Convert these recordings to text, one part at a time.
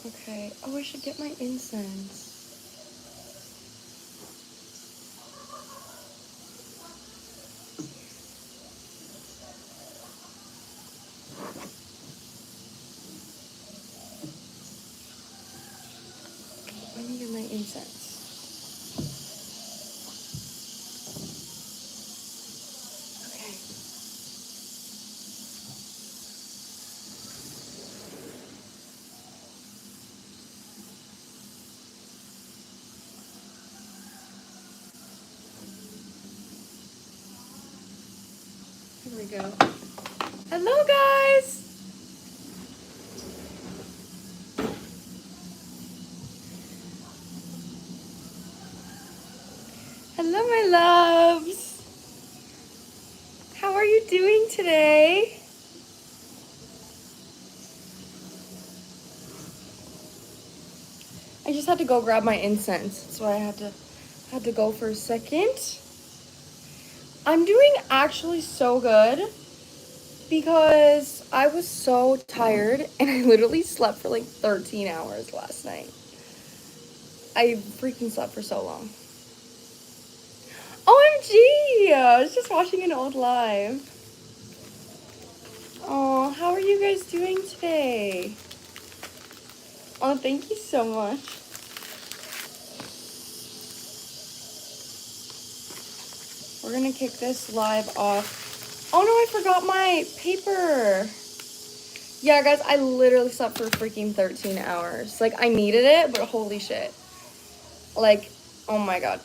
Okay. Oh, I should get my incense. Let me get my incense. Okay. Here we go. Hello, guys! Hello, my loves! How are you doing today? I just had to go grab my incense. That's why I had to go for a second. I'm doing actually so good because I was so tired and I literally slept for like 13 hours last night. I freaking slept for so long. OMG! I was just watching an old live. Oh, how are you guys doing today? Oh, thank you so much. We're gonna kick this live off. Oh no, I forgot my paper. Yeah, guys, I literally slept for freaking 13 hours. Like, I needed it, but holy shit. Like, oh my god.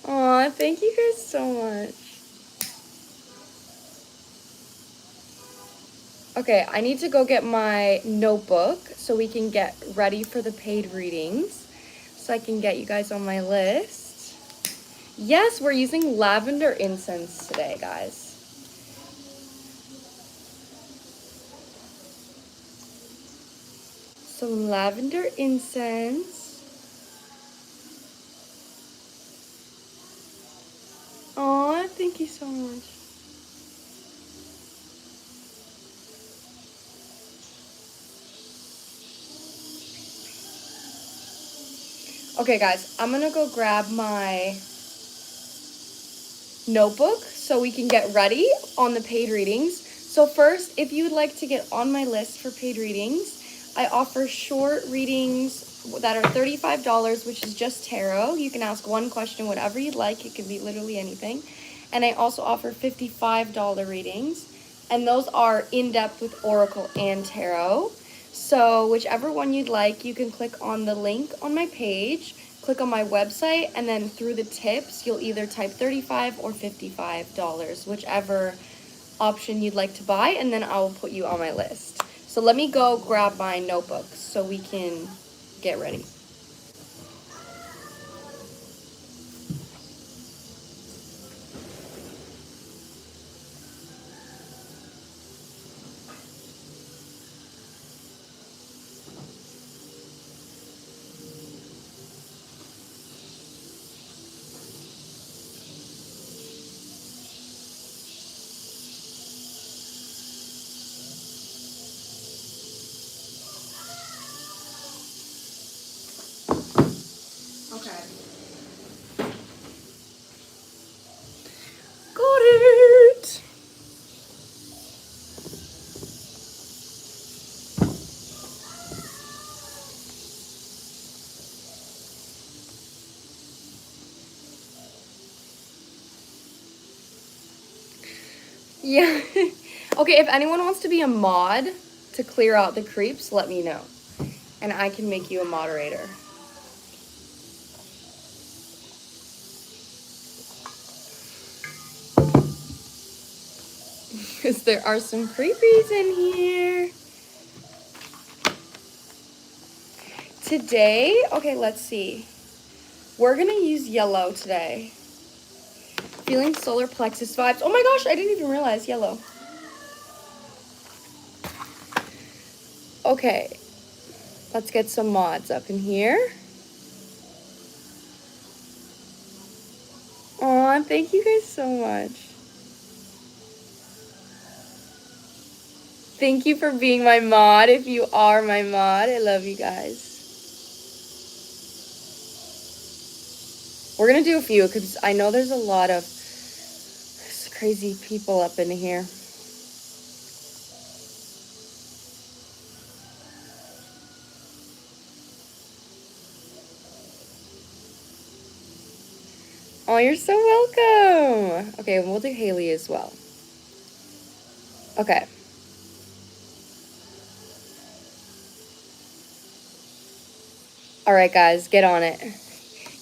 Aw, thank you guys so much. Okay, I need to go get my notebook so we can get ready for the paid readings. So I can get you guys on my list. Yes, we're using lavender incense today, guys. Some lavender incense. Aw, thank you so much. Okay, guys, I'm gonna go grab my notebook so we can get ready on the paid readings. So first, if you would like to get on my list for paid readings, I offer short readings that are $35, which is just tarot. You can ask one question, whatever you'd like. It can be literally anything. And I also offer $55 readings, and those are in-depth with oracle and tarot. So whichever one you'd like, you can click on the link on my page, click on my website, and then through the tips, you'll either type $35 or $55, whichever option you'd like to buy, and then I will put you on my list. So let me go grab my notebook so we can get ready. Okay. Got it! Yeah. Okay, if anyone wants to be a mod to clear out the creeps, let me know. And I can make you a moderator. Because there are some creepies in here. Today, okay, let's see. We're gonna use yellow today. Feeling solar plexus vibes. Oh my gosh, I didn't even realize yellow. Okay, let's get some mods up in here. Aw, thank you guys so much. Thank you for being my mod. If you are my mod, I love you guys. We're gonna do a few because I know there's a lot of crazy people up in here. Oh, you're so welcome. Okay, we'll do Haley as well. Okay. All right, guys, get on it.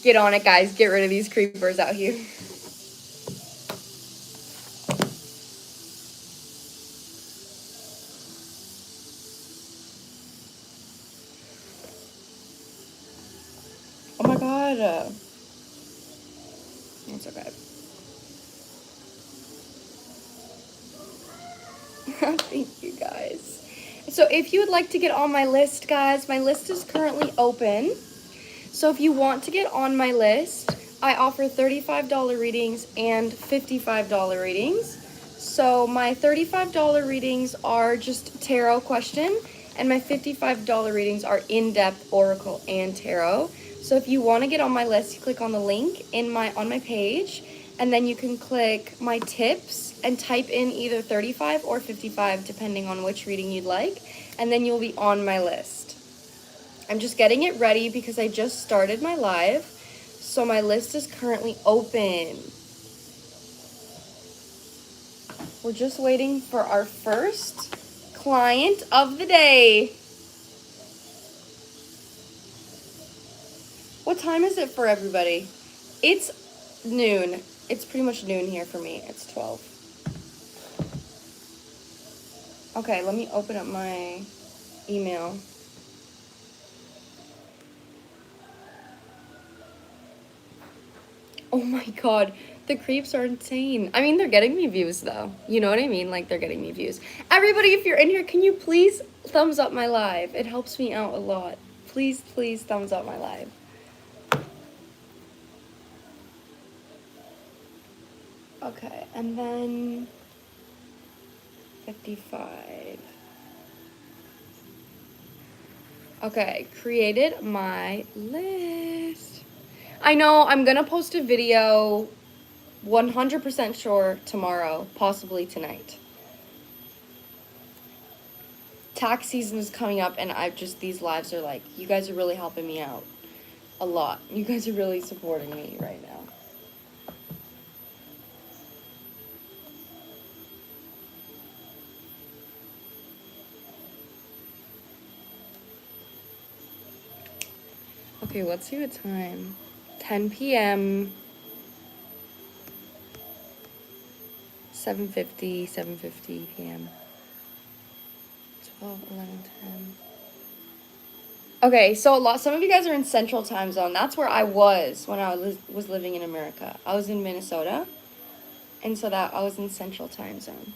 Get on it, guys. Get rid of these creepers out here. Oh my god. It's okay. Thank you, guys. So if you would like to get on my list, guys, my list is currently open. So if you want to get on my list, I offer $35 readings and $55 readings. So my $35 readings are just tarot question, and my $55 readings are in-depth oracle and tarot. So if you want to get on my list, you click on the link on my page, and then you can click my tips and type in either 35 or 55 depending on which reading you'd like, and then you'll be on my list. I'm just getting it ready because I just started my live, so my list is currently open. We're just waiting for our first client of the day. What time is it for everybody? It's noon. It's pretty much noon here for me. It's 12. Okay, let me open up my email. Oh my god, the creeps are insane. I mean, they're getting me views though. You know what I mean? Like, they're getting me views. Everybody, if you're in here, can you please thumbs up my live? It helps me out a lot. Please, please thumbs up my live. Okay, and then 55. Okay, created my list. I know I'm gonna post a video 100% sure tomorrow, possibly tonight. Tax season is coming up, and these lives are like, you guys are really helping me out a lot. You guys are really supporting me right now. Okay, let's see what time. 10 p.m. 7:50 p.m. 12, 11, 10. Okay, so some of you guys are in Central Time Zone. That's where I was when I was living in America. I was in Minnesota, and so I was in Central Time Zone.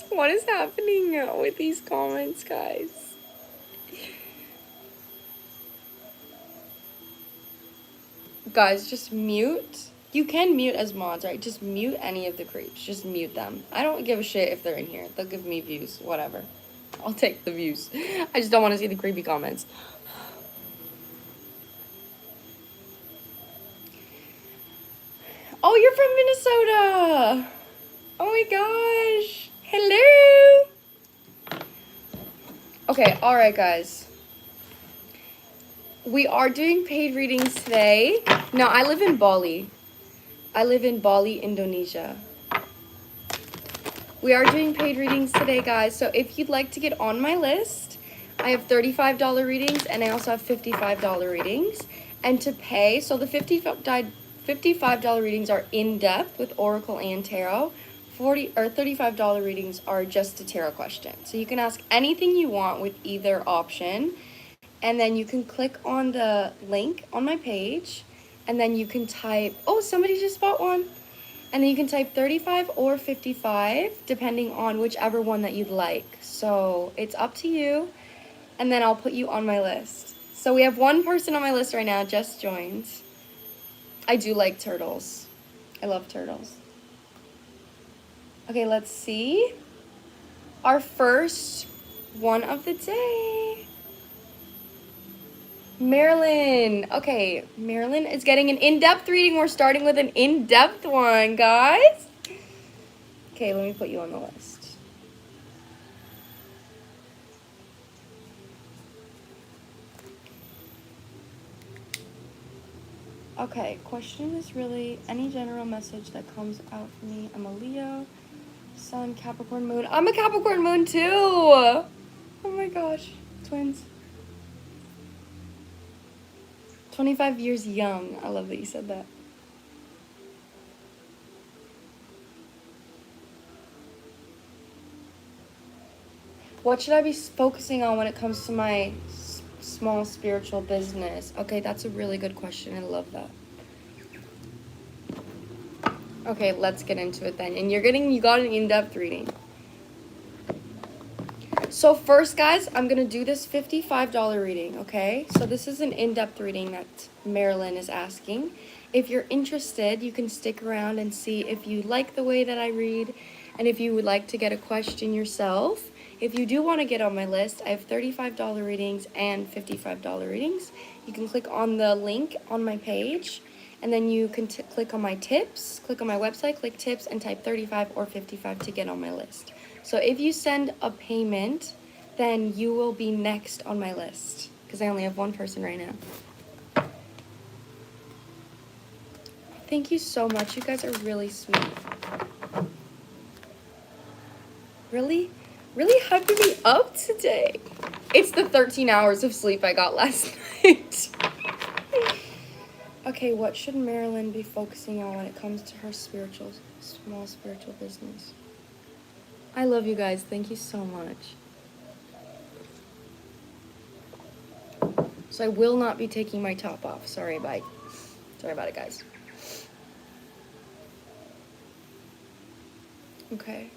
What is happening with these comments, guys? Guys, just mute. You can mute as mods, right? Just mute any of the creeps. Just mute them. I don't give a shit if they're in here. They'll give me views. Whatever. I'll take the views. I just don't want to see the creepy comments. Oh, you're from Minnesota! Oh my gosh! Hello! Okay, alright guys. We are doing paid readings today. Now, I live in Bali. I live in Bali, Indonesia. We are doing paid readings today, guys. So if you'd like to get on my list, I have $35 readings and I also have $55 readings. And to pay, so the $55 readings are in-depth with Oracle and Tarot. $35 readings are just a tarot question. So you can ask anything you want with either option. And then you can click on the link on my page. And then you can type, oh, somebody just bought one. And then you can type 35 or 55, depending on whichever one that you'd like. So it's up to you. And then I'll put you on my list. So we have one person on my list right now, just joined. I do like turtles. I love turtles. Okay, let's see. Our first one of the day. Marilyn. Okay, Marilyn is getting an in-depth reading. We're starting with an in-depth one, guys. Okay, let me put you on the list. Okay, question is really any general message that comes out for me. I'm a Leo, Sun, Capricorn, Moon. I'm a Capricorn Moon too. Oh my gosh, twins. 25 years young. I love that you said that. What should I be focusing on when it comes to my small spiritual business? Okay, that's a really good question. I love that. Okay, let's get into it then. And you got an in-depth reading. So first, guys, I'm going to do this $55 reading, okay? So this is an in-depth reading that Marilyn is asking. If you're interested, you can stick around and see if you like the way that I read and if you would like to get a question yourself. If you do want to get on my list, I have $35 readings and $55 readings. You can click on the link on my page, and then you can click on my tips, click on my website, click tips, and type 35 or 55 to get on my list. So if you send a payment, then you will be next on my list, because I only have one person right now. Thank you so much. You guys are really sweet. Really hyping me up today. It's the 13 hours of sleep I got last night. Okay, what should Marilyn be focusing on when it comes to her small spiritual business? I love you guys. Thank you so much. So I will not be taking my top off. Sorry about it, guys. Okay.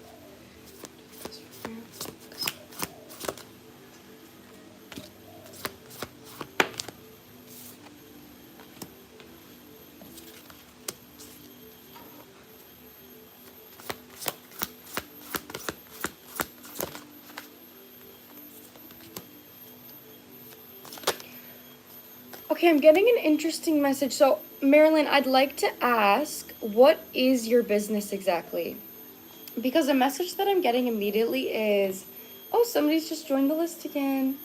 Okay, I'm getting an interesting message. So, Marilyn, I'd like to ask, what is your business exactly? Because a message that I'm getting immediately is, oh, somebody's just joined the list again.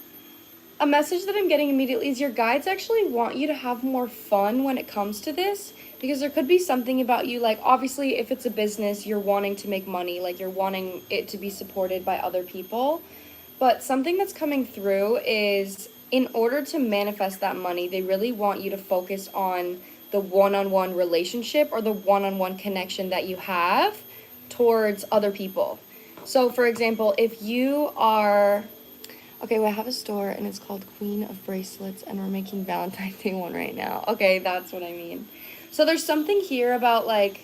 A message that I'm getting immediately is your guides actually want you to have more fun when it comes to this, because there could be something about you, like, obviously, if it's a business, you're wanting to make money, like, you're wanting it to be supported by other people. But something that's coming through is, in order to manifest that money, they really want you to focus on the one-on-one relationship or the one-on-one connection that you have towards other people. So, for example, if you are... Okay, well, I have a store, and it's called Queen of Bracelets, and we're making Valentine's Day one right now. Okay, that's what I mean. So there's something here about, like,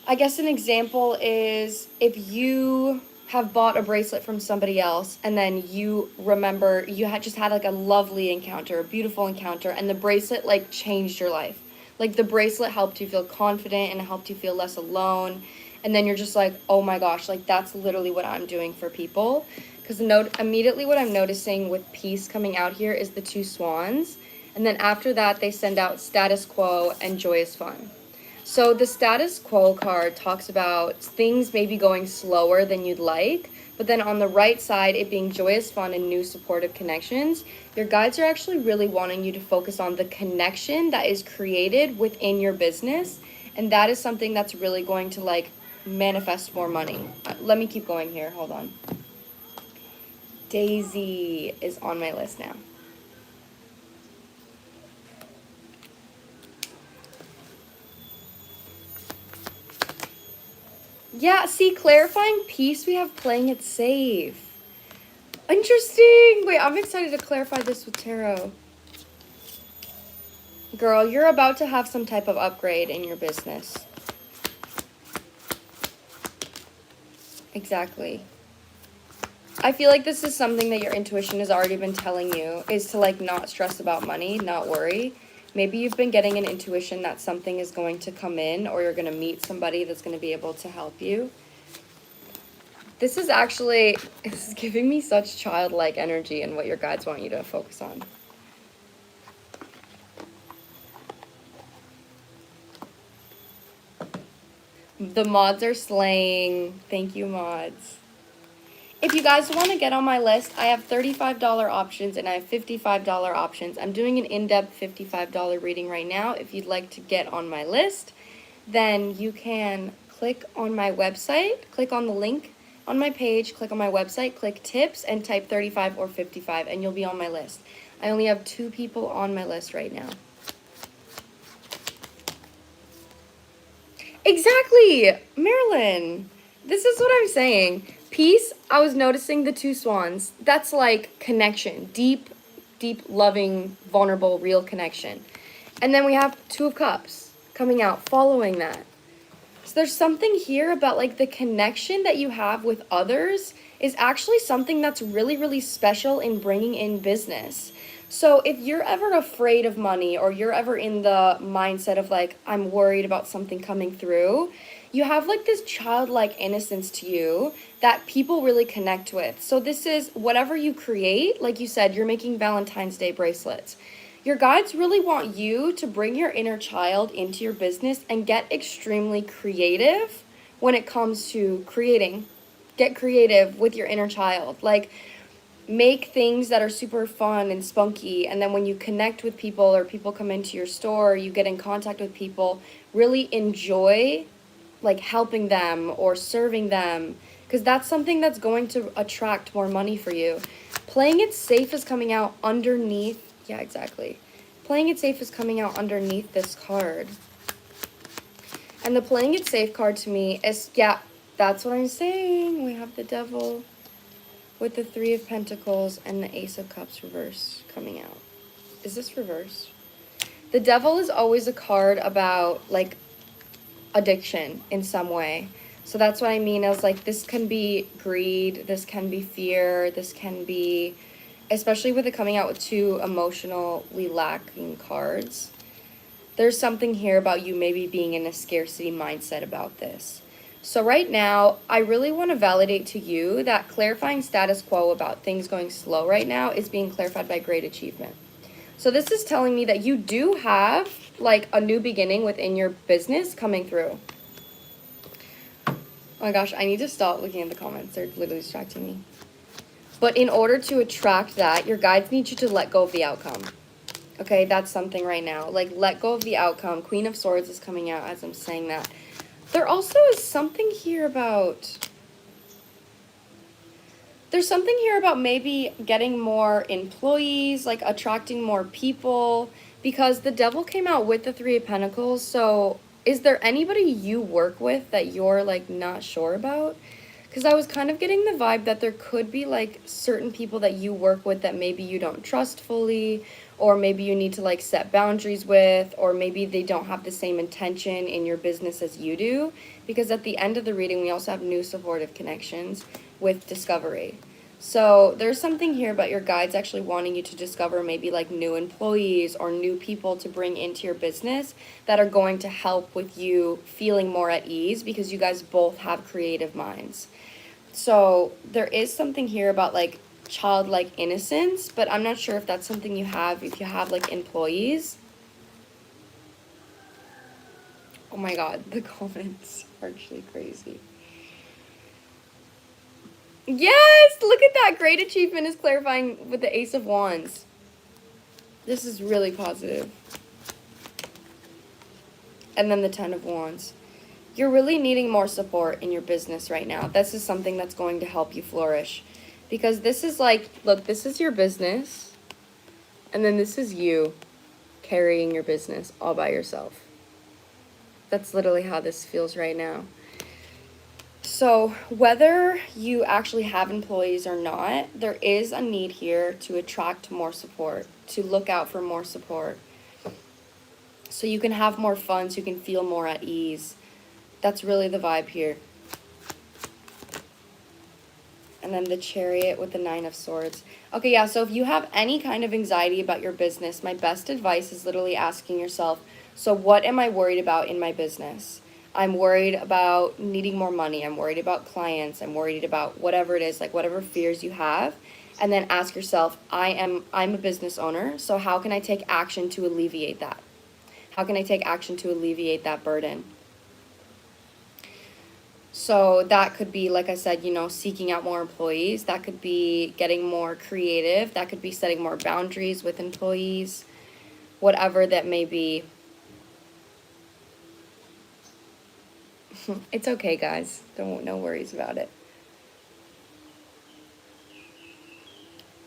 I guess an example is if you have bought a bracelet from somebody else, and then you remember you had just had like a lovely encounter, a beautiful encounter, and the bracelet like changed your life. Like the bracelet helped you feel confident and helped you feel less alone. And then you're just like, oh my gosh, like that's literally what I'm doing for people. Because immediately what I'm noticing with peace coming out here is the two swans. And then after that, they send out status quo and joyous fun. So the status quo card talks about things maybe going slower than you'd like, but then on the right side, it being joyous fun and new supportive connections. Your guides are actually really wanting you to focus on the connection that is created within your business. And that is something that's really going to like manifest more money. Let me keep going here. Hold on. Daisy is on my list now. Yeah, see, clarifying peace, we have playing it safe. Interesting. Wait, I'm excited to clarify this with tarot. Girl, you're about to have some type of upgrade in your business. Exactly. I feel like this is something that your intuition has already been telling you, is to like not stress about money, not worry. Maybe you've been getting an intuition that something is going to come in, or you're going to meet somebody that's going to be able to help you. This is giving me such childlike energy and what your guides want you to focus on. The mods are slaying. Thank you, mods. If you guys want to get on my list, I have $35 options and I have $55 options. I'm doing an in-depth $55 reading right now. If you'd like to get on my list, then you can click on my website, click on the link on my page, click on my website, click tips, and type 35 or 55, and you'll be on my list. I only have 2 people on my list right now. Exactly, Marilyn. This is what I'm saying. Peace, I was noticing the 2 swans. That's like connection, deep, loving, vulnerable, real connection. And then we have 2 of Cups coming out following that. So there's something here about like the connection that you have with others is actually something that's really, really special in bringing in business. So if you're ever afraid of money, or you're ever in the mindset of like, I'm worried about something coming through, you have like this childlike innocence to you that people really connect with. So this is whatever you create, like you said, you're making Valentine's Day bracelets. Your guides really want you to bring your inner child into your business and get extremely creative when it comes to creating. Get creative with your inner child. Like, make things that are super fun and spunky, and then when you connect with people or people come into your store, or you get in contact with people, really enjoy like helping them or serving them, because that's something that's going to attract more money for you. Playing it safe is coming out underneath. Yeah, exactly. Playing it safe is coming out underneath this card. And the playing it safe card to me is, yeah, that's what I'm saying. We have the Devil with the 3 of Pentacles and the Ace of Cups reverse coming out. Is this reverse? The Devil is always a card about like addiction in some way. So that's what I mean. I was like, this can be greed, this can be fear, this can be, especially with it coming out with 2 emotionally lacking cards. There's something here about you maybe being in a scarcity mindset about this. So right now, I really want to validate to you that clarifying status quo about things going slow right now is being clarified by great achievement. So this is telling me that you do have like a new beginning within your business coming through. Oh my gosh, I need to stop looking at the comments. They're literally distracting me. But in order to attract that, your guides need you to let go of the outcome. Okay, that's something right now. Like, let go of the outcome. Queen of Swords is coming out as I'm saying that. There also is something here about... There's something here about maybe getting more employees, like attracting more people, because the Devil came out with the 3 of Pentacles. So is there anybody you work with that you're like not sure about? Because I was kind of getting the vibe that there could be like certain people that you work with that maybe you don't trust fully, or maybe you need to like set boundaries with, or maybe they don't have the same intention in your business as you do. Because at the end of the reading, we also have new supportive connections with discovery. So there's something here about your guides actually wanting you to discover maybe like new employees or new people to bring into your business that are going to help with you feeling more at ease, because you guys both have creative minds. So there is something here about like childlike innocence, but I'm not sure if that's something you have if you have like employees. Oh my god, the comments are actually crazy. Yes, look at that. Great achievement is clarifying with the Ace of Wands. This is really positive. And then the 10 of Wands. You're really needing more support in your business right now. This is something that's going to help you flourish. Because this is like, look, this is your business. And then this is you carrying your business all by yourself. That's literally how this feels right now. So whether you actually have employees or not, there is a need here to attract more support, to look out for more support. So you can have more fun, so you can feel more at ease. That's really the vibe here. And then the Chariot with the 9 of Swords. Okay, yeah, so if you have any kind of anxiety about your business, my best advice is literally asking yourself, so what am I worried about in my business? I'm worried about needing more money. I'm worried about clients. I'm worried about whatever it is, like whatever fears you have. And then ask yourself, I'm a business owner, so how can I take action to alleviate that? How can I take action to alleviate that burden? So that could be, like I said, seeking out more employees. That could be getting more creative. That could be setting more boundaries with employees, whatever that may be. It's okay, guys. No worries about it.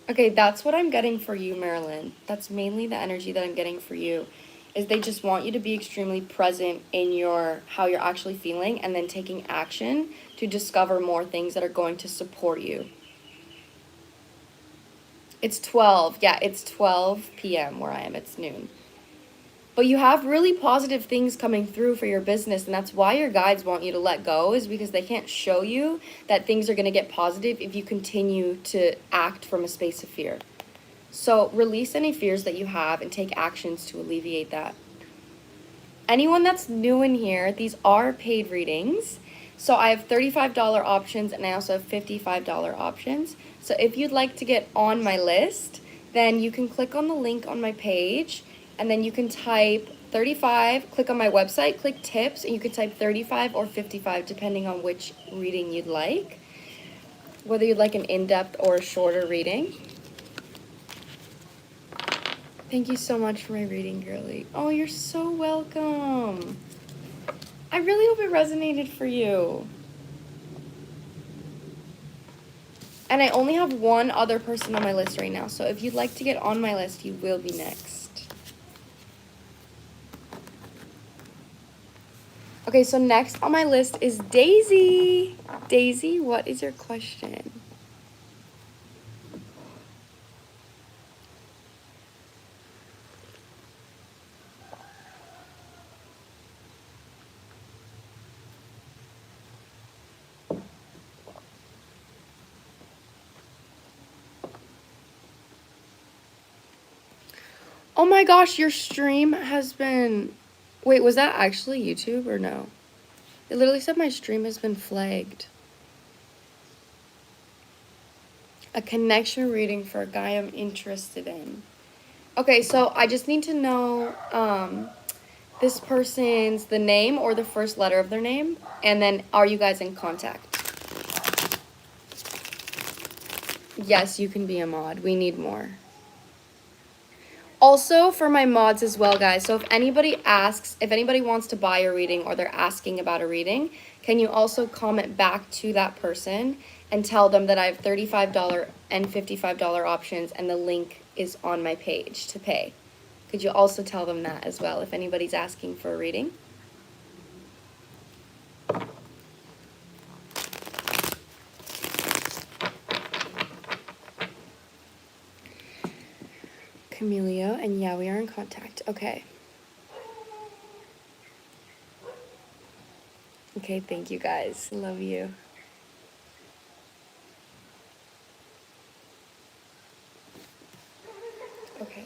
Okay, that's what I'm getting for you, Marilyn. That's mainly the energy that I'm getting for you. Is they just want you to be extremely present in how you're actually feeling, and then taking action to discover more things that are going to support you. It's 12. Yeah, it's 12 p.m. where I am. It's noon. But you have really positive things coming through for your business, and that's why your guides want you to let go, is because they can't show you that things are going to get positive if you continue to act from a space of fear. So release any fears that you have and take actions to alleviate that. Anyone that's new in here, these are paid readings. So I have $35 options, and I also have $55 options. So if you'd like to get on my list, then you can click on the link on my page, and then you can type 35, click on my website, click tips, and you can type 35 or 55 depending on which reading you'd like. Whether you'd like an in-depth or a shorter reading. Thank you so much for my reading, girly. Oh, you're so welcome. I really hope it resonated for you. And I only have one other person on my list right now, so if you'd like to get on my list, you will be next. Okay, so next on my list is Daisy. Daisy, what is your question? Oh my gosh, your stream has been... Wait, was that actually YouTube or no? It literally said my stream has been flagged. A connection reading for a guy I'm interested in. Okay, so I just need to know this person's the name or the first letter of their name, and then are you guys in contact? Yes, you can be a mod. We need more. Also, for my mods as well, guys, so if anybody wants to buy a reading or they're asking about a reading, can you also comment back to that person and tell them that I have $35 and $55 options and the link is on my page to pay? Could you also tell them that as well if anybody's asking for a reading? Camellia, and yeah, we are in contact. Okay. Okay, thank you guys. Love you. Okay.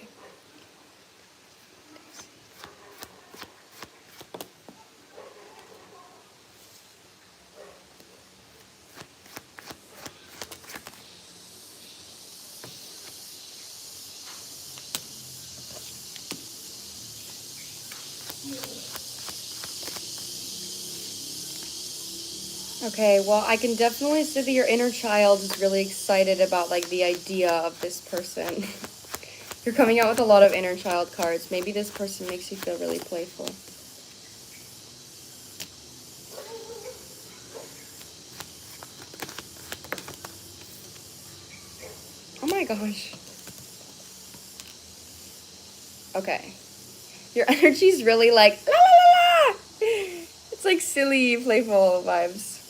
Okay, well, I can definitely see that your inner child is really excited about, like, the idea of this person. You're coming out with a lot of inner child cards. Maybe this person makes you feel really playful. Oh my gosh. Okay. Your energy's really like, la la la la! It's like silly, playful vibes.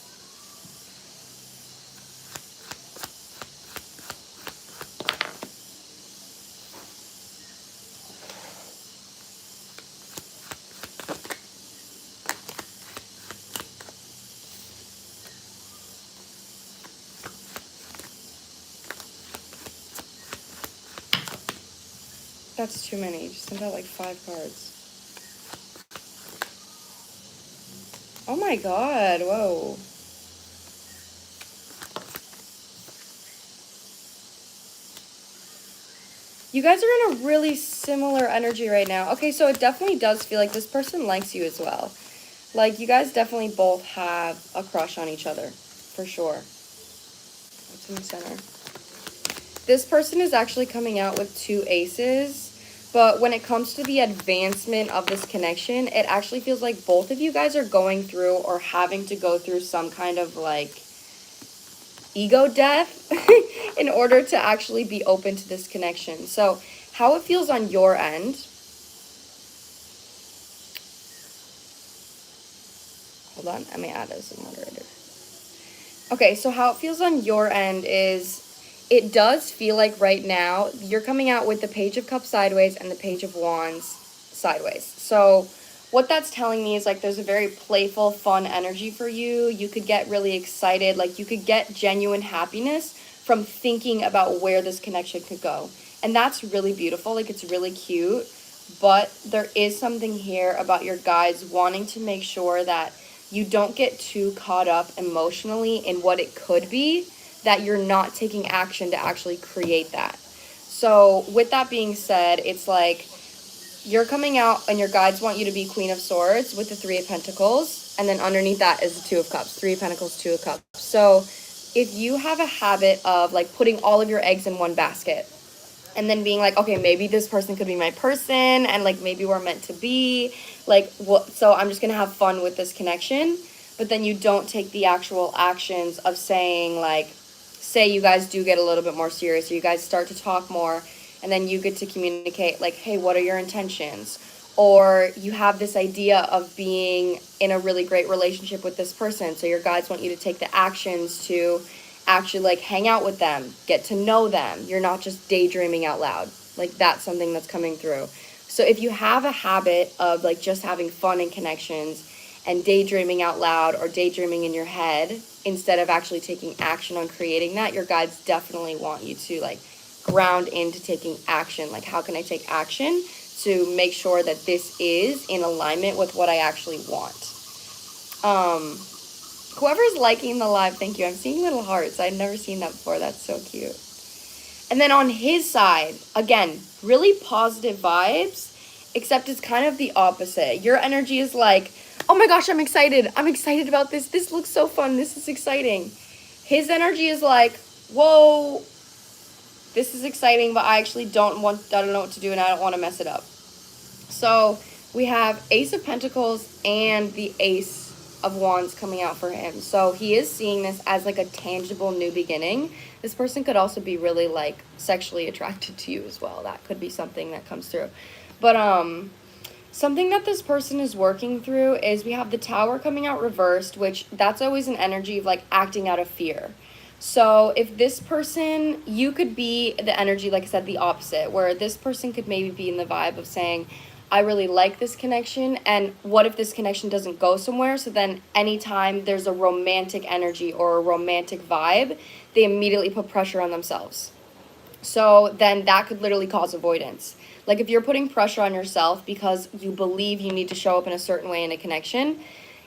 That's too many. Just sent out like 5 cards. Oh my god, whoa. You guys are in a really similar energy right now. Okay, so it definitely does feel like this person likes you as well. Like, you guys definitely both have a crush on each other, for sure. What's in the center? This person is actually coming out with 2 aces, but when it comes to the advancement of this connection, it actually feels like both of you guys are going through or having to go through some kind of, like, ego death in order to actually be open to this connection. So how it feels on your end. Hold on, I may add as a moderator. Okay, so how it feels on your end is it does feel like right now you're coming out with the Page of Cups sideways and the Page of Wands sideways. So what that's telling me is like there's a very playful, fun energy for you. You could get really excited. Like you could get genuine happiness from thinking about where this connection could go. And that's really beautiful. Like it's really cute. But there is something here about your guides wanting to make sure that you don't get too caught up emotionally in what it could be, that you're not taking action to actually create that. So with that being said, it's like you're coming out and your guides want you to be Queen of Swords with the 3 of Pentacles, and then underneath that is the 2 of Cups, 3 of Pentacles, 2 of Cups. So if you have a habit of like putting all of your eggs in one basket and then being like, okay, maybe this person could be my person, and like maybe we're meant to be, like what, so I'm just gonna have fun with this connection, but then you don't take the actual actions of saying like, say you guys do get a little bit more serious, or you guys start to talk more, and then you get to communicate like, hey, what are your intentions? Or you have this idea of being in a really great relationship with this person, so your guides want you to take the actions to actually like hang out with them, get to know them. You're not just daydreaming out loud. Like that's something that's coming through. So if you have a habit of like just having fun and connections and daydreaming out loud or daydreaming in your head instead of actually taking action on creating that, your guides definitely want you to like ground into taking action. Like how can I take action to make sure that this is in alignment with what I actually want? Whoever's liking the live, thank you. I'm seeing little hearts. I've never seen that before. That's so cute. And then on his side, again, really positive vibes, except it's kind of the opposite. Your energy is like, oh my gosh, I'm excited. I'm excited about this. This looks so fun. This is exciting. His energy is like, whoa, this is exciting, but I actually don't know what to do, and I don't want to mess it up. So we have Ace of Pentacles and the Ace of Wands coming out for him. So he is seeing this as like a tangible new beginning. This person could also be really like sexually attracted to you as well. That could be something that comes through. But something that this person is working through is we have the Tower coming out reversed, which that's always an energy of like acting out of fear. So if this person, you could be the energy, like I said, the opposite, where this person could maybe be in the vibe of saying, I really like this connection, and what if this connection doesn't go somewhere? So then anytime there's a romantic energy or a romantic vibe, they immediately put pressure on themselves. So then that could literally cause avoidance. Like if you're putting pressure on yourself because you believe you need to show up in a certain way in a connection,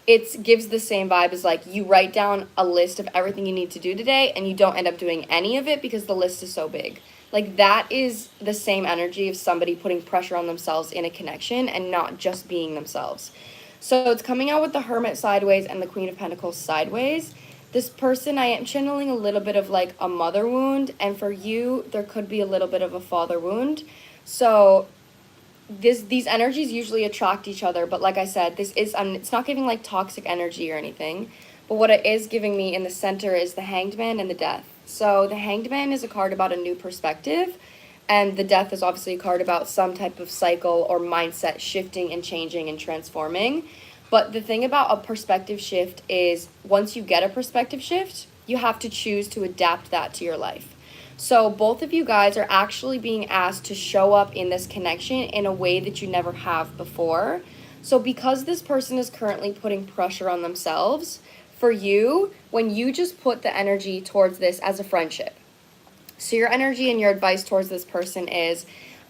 it gives the same vibe as like you write down a list of everything you need to do today and you don't end up doing any of it because the list is so big. Like that is the same energy of somebody putting pressure on themselves in a connection and not just being themselves. So it's coming out with the Hermit sideways and the Queen of Pentacles sideways. This person, I am channeling a little bit of like a mother wound, and for you, there could be a little bit of a father wound. So these energies usually attract each other, but like I said, this is it's not giving like toxic energy or anything, but what it is giving me in the center is the Hanged Man and the Death. So the Hanged Man is a card about a new perspective, and the Death is obviously a card about some type of cycle or mindset shifting and changing and transforming. But the thing about a perspective shift is once you get a perspective shift, you have to choose to adapt that to your life. So both of you guys are actually being asked to show up in this connection in a way that you never have before. So because this person is currently putting pressure on themselves, for you, when you just put the energy towards this as a friendship. So your energy and your advice towards this person is,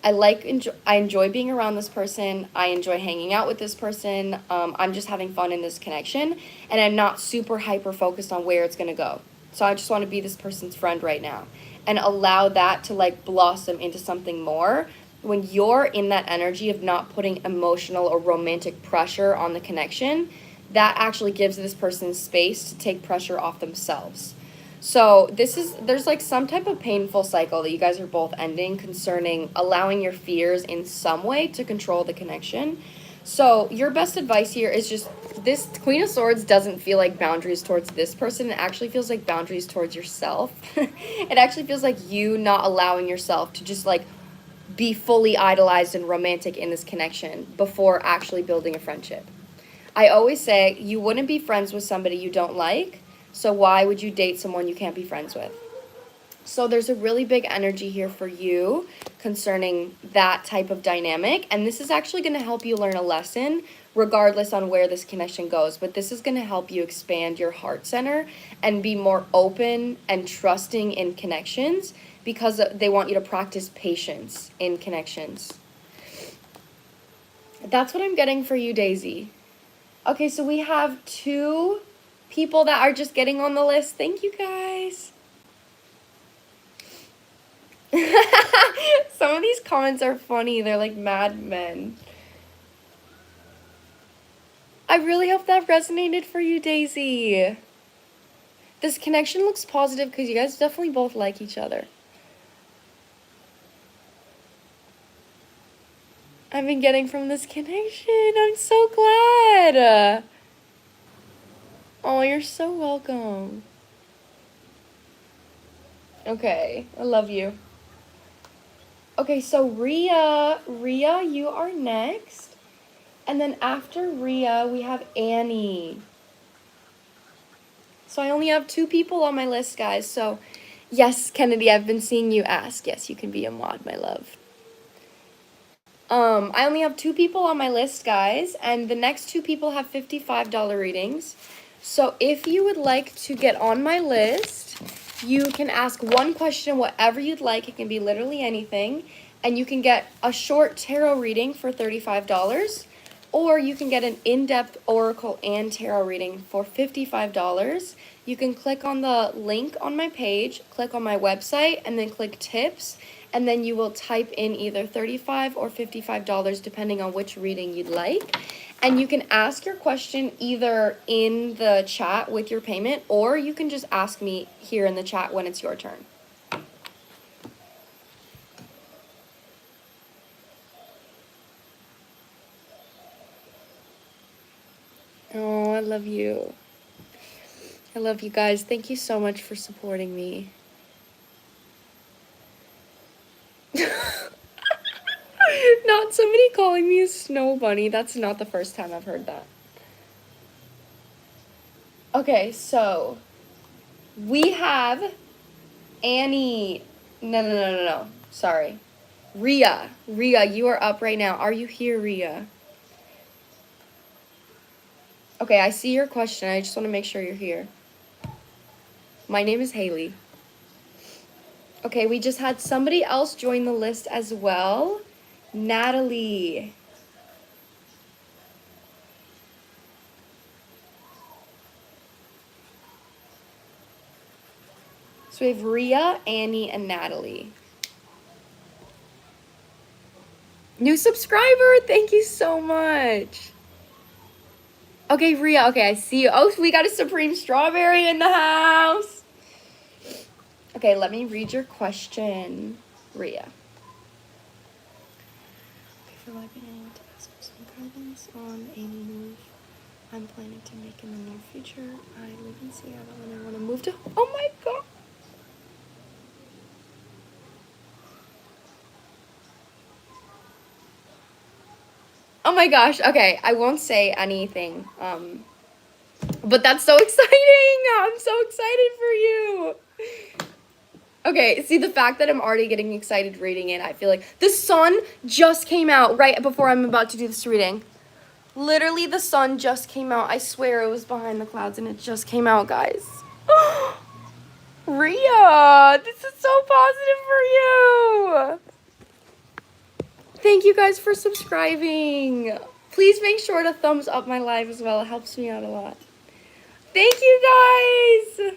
I enjoy being around this person. I enjoy hanging out with this person. I'm just having fun in this connection, and I'm not super hyper focused on where it's gonna go. So I just want to be this person's friend right now, and allow that to like blossom into something more. When you're in that energy of not putting emotional or romantic pressure on the connection, that actually gives this person space to take pressure off themselves. So there's like some type of painful cycle that you guys are both ending concerning allowing your fears in some way to control the connection. So your best advice here is just, this Queen of Swords doesn't feel like boundaries towards this person. It actually feels like boundaries towards yourself. It actually feels like you not allowing yourself to just like be fully idolized and romantic in this connection before actually building a friendship. I always say you wouldn't be friends with somebody you don't like, so why would you date someone you can't be friends with? So there's a really big energy here for you concerning that type of dynamic, and this is actually going to help you learn a lesson regardless on where this connection goes, but this is going to help you expand your heart center and be more open and trusting in connections, because they want you to practice patience in connections. That's what I'm getting for you, Daisy. Okay, so we have 2 people that are just getting on the list. Thank you, guys. Some of these comments are funny. They're like Mad Men. I really hope that resonated for you, Daisy. This connection looks positive because you guys definitely both like each other. I've been getting from this connection. I'm so glad. Oh, you're so welcome. Okay, I love you. Okay, so Rhea, you are next. And then after Rhea, we have Annie. So I only have 2 people on my list, guys. So yes, Kennedy, I've been seeing you ask. Yes, you can be a mod, my love. I only have 2 people on my list, guys, and the next 2 people have $55 readings. So if you would like to get on my list, you can ask one question, whatever you'd like. It can be literally anything, and you can get a short tarot reading for $35, or you can get an in-depth oracle and tarot reading for $55. You can click on the link on my page, click on my website, and then click tips, and then you will type in either $35 or $55 depending on which reading you'd like. And you can ask your question either in the chat with your payment, or you can just ask me here in the chat when it's your turn. Oh, I love you. I love you guys. Thank you so much for supporting me. Not somebody calling me a snow bunny. That's not the first time I've heard that. Okay, so we have Annie. No. Sorry. Rhea, you are up right now. Are you here, Rhea? Okay, I see your question. I just want to make sure you're here. My name is Haley. Okay, we just had somebody else join the list as well. Natalie. So we have Rhea, Annie, and Natalie. New subscriber, thank you so much. Okay, Rhea, okay, I see you. Oh, we got a Supreme Strawberry in the house. Okay, let me read your question, Rhea. Okay, for life, I need to ask for some guidance on any move I'm planning to make in the near future. I live in Seattle and I want to move to... Oh my god. Oh my gosh, okay, I won't say anything, but that's so exciting! I'm so excited for you! Okay, see, the fact that I'm already getting excited reading it, I feel like the sun just came out right before I'm about to do this reading. Literally, the sun just came out. I swear it was behind the clouds and it just came out, guys. Rhea, this is so positive for you! Thank you guys for subscribing. Please make sure to thumbs up my live as well. It helps me out a lot. Thank you guys.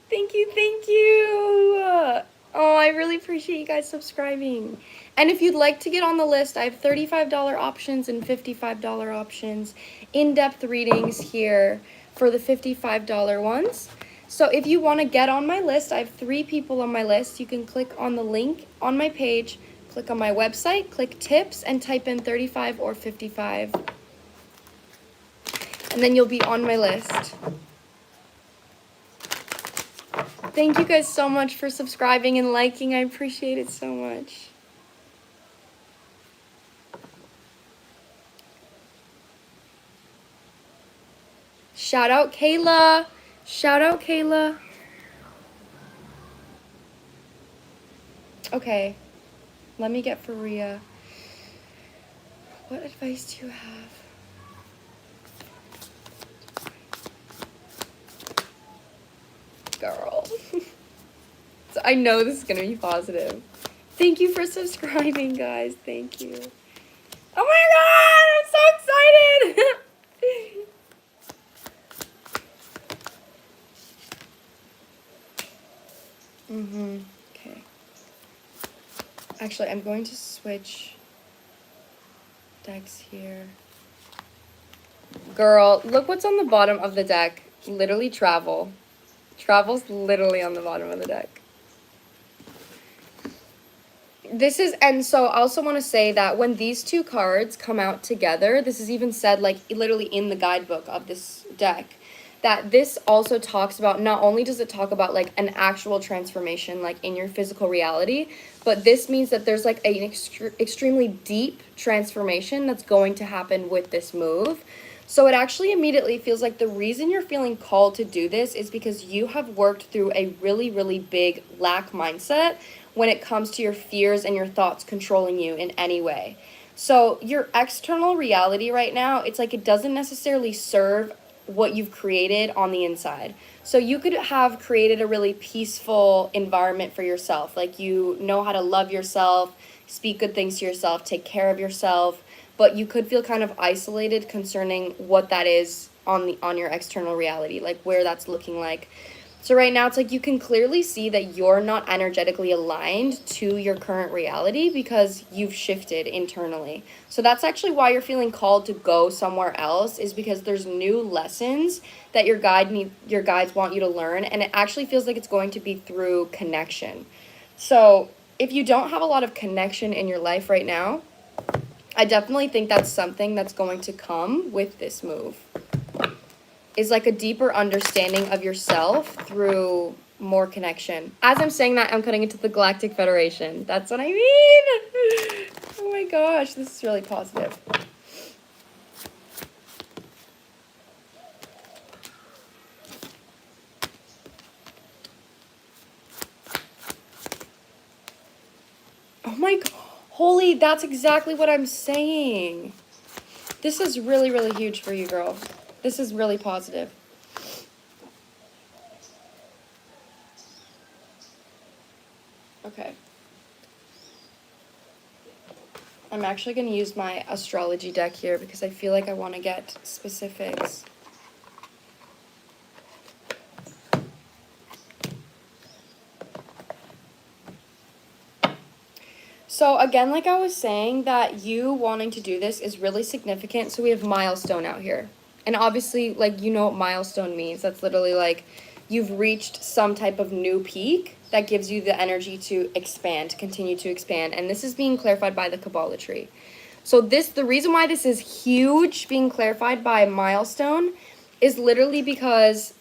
Thank you, thank you. Oh, I really appreciate you guys subscribing. And if you'd like to get on the list, I have $35 options and $55 options. In-depth readings here for the $55 ones. So if you want to get on my list, I have 3 people on my list. You can click on the link on my page, click on my website, click tips, and type in 35 or 55. And then you'll be on my list. Thank you guys so much for subscribing and liking. I appreciate it so much. Shout out Kayla. Shout out Kayla. Okay. Let me get for Rhea. What advice do you have? Girl. So I know this is going to be positive. Thank you for subscribing, guys. Thank you. Oh my god! I'm so excited! Okay. Actually, I'm going to switch decks here. Girl, look what's on the bottom of the deck. Literally travel. Travel's literally on the bottom of the deck. This is, and so I also want to say that when these 2 cards come out together, this is even said like literally in the guidebook of this deck, that this also talks about, not only does it talk about like an actual transformation like in your physical reality, but this means that there's like an extremely deep transformation that's going to happen with this move. So it actually immediately feels like the reason you're feeling called to do this is because you have worked through a really, really big lack mindset when it comes to your fears and your thoughts controlling you in any way. So your external reality right now, it's like it doesn't necessarily serve what you've created on the inside. So you could have created a really peaceful environment for yourself. Like you know how to love yourself, speak good things to yourself, take care of yourself, but you could feel kind of isolated concerning what that is on your external reality, like where that's looking like. So right now it's like you can clearly see that you're not energetically aligned to your current reality because you've shifted internally. So that's actually why you're feeling called to go somewhere else, is because there's new lessons that your guides want you to learn, and it actually feels like it's going to be through connection. So if you don't have a lot of connection in your life right now, I definitely think that's something that's going to come with this move. Is like a deeper understanding of yourself through more connection. As I'm saying that, I'm cutting into the Galactic Federation. That's what I mean. Oh my gosh, this is really positive. Oh my god. Holy, that's exactly what I'm saying. This is really, really huge for you, girl. This is really positive. Okay. I'm actually going to use my astrology deck here because I feel like I want to get specifics. So again, like I was saying, that you wanting to do this is really significant. So we have milestone out here. And obviously, like, you know what milestone means. That's literally like you've reached some type of new peak that gives you the energy to expand, continue to expand. And this is being clarified by the Kabbalah tree. So the reason why this is huge, being clarified by milestone, is literally because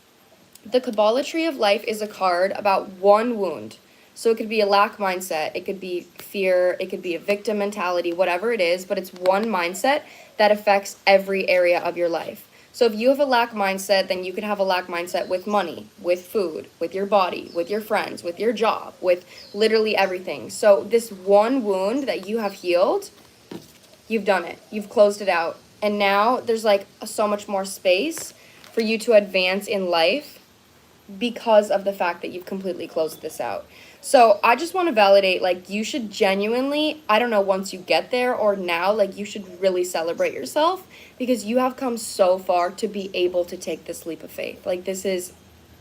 the Kabbalah tree of life is a card about one wound. So it could be a lack mindset, it could be fear, it could be a victim mentality, whatever it is, but it's one mindset that affects every area of your life. So if you have a lack mindset, then you could have a lack mindset with money, with food, with your body, with your friends, with your job, with literally everything. So this one wound that you have healed, you've done it. You've closed it out. And now there's like so much more space for you to advance in life because of the fact that you've completely closed this out. So I just want to validate, like, you should genuinely, I don't know, once you get there or now, like, you should really celebrate yourself because you have come so far to be able to take this leap of faith. Like, this is,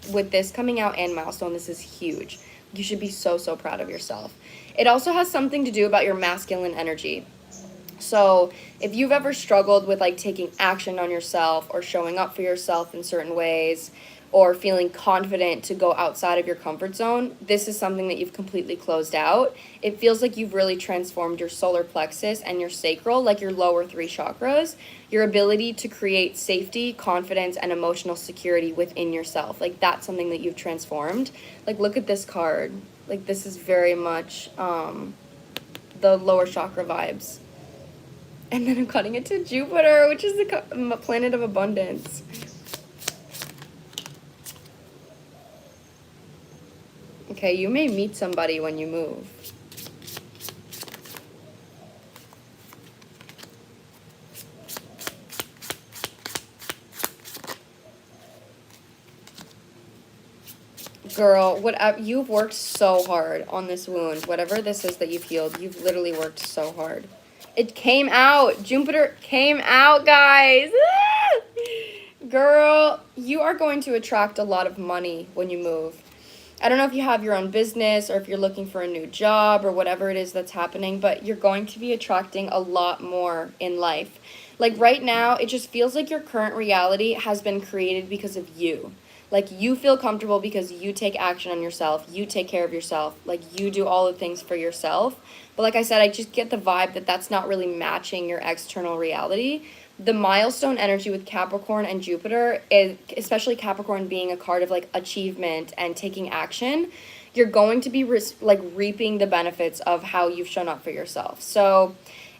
with this coming out and milestone, this is huge. You should be so, so proud of yourself. It also has something to do about your masculine energy. So if you've ever struggled with like taking action on yourself or showing up for yourself in certain ways or feeling confident to go outside of your comfort zone, this is something that you've completely closed out. It feels like you've really transformed your solar plexus and your sacral, like your lower 3 chakras, your ability to create safety, confidence, and emotional security within yourself. Like that's something that you've transformed. Like look at this card. Like this is very much the lower chakra vibes. And then I'm cutting it to Jupiter, which is the planet of abundance. Okay, you may meet somebody when you move. Girl, whatever, you've worked so hard on this wound. Whatever this is that you've healed, you've literally worked so hard. It came out. Jupiter came out, guys. Girl, you are going to attract a lot of money when you move. I don't know if you have your own business or if you're looking for a new job or whatever it is that's happening, but you're going to be attracting a lot more in life. Like right now, it just feels like your current reality has been created because of you. Like you feel comfortable because you take action on yourself, you take care of yourself, like you do all the things for yourself. But like I said, I just get the vibe that that's not really matching your external reality. The milestone energy with Capricorn and Jupiter, is, especially Capricorn being a card of like achievement and taking action, you're going to be like reaping the benefits of how you've shown up for yourself. So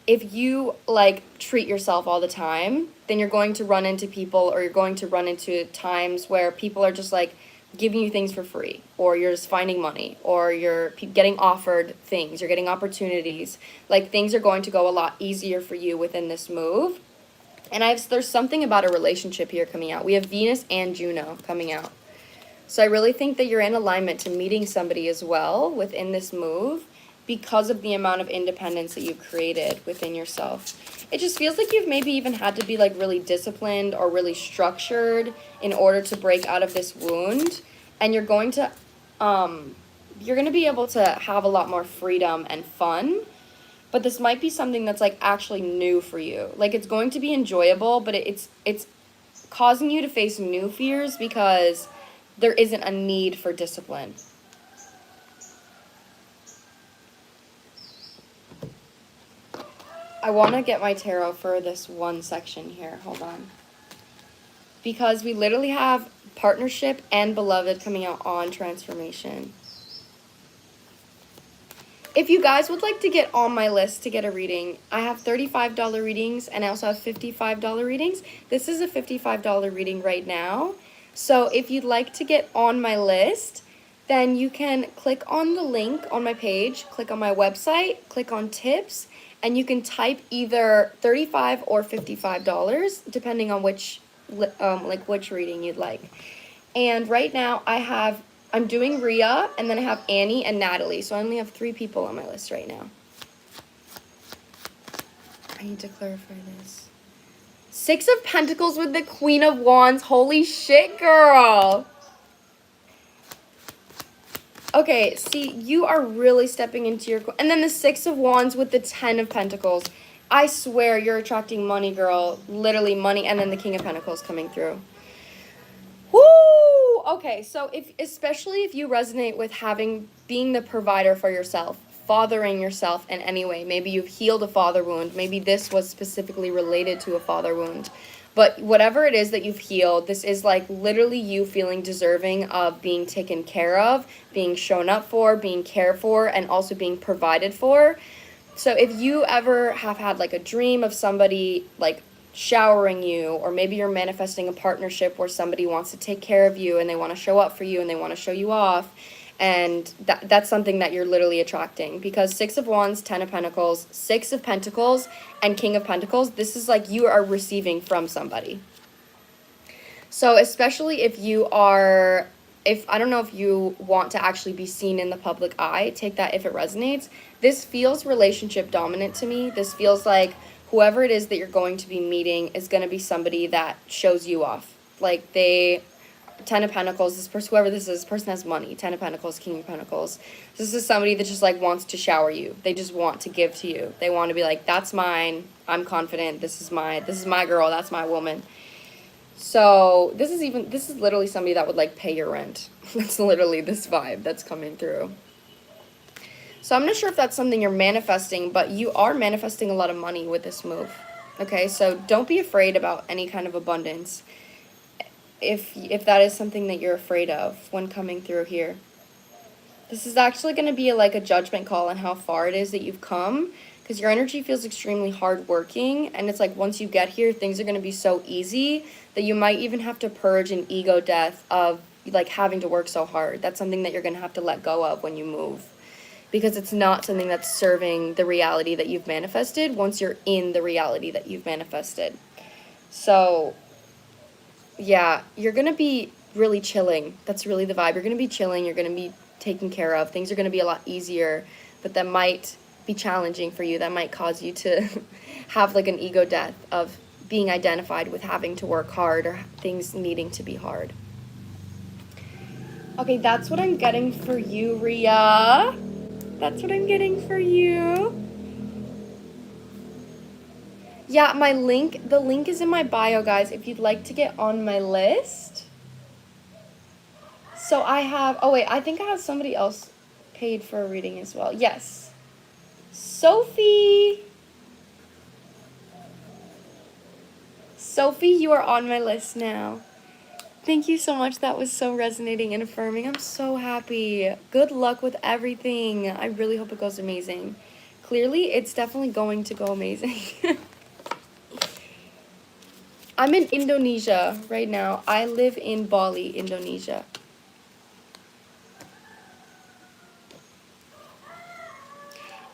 if you like treat yourself all the time, then you're going to run into people or you're going to run into times where people are just like giving you things for free, or you're just finding money, or you're getting offered things, you're getting opportunities. Like things are going to go a lot easier for you within this move. And there's something about a relationship here coming out. We have Venus and Juno coming out. So I really think that you're in alignment to meeting somebody as well within this move because of the amount of independence that you've created within yourself. It just feels like you've maybe even had to be like really disciplined or really structured in order to break out of this wound. And you're going to be able to have a lot more freedom and fun. But this might be something that's like actually new for you. Like it's going to be enjoyable, but it's causing you to face new fears because there isn't a need for discipline. I want to get my tarot for this one section here. Hold on. Because we literally have partnership and beloved coming out on transformation. If you guys would like to get on my list to get a reading, I have $35 readings and I also have $55 readings. This is a $55 reading right now. So if you'd like to get on my list, then you can click on the link on my page, click on my website, click on tips, and you can type either $35 or $55 depending on which reading you'd like. And right now I'm doing Rhea, and then I have Annie and Natalie. So I only have 3 people on my list right now. I need to clarify this. 6 of Pentacles with the Queen of Wands. Holy shit, girl. Okay, see, you are really stepping into your... And then the 6 of Wands with the 10 of Pentacles. I swear you're attracting money, girl. Literally money, and then the King of Pentacles coming through. Woo! Okay, so especially if you resonate with being the provider for yourself, fathering yourself in any way. Maybe you've healed a father wound. Maybe this was specifically related to a father wound. But whatever it is that you've healed, this is like literally you feeling deserving of being taken care of, being shown up for, being cared for, and also being provided for. So if you ever have had like a dream of somebody like showering you, or maybe you're manifesting a partnership where somebody wants to take care of you and they want to show up for you and they want to show you off, and that's something that you're literally attracting, because 6 of Wands, 10 of Pentacles, 6 of Pentacles, and King of Pentacles, this is like you are receiving from somebody. So especially if you are if I don't know if you want to actually be seen in the public eye, take that if it resonates. This feels relationship dominant to me. This feels like whoever it is that you're going to be meeting is going to be somebody that shows you off. Like they, Ten of Pentacles, whoever this person has money. Ten of Pentacles, King of Pentacles. This is somebody that just like wants to shower you. They just want to give to you. They want to be like, that's mine. I'm confident. This is my girl. That's my woman. So this is literally somebody that would like pay your rent. That's literally this vibe that's coming through. So I'm not sure if that's something you're manifesting, but you are manifesting a lot of money with this move. Okay, so don't be afraid about any kind of abundance if that is something that you're afraid of when coming through here. This is actually going to be like a judgment call on how far it is that you've come, because your energy feels extremely hardworking, and it's like once you get here, things are going to be so easy that you might even have to purge an ego death of like having to work so hard. That's something that you're going to have to let go of when you move, because it's not something that's serving the reality that you've manifested once you're in the reality that you've manifested. So yeah, you're going to be really chilling. That's really the vibe. You're going to be chilling. You're going to be taken care of. Things are going to be a lot easier, but that might be challenging for you. That might cause you to have like an ego death of being identified with having to work hard or things needing to be hard. Okay, that's what I'm getting for you, Rhea. That's what I'm getting for you. Yeah, the link is in my bio, guys, if you'd like to get on my list. So I think I have somebody else paid for a reading as well. Yes. Sophie, you are on my list now. Thank you so much. That was so resonating and affirming. I'm so happy. Good luck with everything. I really hope it goes amazing. Clearly, it's definitely going to go amazing. I'm in Indonesia right now. I live in Bali, Indonesia.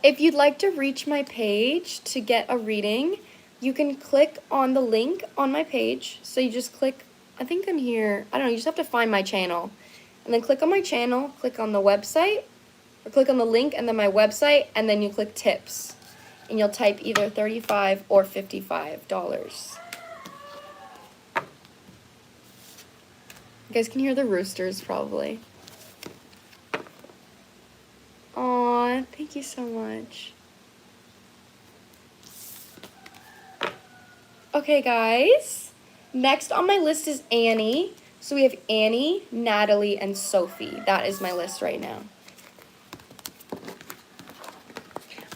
If you'd like to reach my page to get a reading, you can click on the link on my page. So you just click, I think I'm here, I don't know, you just have to find my channel. And then click on my channel, click on the website, or click on the link and then my website, and then you click tips. And you'll type either $35 or $55. You guys can hear the roosters probably. Aw, thank you so much. Okay, guys. Next on my list is Annie. So we have Annie, Natalie, and Sophie. That is my list right now.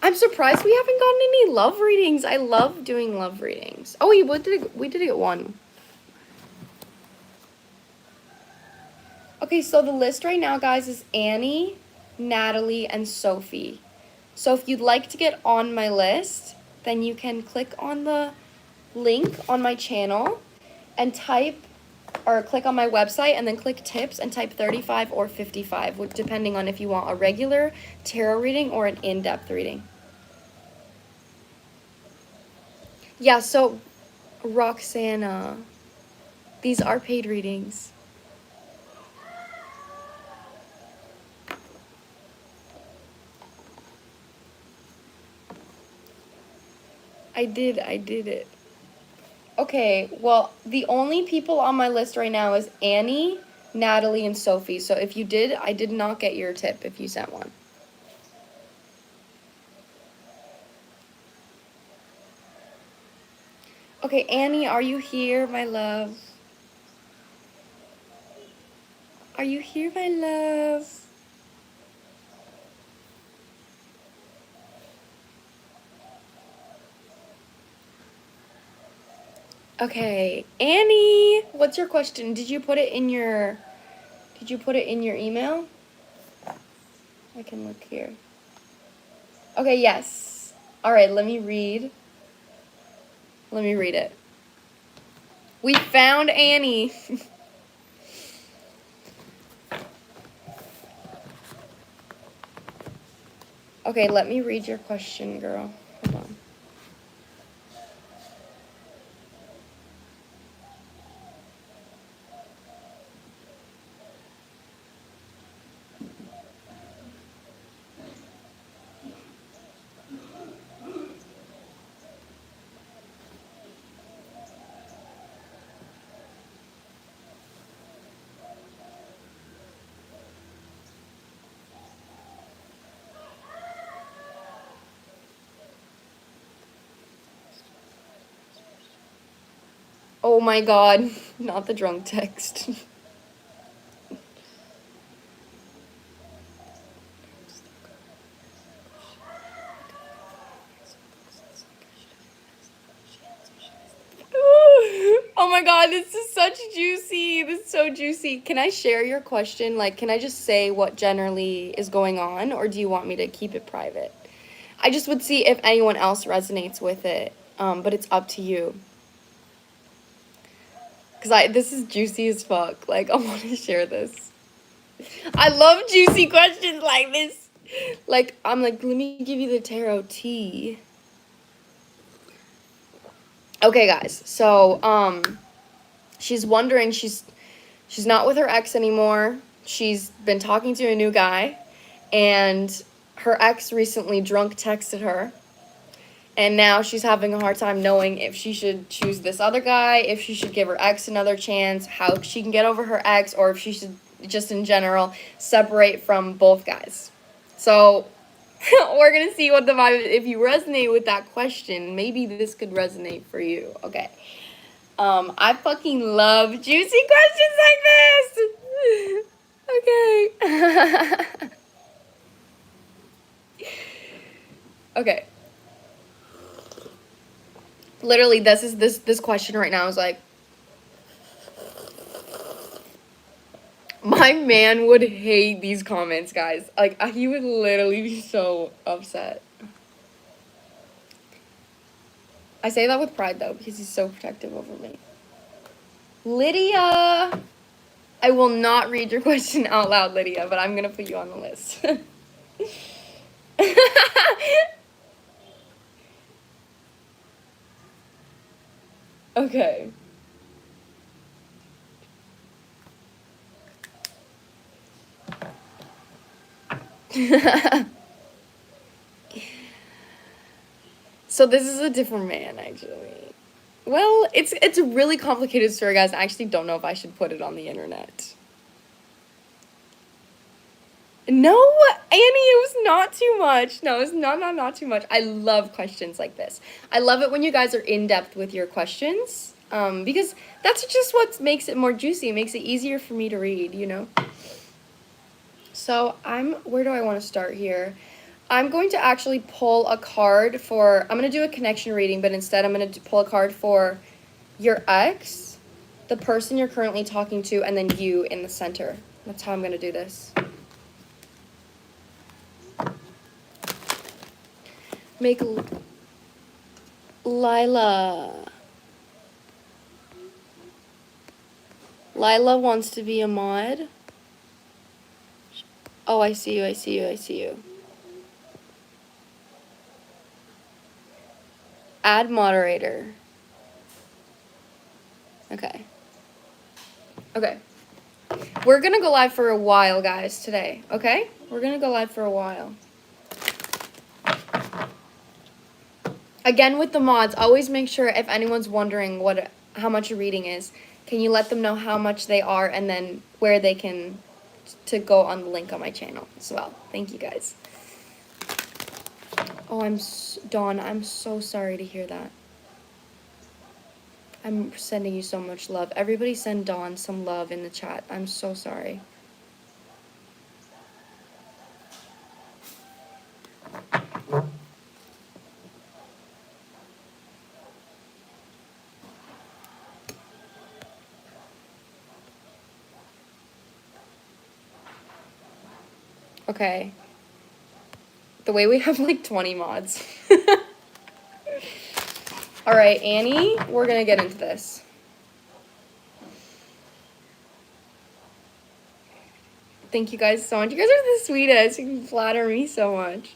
I'm surprised we haven't gotten any love readings. I love doing love readings. Oh, we did get one. Okay, so the list right now, guys, is Annie, Natalie, and Sophie. So if you'd like to get on my list, then you can click on the link on my channel and type, or click on my website and then click tips and type 35 or 55, depending on if you want a regular tarot reading or an in-depth reading. Yeah, so Roxana, these are paid readings. I did it. Okay, well, the only people on my list right now is Annie, Natalie, and Sophie. So if you did, I did not get your tip if you sent one. Okay, Annie, are you here, my love? Are you here, my love? Okay, Annie, what's your question? Did you put it in your email? I can look here. Okay, yes. All right, let me read it. We found Annie. Okay, let me read your question, girl. Hold on. Oh my god, not the drunk text. Oh my god, this is such juicy. This is so juicy. Can I share your question? Like, can I just say what generally is going on, or do you want me to keep it private? I just would see if anyone else resonates with it, but it's up to you. Because this is juicy as fuck. Like, I want to share this. I love juicy questions like this. Like, I'm like, let me give you the tarot tea. Okay, guys. So, she's wondering, she's not with her ex anymore. She's been talking to a new guy, and her ex recently drunk texted her. And now she's having a hard time knowing if she should choose this other guy, if she should give her ex another chance, how she can get over her ex, or if she should just in general separate from both guys. So we're going to see what the vibe is. If you resonate with that question, maybe this could resonate for you. Okay. I fucking love juicy questions like this. Okay. Okay. Literally, this question right now is like, my man would hate these comments, guys. Like, he would literally be so upset. I say that with pride, though, because he's so protective over me. Lydia! I will not read your question out loud, Lydia, but I'm gonna put you on the list. Okay. So this is a different man, actually. Well, it's a really complicated story, guys. I actually don't know if I should put it on the internet. No, Annie, it was not too much. No, it's not too much. I love questions like this. I love it when you guys are in depth with your questions, because that's just what makes it more juicy. It makes it easier for me to read, you know? So where do I want to start here? I'm going to actually pull a card I'm going to do a connection reading, but instead I'm going to pull a card for your ex, the person you're currently talking to, and then you in the center. That's how I'm going to do this. Make Lila. Lila wants to be a mod. Oh, I see you. Add moderator. Okay. We're gonna go live for a while, guys, today, okay? We're gonna go live for a while. Again, with the mods, always make sure if anyone's wondering how much a reading is, can you let them know how much they are and then where they can to go on the link on my channel as well. Thank you, guys. Oh, Dawn, I'm so sorry to hear that. I'm sending you so much love. Everybody send Dawn some love in the chat. I'm so sorry. Okay. The way we have like 20 mods. All right, Annie, we're gonna get into this. Thank you guys so much. You guys are the sweetest. You can flatter me so much.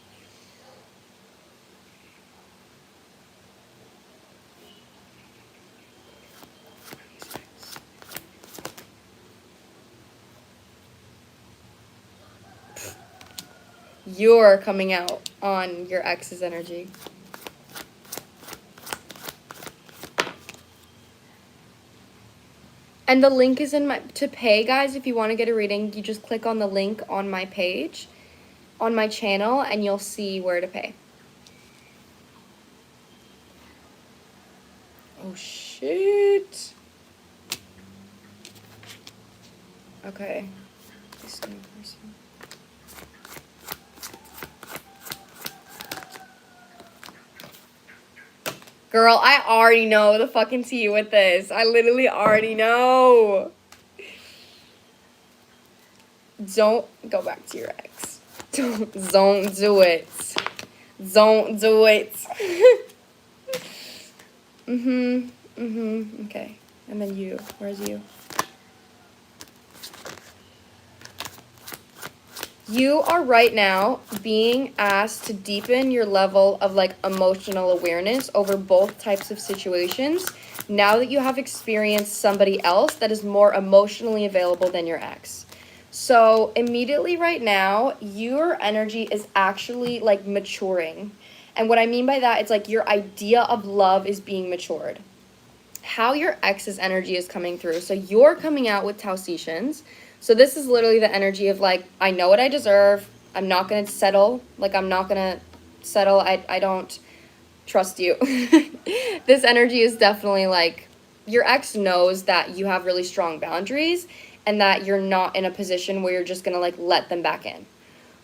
You're coming out on your ex's energy. And the link is to pay, guys. If you want to get a reading, you just click on the link on my page, on my channel, and you'll see where to pay. Oh, shit. Okay. This new person. Girl, I already know the fucking tea with this. I literally already know. Don't go back to your ex. Don't do it. Don't do it. Okay. And then you. Where's you? You are right now being asked to deepen your level of like emotional awareness over both types of situations now that you have experienced somebody else that is more emotionally available than your ex. So immediately right now, your energy is actually like maturing. And what I mean by that, it's like your idea of love is being matured. How your ex's energy is coming through. So you're coming out with Tausetians. So this is literally the energy of like, I know what I deserve. I'm not going to settle. Like, I'm not going to settle. I don't trust you. This energy is definitely like, your ex knows that you have really strong boundaries and that you're not in a position where you're just going to like let them back in.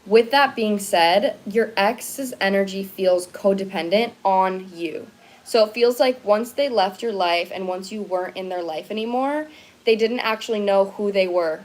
With that being said, your ex's energy feels codependent on you. So it feels like once they left your life and once you weren't in their life anymore, they didn't actually know who they were.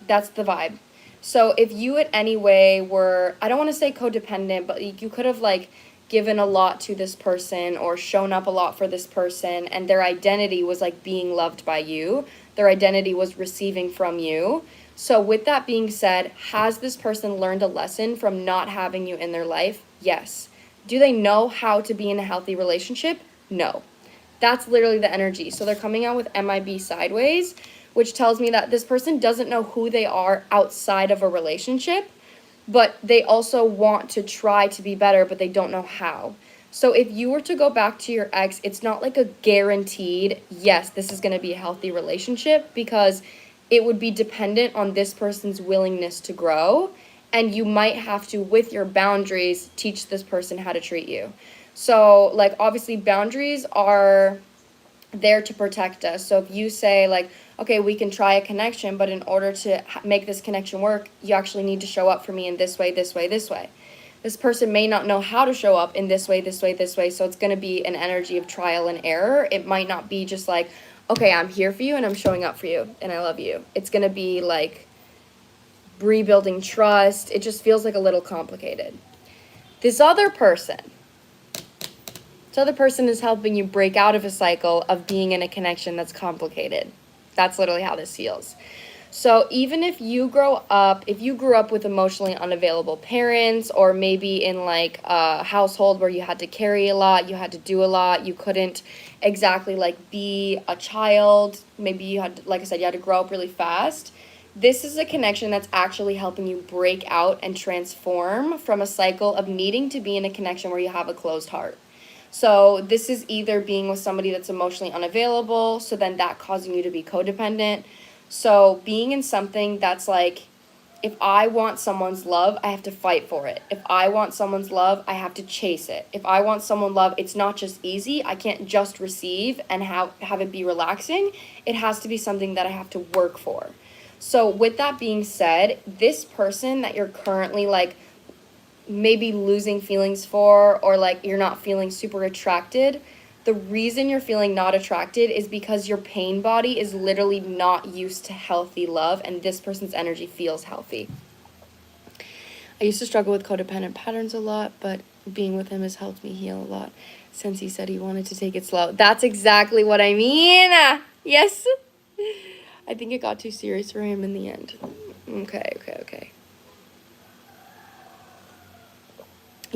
That's the vibe. So if you in any way were, I don't want to say codependent, but you could have like given a lot to this person or shown up a lot for this person, and their identity was like being loved by you. Their identity was receiving from you. So with that being said, has this person learned a lesson from not having you in their life? Yes. Do they know how to be in a healthy relationship? No. That's literally the energy. So they're coming out with MIB sideways, which tells me that this person doesn't know who they are outside of a relationship, but they also want to try to be better, but they don't know how. So if you were to go back to your ex, it's not like a guaranteed, yes, this is going to be a healthy relationship, because it would be dependent on this person's willingness to grow. And you might have to, with your boundaries, teach this person how to treat you. So, like, obviously, boundaries are there to protect us. So if you say, like, okay, we can try a connection, but in order to make this connection work, you actually need to show up for me in this way, this way, this way. This person may not know how to show up in this way, this way, this way. So it's going to be an energy of trial and error. It might not be just like, okay, I'm here for you and I'm showing up for you and I love you. It's going to be like rebuilding trust. It just feels like a little complicated. This other person is helping you break out of a cycle of being in a connection that's complicated. That's literally how this feels. So even if you grew up with emotionally unavailable parents, or maybe in like a household where you had to carry a lot, you had to do a lot, you couldn't exactly like be a child, maybe you had, like I said, you had to grow up really fast. This is a connection that's actually helping you break out and transform from a cycle of needing to be in a connection where you have a closed heart. So this is either being with somebody that's emotionally unavailable, so then that causing you to be codependent. So being in something that's like, if I want someone's love, I have to fight for it. If I want someone's love, I have to chase it. If I want someone's love, it's not just easy. I can't just receive and have it be relaxing. It has to be something that I have to work for. So with that being said, this person that you're currently like maybe losing feelings for, or like you're not feeling super attracted, the reason you're feeling not attracted is because your pain body is literally not used to healthy love, and this person's energy feels healthy. I used to struggle with codependent patterns a lot, but being with him has helped me heal a lot since he said he wanted to take it slow. That's exactly what I mean. Yes. I think it got too serious for him in the end. Okay.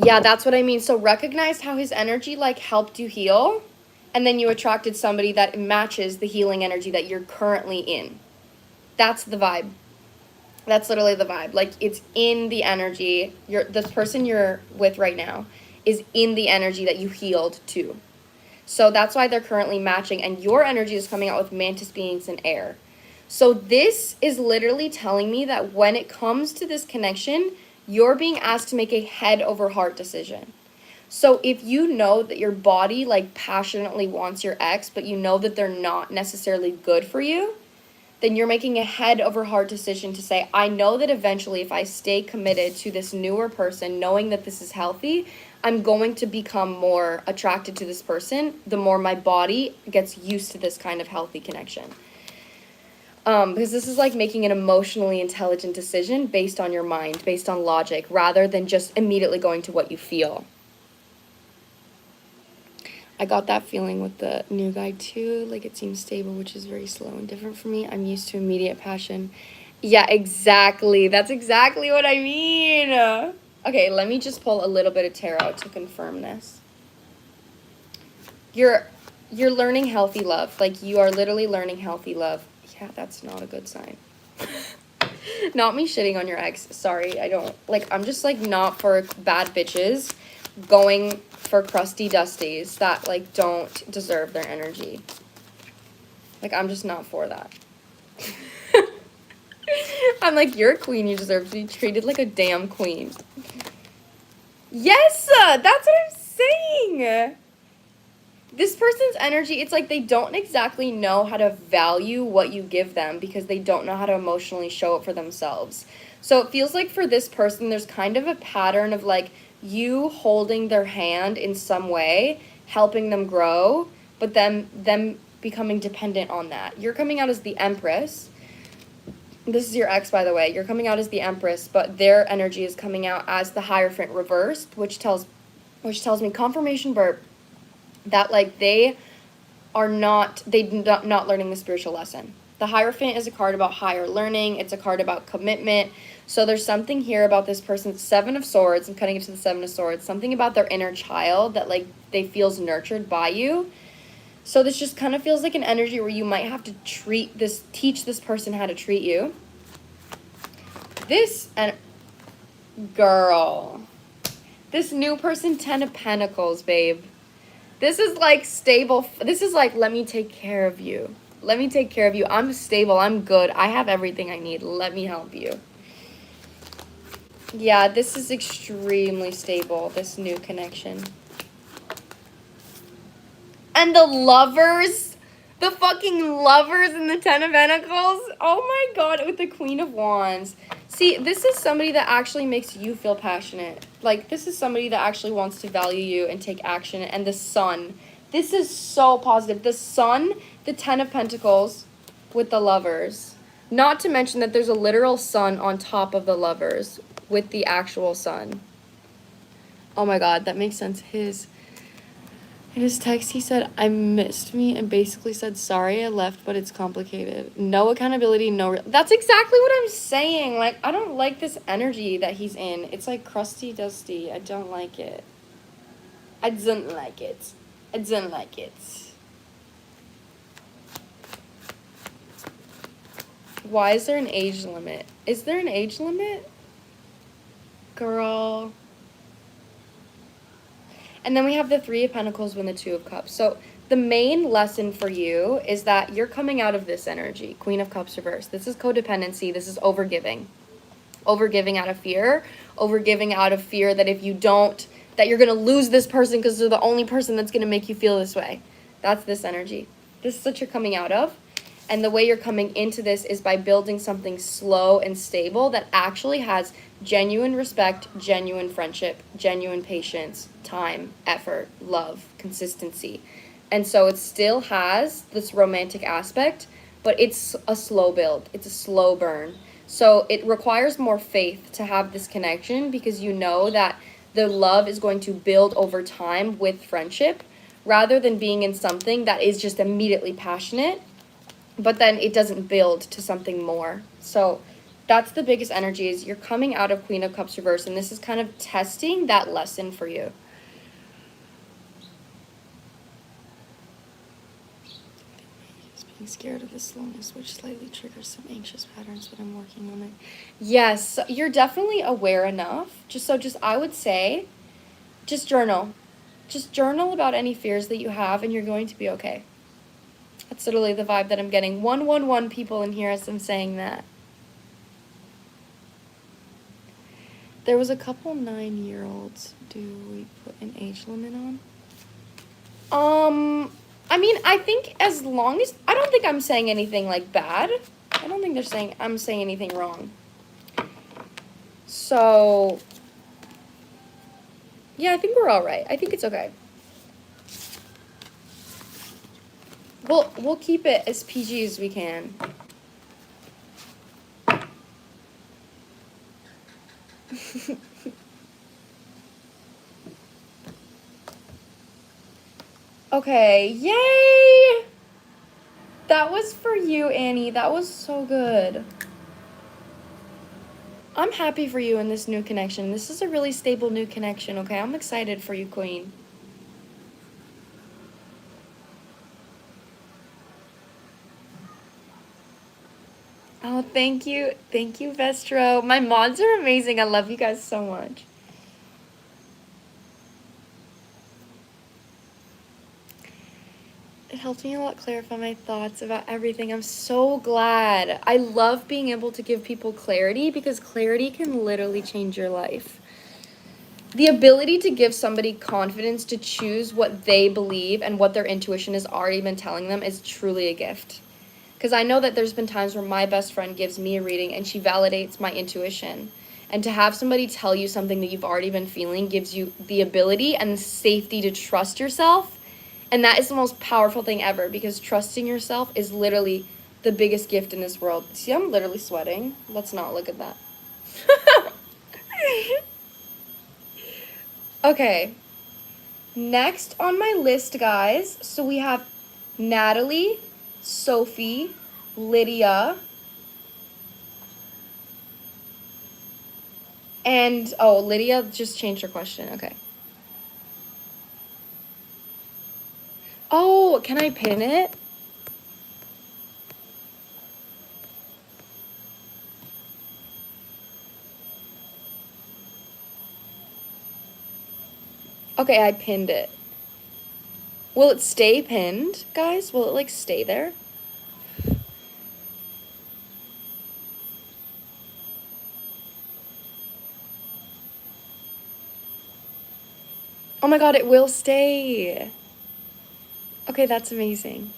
Yeah, that's what I mean. So recognize how his energy like helped you heal, and then you attracted somebody that matches the healing energy that you're currently in. That's the vibe. That's literally the vibe. Like, it's in the energy. The person you're with right now is in the energy that you healed to. So that's why they're currently matching, and your energy is coming out with mantis beings and air. So this is literally telling me that when it comes to this connection, you're being asked to make a head over heart decision. So if you know that your body like passionately wants your ex, but you know that they're not necessarily good for you, then you're making a head over heart decision to say, I know that eventually if I stay committed to this newer person, knowing that this is healthy, I'm going to become more attracted to this person the more my body gets used to this kind of healthy connection. Because this is like making an emotionally intelligent decision based on your mind, based on logic, rather than just immediately going to what you feel. I got that feeling with the new guy too. Like, it seems stable, which is very slow and different for me. I'm used to immediate passion. Yeah, exactly. That's exactly what I mean. Okay, let me just pull a little bit of tarot to confirm this. You're learning healthy love. Like, you are literally learning healthy love. Yeah, that's not a good sign. Not me shitting on your ex. Sorry, I don't. Like, I'm just, like, not for bad bitches going for crusty dusties that, like, don't deserve their energy. Like, I'm just not for that. I'm like, you're a queen. You deserve to be treated like a damn queen. Yes, that's what I'm saying. This person's energy, it's like they don't exactly know how to value what you give them because they don't know how to emotionally show it for themselves. So it feels like for this person, there's kind of a pattern of like you holding their hand in some way, helping them grow, but them becoming dependent on that. You're coming out as the Empress. This is your ex, by the way. You're coming out as the Empress, but their energy is coming out as the Hierophant reversed, which tells me confirmation burp that like they are not learning the spiritual lesson. The Hierophant is a card about higher learning. It's a card about commitment. So there's something here about this person's Seven of Swords. I'm cutting it to the Seven of Swords. Something about their inner child that like they feels nurtured by you. So this just kind of feels like an energy where you might have to teach this person how to treat you. Girl. This new person, 10 of Pentacles, babe. This is like stable. This is like, let me take care of you. Let me take care of you. I'm stable. I'm good. I have everything I need. Let me help you. Yeah, this is extremely stable, this new connection. And the lovers, the fucking lovers in the 10 of Pentacles. Oh my God, with the Queen of Wands. See, this is somebody that actually makes you feel passionate. Like, this is somebody that actually wants to value you and take action. And the Sun. This is so positive. The Sun, the 10 of Pentacles with the lovers. Not to mention that there's a literal sun on top of the lovers with the actual sun. Oh my God, that makes sense. In his text, he said, I missed me and basically said, sorry, I left, but it's complicated. No accountability, That's exactly what I'm saying. Like, I don't like this energy that he's in. It's like crusty dusty. I don't like it. I don't like it. I don't like it. Why is there an age limit? Is there an age limit? Girl. And then we have the Three of Pentacles and the Two of Cups. So the main lesson for you is that you're coming out of this energy. Queen of Cups reversed. This is codependency. This is overgiving. Overgiving out of fear. Overgiving out of fear that if you don't, that you're going to lose this person because they're the only person that's going to make you feel this way. That's this energy. This is what you're coming out of. And the way you're coming into this is by building something slow and stable that actually has genuine respect, genuine friendship, genuine patience, time, effort, love, consistency. And so it still has this romantic aspect, but it's a slow build. It's a slow burn. So it requires more faith to have this connection because you know that the love is going to build over time with friendship rather than being in something that is just immediately passionate, but then it doesn't build to something more. So that's the biggest energy is you're coming out of Queen of Cups reverse, and this is kind of testing that lesson for you. Being scared of the slowness, which slightly triggers some anxious patterns, but I'm working on it. Yes, you're definitely aware enough. I would say, just journal. Just journal about any fears that you have, and you're going to be okay. That's literally the vibe that I'm getting. 111 people in here as I'm saying that. There was a couple 9-year-olds. Do we put an age limit on? I mean, I think as long as... I don't think I'm saying anything, like, bad. I don't think I'm saying anything wrong. So, yeah, I think we're all right. I think it's okay. We'll keep it as PG as we can. Okay, yay! That was for you, Annie. That was so good. I'm happy for you in this new connection. This is a really stable new connection, okay? I'm excited for you, Queen. Oh, thank you. Thank you, Vestro. My mods are amazing. I love you guys so much. It helps me a lot clarify my thoughts about everything. I'm so glad. I love being able to give people clarity because clarity can literally change your life. The ability to give somebody confidence to choose what they believe and what their intuition has already been telling them is truly a gift. Because I know that there's been times where my best friend gives me a reading and she validates my intuition. And to have somebody tell you something that you've already been feeling gives you the ability and the safety to trust yourself. And that is the most powerful thing ever because trusting yourself is literally the biggest gift in this world. See, I'm literally sweating. Let's not look at that. Okay. Next on my list, guys, so we have Natalie, Sophie, Lydia, and, oh, Lydia just changed her question. Okay. Oh, can I pin it? Okay, I pinned it. Will it stay pinned, guys? Will it, like, stay there? Oh my god, it will stay. Okay, that's amazing.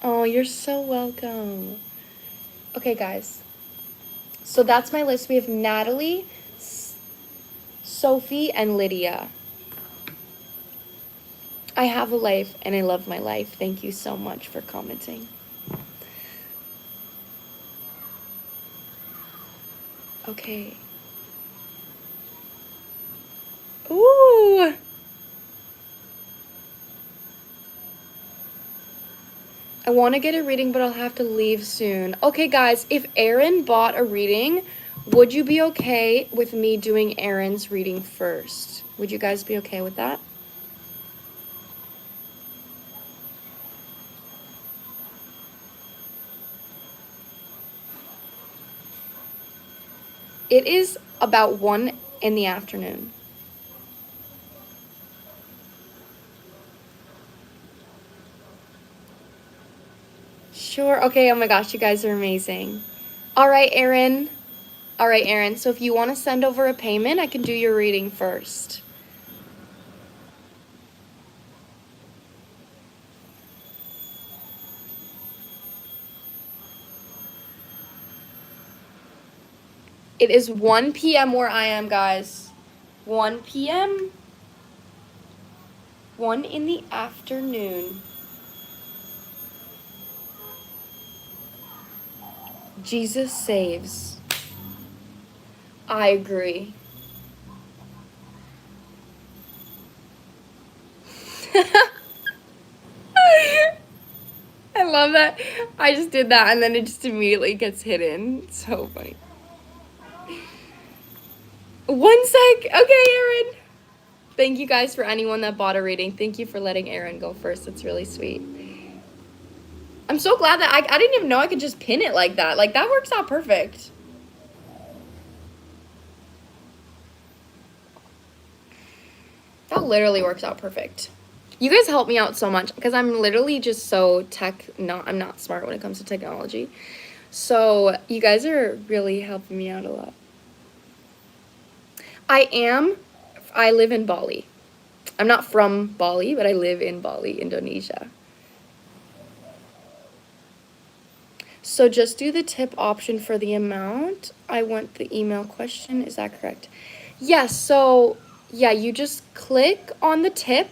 Oh, you're so welcome. Okay, guys. So that's my list. We have Natalie, Sophie, and Lydia. I have a life and I love my life. Thank you so much for commenting. Okay. Ooh. I want to get a reading, but I'll have to leave soon. Okay, guys, if Erin bought a reading, would you be okay with me doing Erin's reading first? Would you guys be okay with that? It is about 1 in the afternoon. Sure. Okay. Oh my gosh, you guys are amazing. All right, Erin. All right, Erin. So if you want to send over a payment, I can do your reading first. It is 1 p.m. where I am, guys. 1 p.m. 1 in the afternoon. Jesus saves. I agree. I love that. I just did that and then it just immediately gets hidden. So funny. 1 sec. Okay, Erin. Thank you guys for anyone that bought a reading. Thank you for letting Erin go first. It's really sweet. I'm so glad that I didn't even know I could just pin it like that. Like, that works out perfect. That literally works out perfect. You guys help me out so much because I'm literally just so I'm not smart when it comes to technology. So you guys are really helping me out a lot. I live in Bali. I'm not from Bali, but I live in Bali, Indonesia. So just do the tip option for the amount. I want the email question. Is that correct? Yes. So yeah, you just click on the tip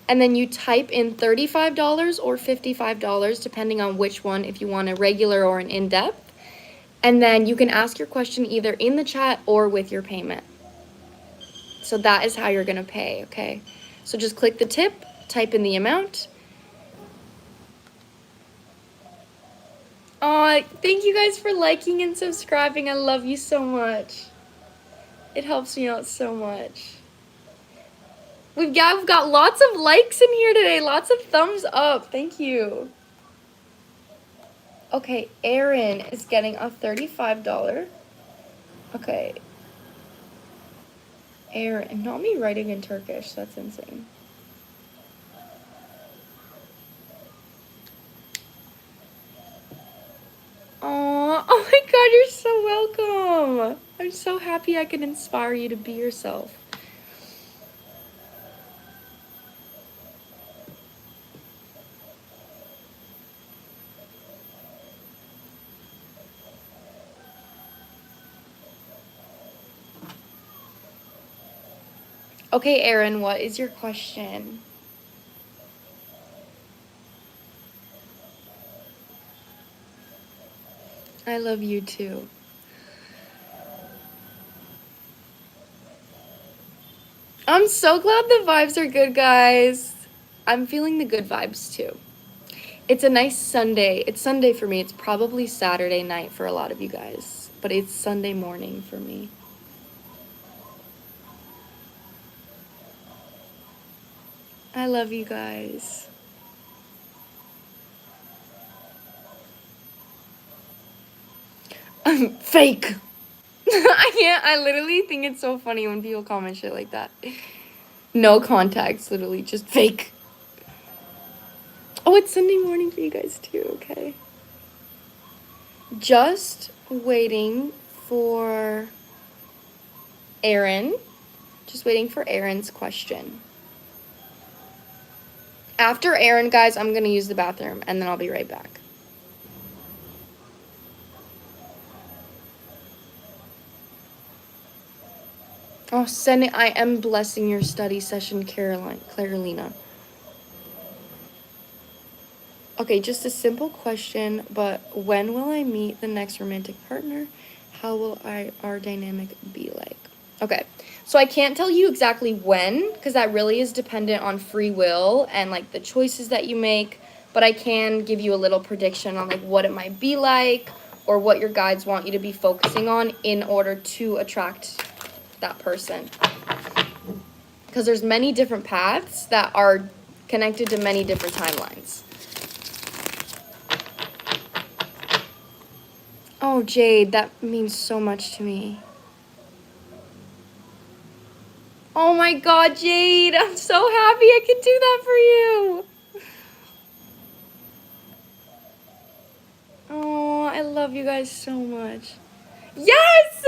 and then you type in $35 or $55, depending on which one, if you want a regular or an in-depth. And then you can ask your question either in the chat or with your payment. So that is how you're gonna pay, okay? So just click the tip, type in the amount. Oh, thank you guys for liking and subscribing. I love you so much. It helps me out so much. We've got lots of likes in here today, lots of thumbs up. Thank you. Okay, Erin is getting a $35. Okay. Erin, not me writing in Turkish, that's insane. Oh my god, you're so welcome. I'm so happy I can inspire you to be yourself. Okay, Erin, what is your question? I love you too. I'm so glad the vibes are good, guys. I'm feeling the good vibes too. It's a nice Sunday. It's Sunday for me. It's probably Saturday night for a lot of you guys, but it's Sunday morning for me. I love you guys. I'm fake. I literally think it's so funny when people comment shit like that. No contacts, literally, just fake. Oh, it's Sunday morning for you guys too, okay. Just waiting for Erin. Just waiting for Erin's question. After Erin, guys, I'm gonna use the bathroom and then I'll be right back. Oh, sending. I am blessing your study session, Carolina. Okay, just a simple question, but when will I meet the next romantic partner? How will our dynamic be like? Okay, so I can't tell you exactly when, because that really is dependent on free will and like the choices that you make, but I can give you a little prediction on like what it might be like or what your guides want you to be focusing on in order to attract that person. Because there's many different paths that are connected to many different timelines. Oh, Jade, that means so much to me. Oh my god, Jade, I'm so happy I could do that for you. Oh, I love you guys so much. Yes!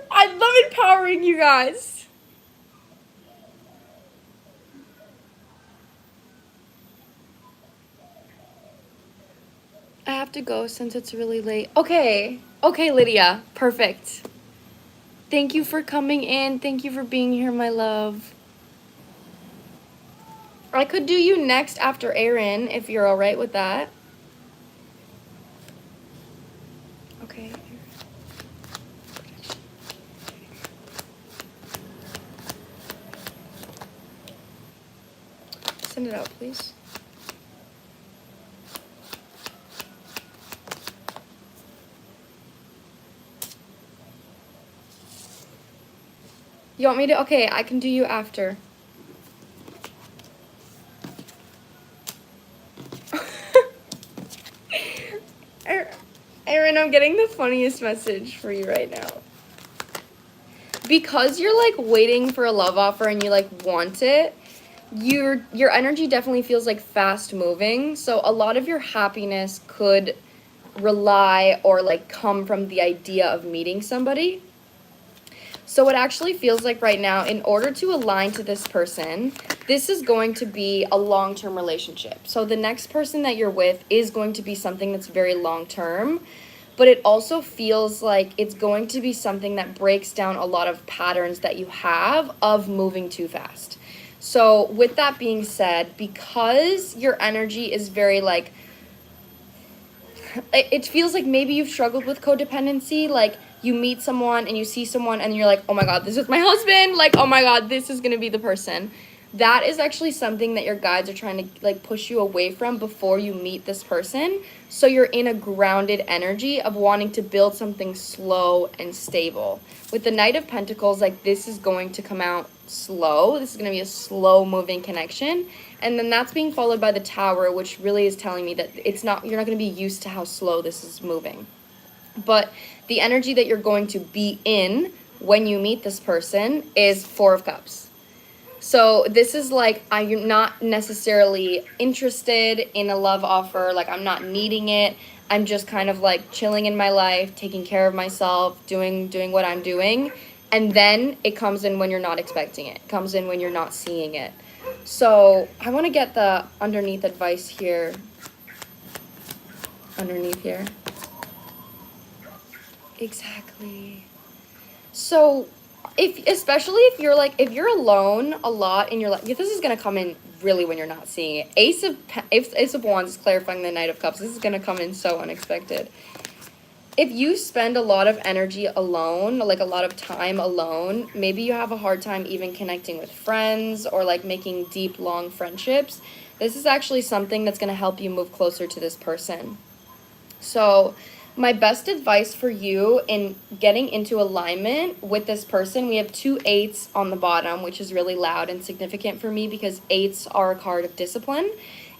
I love empowering you guys. I have to go since it's really late. Okay, Lydia, perfect. Thank you for coming in. Thank you for being here, my love. I could do you next after Erin, if you're all right with that. Okay. Send it out, please. You want me to? Okay, I can do you after. Erin, I'm getting the funniest message for you right now. Because you're like waiting for a love offer and you like want it, your energy definitely feels like fast moving. So a lot of your happiness could rely or like come from the idea of meeting somebody. So it actually feels like right now, in order to align to this person, this is going to be a long-term relationship. So the next person that you're with is going to be something that's very long-term, but it also feels like it's going to be something that breaks down a lot of patterns that you have of moving too fast. So with that being said, because your energy is very like, it feels like maybe you've struggled with codependency. Like you meet someone and you see someone and you're like, oh my God, this is my husband. Like, oh my God, this is going to be the person. That is actually something that your guides are trying to like push you away from before you meet this person. So you're in a grounded energy of wanting to build something slow and stable. With the Knight of Pentacles, like this is going to come out slow. This is going to be a slow moving connection. And then that's being followed by the Tower, which really is telling me that you're not going to be used to how slow this is moving. But the energy that you're going to be in when you meet this person is Four of Cups. So this is like, I'm not necessarily interested in a love offer. Like I'm not needing it. I'm just kind of like chilling in my life, taking care of myself, doing what I'm doing. And then it comes in when you're not expecting it. It comes in when you're not seeing it. So I want to get the underneath advice here. Underneath here. Exactly. So especially if you're alone a lot in your life, this is gonna come in really when you're not seeing it. Ace of Wands is clarifying the Knight of Cups. This is gonna come in so unexpected. If you spend a lot of energy alone, like a lot of time alone, maybe you have a hard time even connecting with friends or like making deep, long friendships. This is actually something that's gonna help you move closer to this person. So my best advice for you in getting into alignment with this person, we have 2 8s on the bottom, which is really loud and significant for me because 8s are a card of discipline.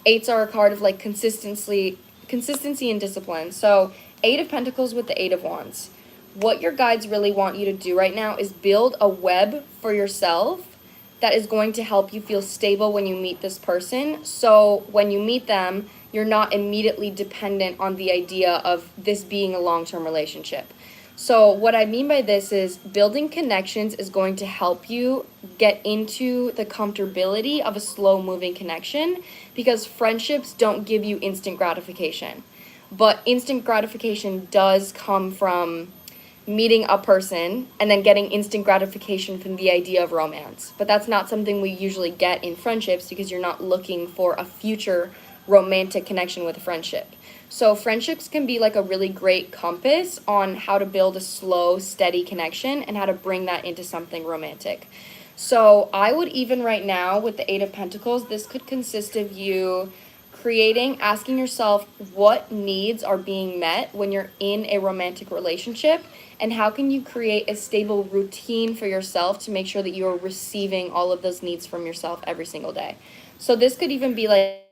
8s are a card of like consistency and discipline. So 8 of Pentacles with the 8 of Wands. What your guides really want you to do right now is build a web for yourself that is going to help you feel stable when you meet this person. So when you meet them, you're not immediately dependent on the idea of this being a long-term relationship. So what I mean by this is building connections is going to help you get into the comfortability of a slow-moving connection because friendships don't give you instant gratification. But instant gratification does come from meeting a person and then getting instant gratification from the idea of romance. But that's not something we usually get in friendships because you're not looking for a future romantic connection with a friendship. So friendships can be like a really great compass on how to build a slow, steady connection and how to bring that into something romantic. So I would even right now with the 8 of Pentacles, this could consist of you asking yourself what needs are being met when you're in a romantic relationship and how can you create a stable routine for yourself to make sure that you're receiving all of those needs from yourself every single day. So this could even be like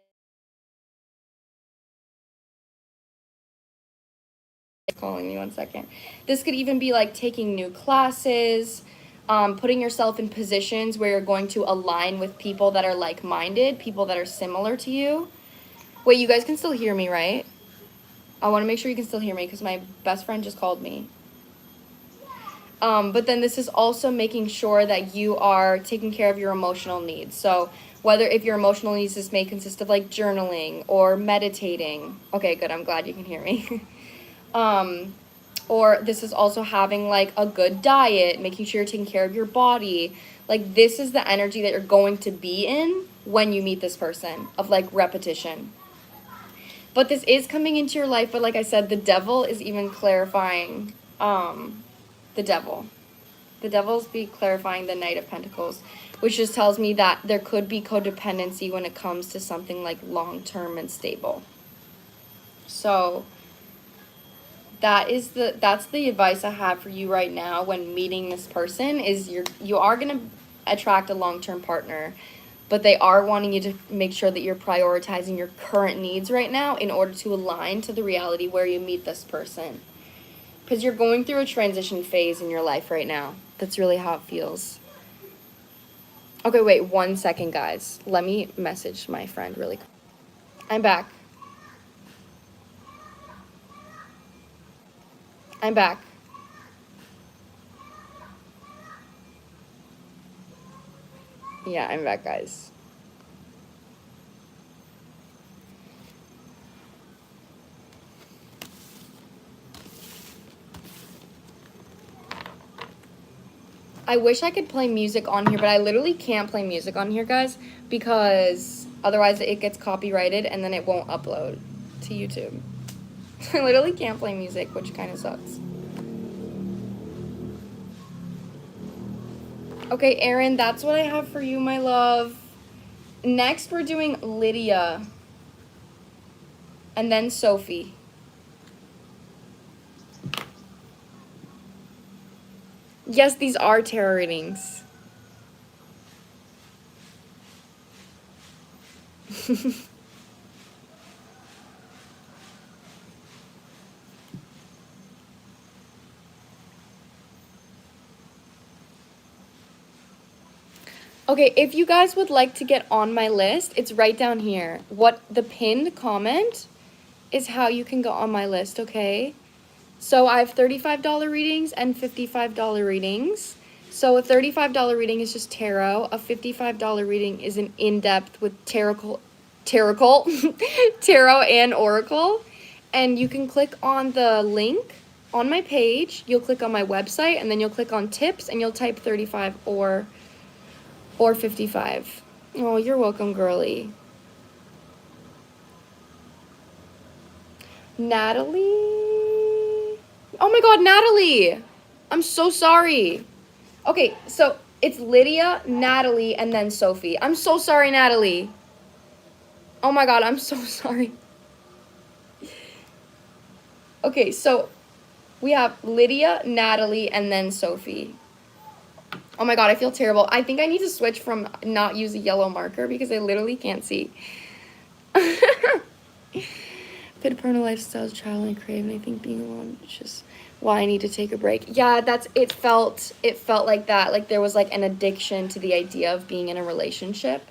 calling me 1 second. This could even be like taking new classes, putting yourself in positions where you're going to align with people that are like-minded, people that are similar to you. Wait, you guys can still hear me, right? I want to make sure you can still hear me because my best friend just called me. But then this is also making sure that you are taking care of your emotional needs. So whether if your emotional needs, this may consist of like journaling or meditating. Okay, good. I'm glad you can hear me. Or this is also having like a good diet, making sure you're taking care of your body. Like this is the energy that you're going to be in when you meet this person of like repetition. But this is coming into your life, but like I said, the devil is even clarifying the devil. The devil's be clarifying the Knight of Pentacles, which just tells me that there could be codependency when it comes to something like long-term and stable. So that's the advice I have for you right now when meeting this person is you are going to attract a long-term partner, but they are wanting you to make sure that you're prioritizing your current needs right now in order to align to the reality where you meet this person. Because you're going through a transition phase in your life right now. That's really how it feels. Okay, wait 1 second, guys. Let me message my friend really quick. I'm back. I'm back. Yeah, I'm back, guys. I wish I could play music on here, but I literally can't play music on here, guys, because otherwise it gets copyrighted and then it won't upload to YouTube. I literally can't play music, which kind of sucks. Okay, Erin, that's what I have for you, my love. Next, we're doing Lydia. And then Sophie. Yes, these are tarot readings. Okay, if you guys would like to get on my list, it's right down here. What the pinned comment is how you can go on my list, okay? So I have $35 readings and $55 readings. So a $35 reading is just tarot. A $55 reading is an in-depth with tarot and oracle. And you can click on the link on my page. You'll click on my website, and then you'll click on tips, and you'll type 35 or 55. Oh, you're welcome, girly. Natalie? Oh my god, Natalie! I'm so sorry. Okay, so it's Lydia, Natalie, and then Sophie. I'm so sorry, Natalie. Oh my god, I'm so sorry. Okay, so we have Lydia, Natalie, and then Sophie. Oh my god, I feel terrible. I think I need to switch from not use a yellow marker because I literally can't see. Fit parental lifestyles, child and crave, and I think being alone is just why I need to take a break. Yeah, it felt like that. Like there was like an addiction to the idea of being in a relationship.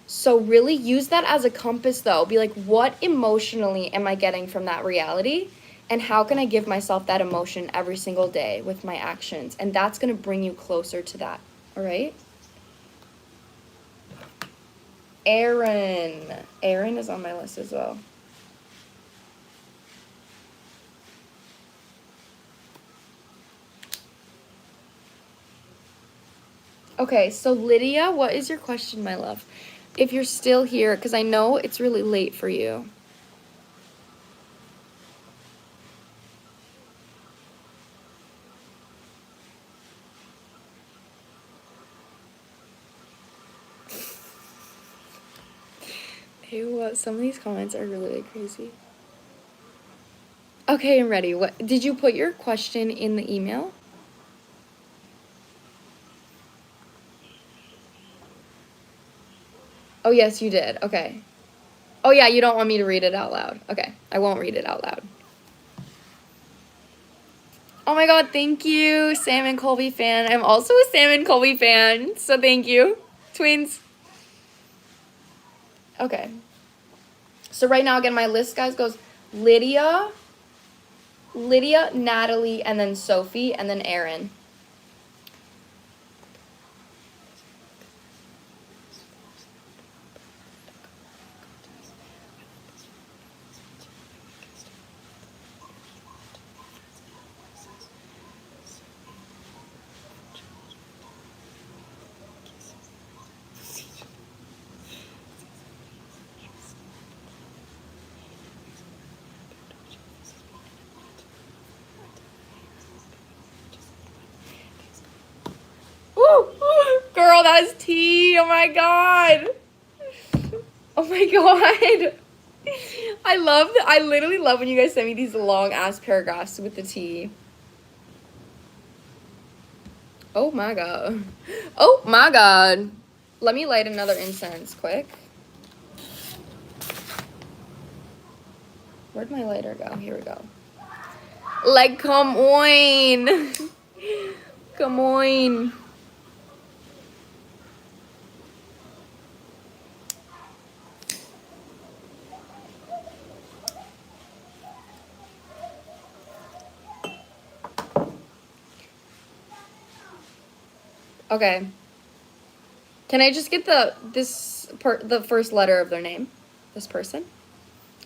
So really use that as a compass though. Be like, what emotionally am I getting from that reality? And how can I give myself that emotion every single day with my actions? And that's going to bring you closer to that. All right? Erin. Erin is on my list as well. Okay, so Lydia, what is your question, my love? If you're still here, because I know it's really late for you. Ew, some of these comments are really like, crazy. Okay, I'm ready. What did you put your question in the email? Oh, yes, you did. Okay. Oh, yeah, you don't want me to read it out loud. Okay, I won't read it out loud. Oh my god, thank you, Sam and Colby fan. I'm also a Sam and Colby fan, so thank you. Twins. Okay. So right now, again, my list, guys, goes Lydia, Natalie, and then Sophie, and then Erin. Woo! Girl, that is tea. Oh my god. Oh my god. I literally love when you guys send me these long ass paragraphs with the tea. Oh my god. Oh my god. Let me light another incense quick. Where'd my lighter go? Here we go. Like, come on. Come on. Okay. Can I just get the first letter of their name? This person?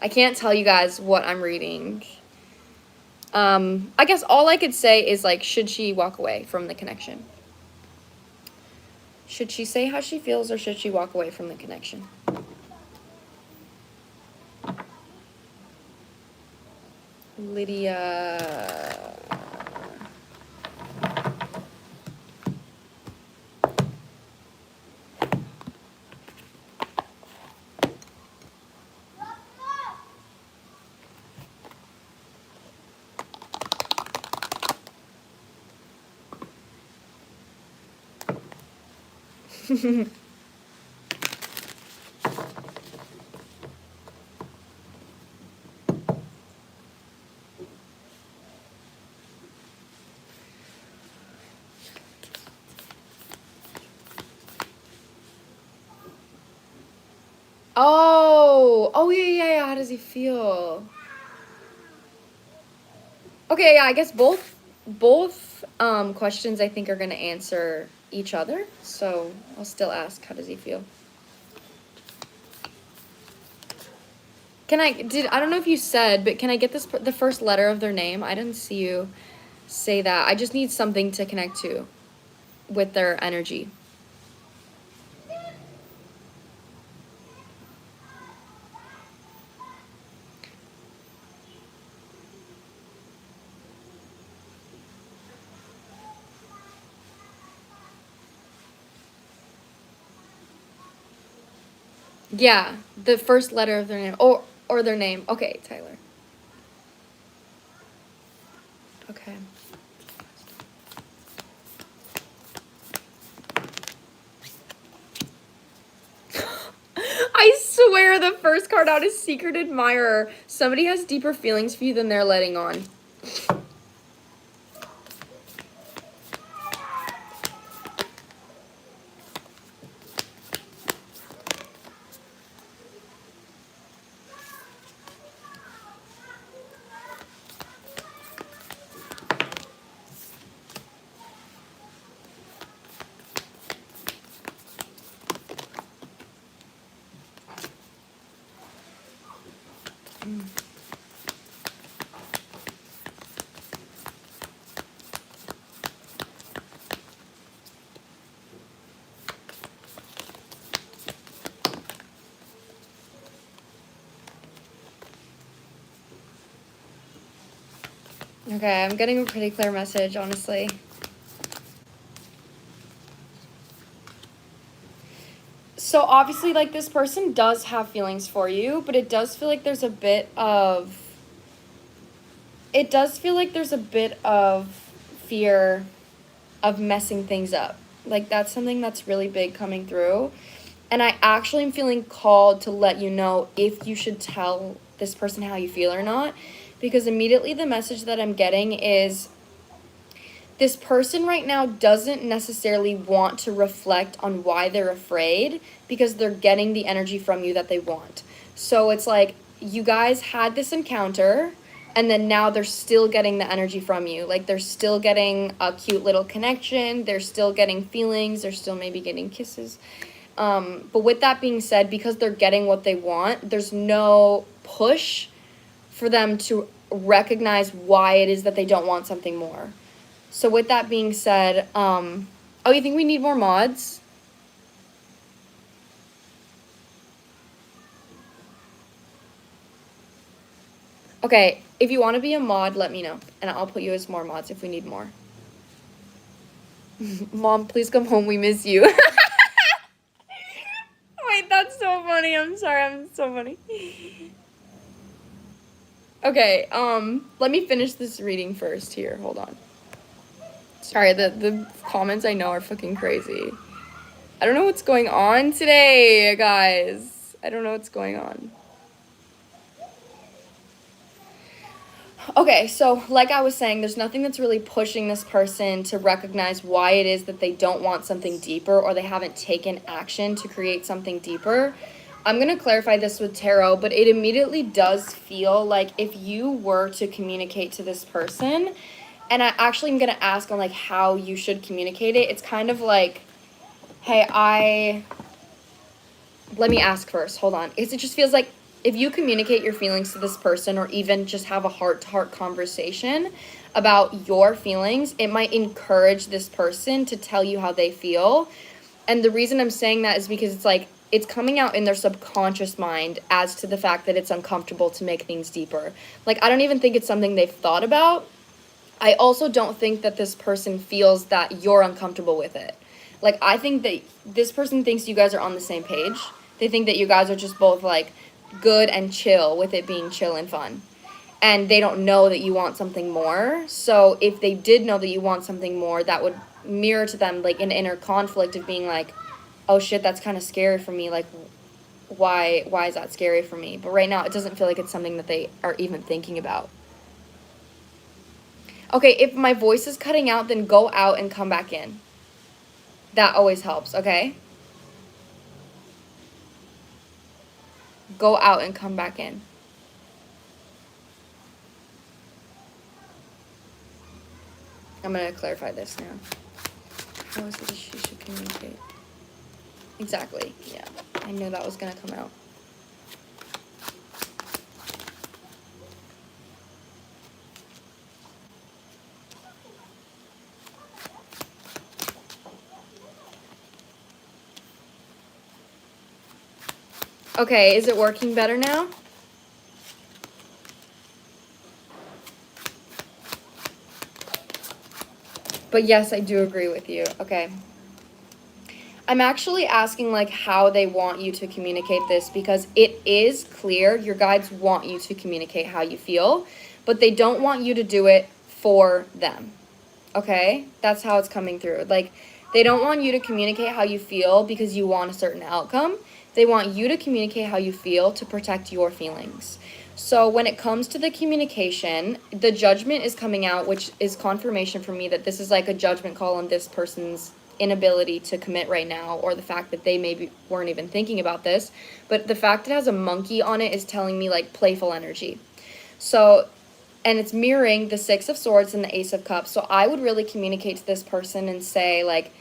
I can't tell you guys what I'm reading. I guess all I could say is, like, should she walk away from the connection? Should she say how she feels, or should she walk away from the connection? Lydia. Oh, yeah. How does he feel? Okay, yeah, I guess both questions I think are gonna answer each other. So I'll still ask, how does he feel? I don't know if you said, but can I get the first letter of their name? I didn't see you say that. I just need something to connect to with their energy. Yeah, the first letter of their name, or their name. Okay, Tyler. Okay. I swear the first card out is Secret Admirer. Somebody has deeper feelings for you than they're letting on. Okay, I'm getting a pretty clear message, honestly. So obviously, like, this person does have feelings for you, but it does feel like there's a bit of fear of messing things up. Like, that's something that's really big coming through. And I actually am feeling called to let you know if you should tell this person how you feel or not. Because immediately the message that I'm getting is this person right now doesn't necessarily want to reflect on why they're afraid, because they're getting the energy from you that they want. So it's like you guys had this encounter, and then now they're still getting the energy from you. Like, they're still getting a cute little connection. They're still getting feelings. They're still maybe getting kisses. But with that being said, because they're getting what they want, there's no push for them to recognize why it is that they don't want something more. So with that being said, oh, you think we need more mods? Okay, if you want to be a mod, let me know, and I'll put you as more mods if we need more. Mom, please come home. We miss you. Wait, that's so funny. I'm sorry. I'm so funny. Okay, let me finish this reading first here. Hold on. Sorry, the comments I know are fucking crazy. I don't know what's going on today, guys. I don't know what's going on. Okay, so like I was saying, there's nothing that's really pushing this person to recognize why it is that they don't want something deeper, or they haven't taken action to create something deeper. I'm going to clarify this with tarot, but it immediately does feel like if you were to communicate to this person, and I actually am going to ask on like how you should communicate it, it's kind of like hey, let me ask first, hold on. It just feels like if you communicate your feelings to this person or even just have a heart-to-heart conversation about your feelings, it might encourage this person to tell you how they feel. And the reason I'm saying that is because it's like, it's coming out in their subconscious mind as to the fact that it's uncomfortable to make things deeper. Like, I don't even think it's something they've thought about. I also don't think that this person feels that you're uncomfortable with it. Like, I think that this person thinks you guys are on the same page. They think that you guys are just both, like, good and chill with it being chill and fun. And they don't know that you want something more. So if they did know that you want something more, that would mirror to them, like, an inner conflict of being like, oh shit, that's kind of scary for me. Like, why is that scary for me? But right now, it doesn't feel like it's something that they are even thinking about. Okay, if my voice is cutting out, then go out and come back in. That always helps, okay? Go out and come back in. I'm going to clarify this now. How is it that she should communicate? Exactly, yeah. I knew that was going to come out. Okay, is it working better now? But yes, I do agree with you. Okay. I'm actually asking like how they want you to communicate this because it is clear your guides want you to communicate how you feel, but they don't want you to do it for them. Okay? That's how it's coming through. Like, they don't want you to communicate how you feel because you want a certain outcome. They want you to communicate how you feel to protect your feelings. So when it comes to the communication, the judgment is coming out, which is confirmation for me that this is like a judgment call on this person's inability to commit right now, or the fact that they maybe weren't even thinking about this. But the fact it has a monkey on it is telling me like playful energy. So, and it's mirroring the Six of Swords and the Ace of Cups. So I would really communicate to this person and say like,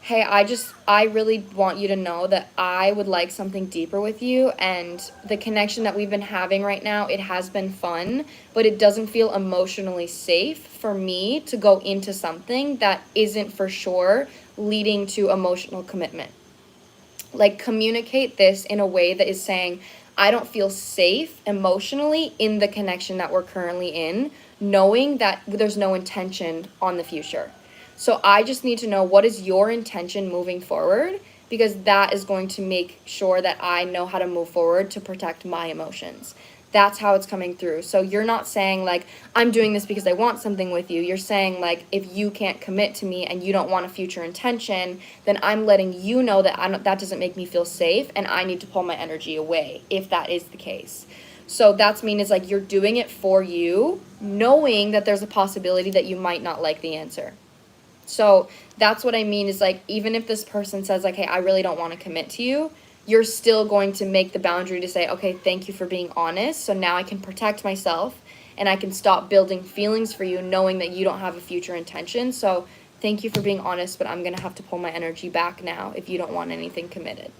hey, I really want you to know that I would like something deeper with you, and the connection that we've been having right now, it has been fun, but it doesn't feel emotionally safe for me to go into something that isn't for sure leading to emotional commitment. Like, communicate this in a way that is saying, I don't feel safe emotionally in the connection that we're currently in, knowing that there's no intention on the future. So I just need to know, what is your intention moving forward? Because that is going to make sure that I know how to move forward to protect my emotions. That's how it's coming through. So you're not saying like, I'm doing this because I want something with you. You're saying like, if you can't commit to me and you don't want a future intention, then I'm letting you know that that doesn't make me feel safe, and I need to pull my energy away if that is the case. So that's mean is like, you're doing it for you, knowing that there's a possibility that you might not like the answer. So that's what I mean is like, even if this person says like, hey, I really don't want to commit to you, you're still going to make the boundary to say, okay, thank you for being honest. So now I can protect myself and I can stop building feelings for you, knowing that you don't have a future intention. So thank you for being honest, but I'm going to have to pull my energy back now if you don't want anything committed.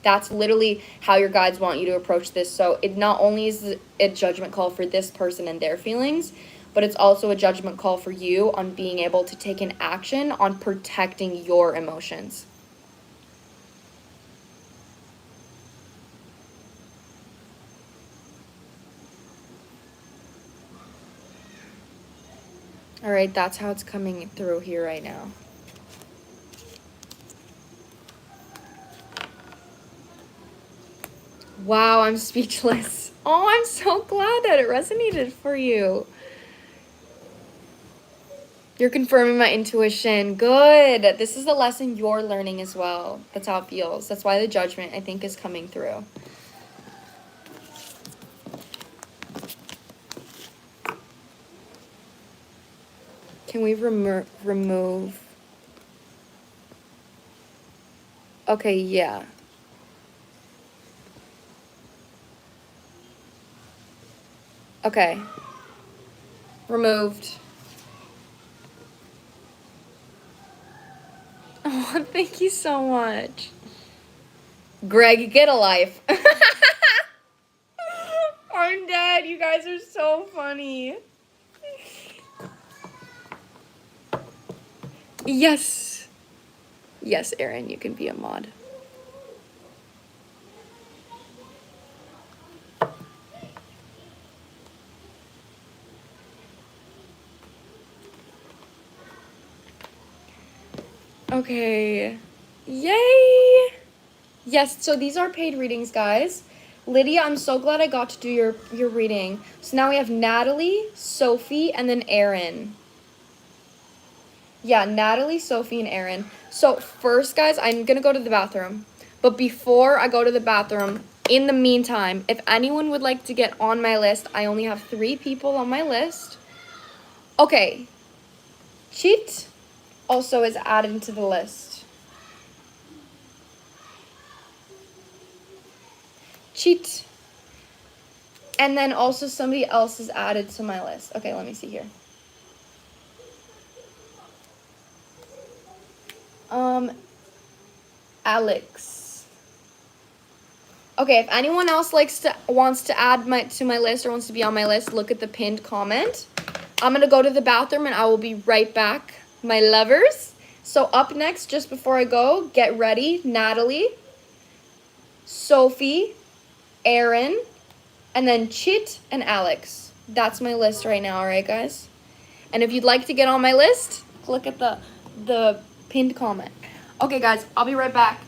That's literally how your guides want you to approach this. So it not only is a judgment call for this person and their feelings, but it's also a judgment call for you on being able to take an action on protecting your emotions. All right, that's how it's coming through here right now. Wow, I'm speechless. Oh, I'm so glad that it resonated for you. You're confirming my intuition. Good. This is a lesson you're learning as well. That's how it feels. That's why the judgment, I think, is coming through. Can we remove? Okay, yeah. Okay. Removed. Oh, thank you so much. Greg, get a life. I'm dead. You guys are so funny. Yes. Yes, Aaron, you can be a mod. Okay. Yay! Yes, so these are paid readings, guys. Lydia, I'm so glad I got to do your reading. So now we have Natalie, Sophie, and then Aaron. Yeah, Natalie, Sophie, and Aaron. So first, guys, I'm going to go to the bathroom. But before I go to the bathroom, in the meantime, if anyone would like to get on my list, I only have 3 people on my list. Okay. Cheat also is added to the list. Cheat. And then also somebody else is added to my list. Okay, let me see here. Alex. Okay, if anyone else wants to add to my list or wants to be on my list, look at the pinned comment. I'm gonna go to the bathroom and I will be right back, my lovers. So up next, just before I go, get ready, Natalie, Sophie, Aaron, and then Chit and Alex. That's my list right now, all right, guys? And if you'd like to get on my list, click at the pinned comment. Okay, guys, I'll be right back.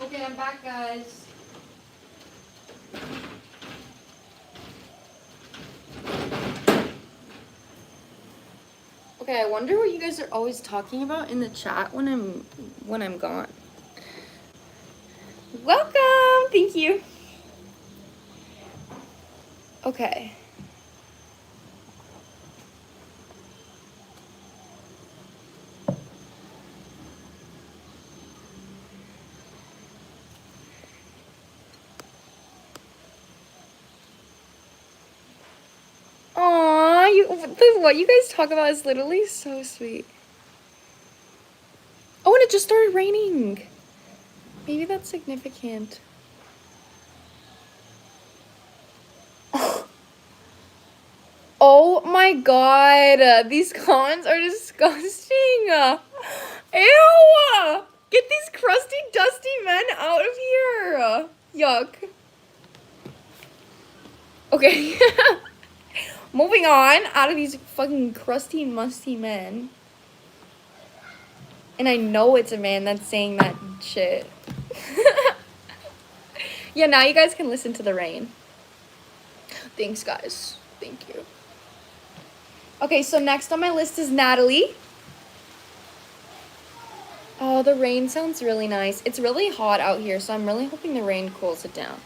Okay, I'm back, guys. Okay, I wonder what you guys are always talking about in the chat when I'm gone. Welcome! Thank you. Okay. Aww, what you guys talk about is literally so sweet. Oh, and it just started raining. Maybe that's significant. Oh my god, these comments are disgusting. Ew! Get these crusty, dusty men out of here. Yuck. Okay. Moving on, out of these fucking crusty, musty men. And I know it's a man that's saying that shit. Yeah, now you guys can listen to the rain. Thanks, guys. Thank you. Okay, so next on my list is Natalie. Oh, the rain sounds really nice. It's really hot out here, so I'm really hoping the rain cools it down.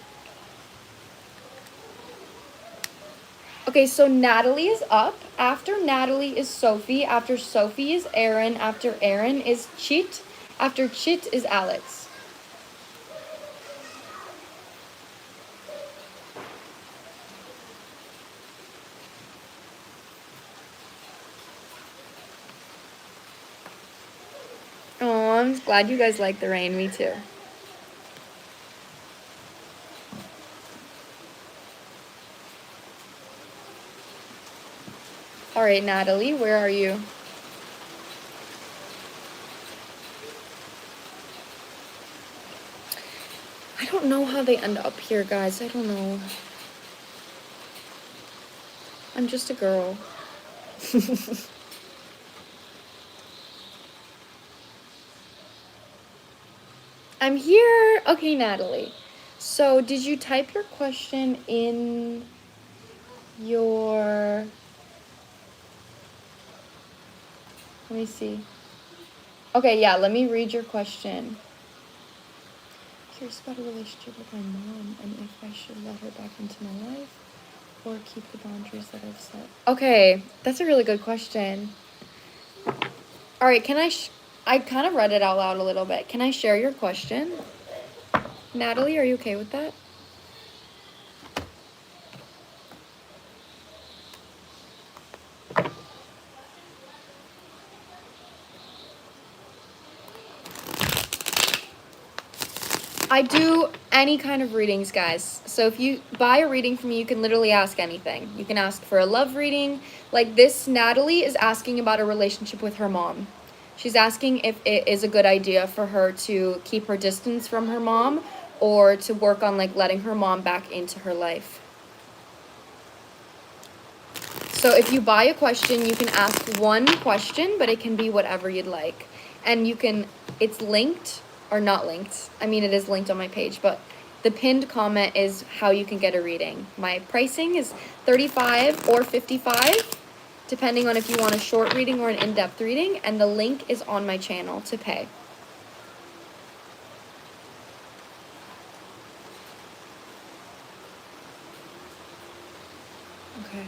Okay, so Natalie is up. After Natalie is Sophie. After Sophie is Aaron. After Aaron is Chit. After Chit is Alex. Oh, I'm glad you guys like the rain. Me too. All right, Natalie, where are you? I don't know how they end up here, guys. I don't know. I'm just a girl. I'm here. Okay, Natalie. So, did you type your question in your... Let me see. Okay, yeah, let me read your question. Curious about a relationship with my mom and if I should let her back into my life or keep the boundaries that I've set. Okay, that's a really good question. All right, can I kind of read it out loud a little bit. Can I share your question? Natalie, are you okay with that? I do any kind of readings, guys. So if you buy a reading from me, you can literally ask anything. You can ask for a love reading. Like this, Natalie is asking about a relationship with her mom. She's asking if it is a good idea for her to keep her distance from her mom or to work on like letting her mom back into her life. So if you buy a question, you can ask one question, but it can be whatever you'd like. And you can, it's linked or not linked. I mean, it is linked on my page, but the pinned comment is how you can get a reading. My pricing is $35 or $55, depending on if you want a short reading or an in-depth reading, and the link is on my channel to pay. Okay.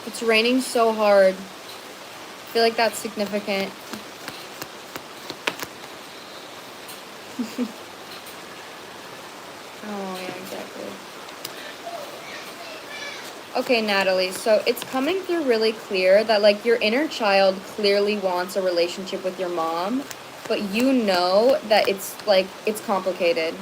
It's raining so hard. I feel like that's significant. Oh, yeah, exactly. Okay, Natalie, so it's coming through really clear that, like, your inner child clearly wants a relationship with your mom, but you know that it's, like, it's complicated.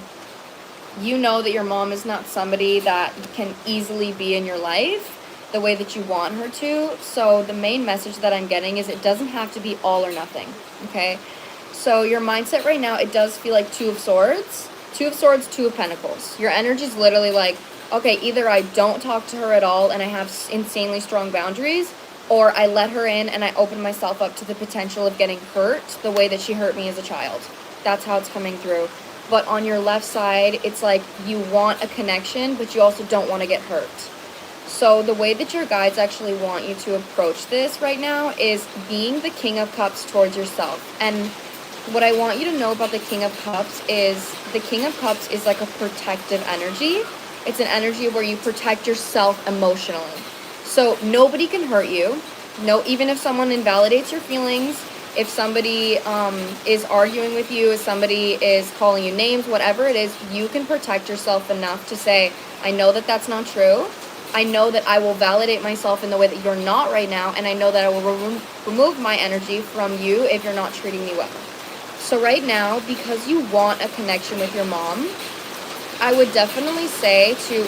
You know that your mom is not somebody that can easily be in your life the way that you want her to. So the main message that I'm getting is it doesn't have to be all or nothing, okay? So your mindset right now, it does feel like Two of Swords, Two of Pentacles. Your energy is literally like, okay, either I don't talk to her at all and I have insanely strong boundaries, or I let her in and I open myself up to the potential of getting hurt the way that she hurt me as a child. That's how it's coming through. But on your left side, it's like you want a connection, but you also don't want to get hurt. So the way that your guides actually want you to approach this right now is being the King of Cups towards yourself. And what I want you to know about the King of Cups is the King of Cups is like a protective energy. It's an energy where you protect yourself emotionally. So nobody can hurt you. No, even if someone invalidates your feelings, if somebody is arguing with you, if somebody is calling you names, whatever it is, you can protect yourself enough to say, I know that that's not true. I know that I will validate myself in the way that you're not right now, and I know that I will remove my energy from you if you're not treating me well. So right now, because you want a connection with your mom, I would definitely say to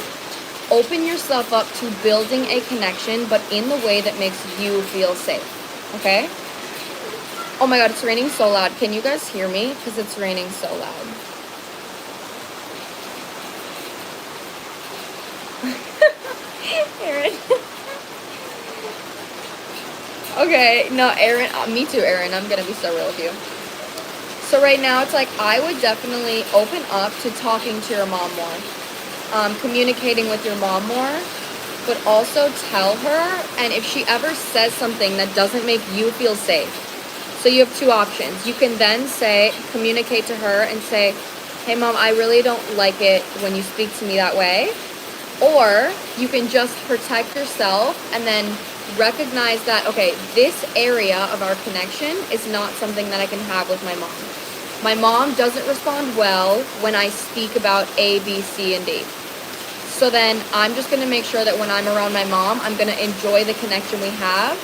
open yourself up to building a connection, but in the way that makes you feel safe, okay? Oh my God, it's raining so loud. Can you guys hear me? Because it's raining so loud. Aaron. Okay, no, Aaron, me too, Aaron. I'm gonna be so real with you. So right now, it's like I would definitely open up to talking to your mom more, communicating with your mom more, but also tell her, and if she ever says something that doesn't make you feel safe, so you have two options. You can then say, communicate to her and say, hey mom, I really don't like it when you speak to me that way. Or you can just protect yourself and then recognize that, okay, this area of our connection is not something that I can have with my mom. My mom doesn't respond well when I speak about A, B, C, and D. So then I'm just going to make sure that when I'm around my mom, I'm going to enjoy the connection we have,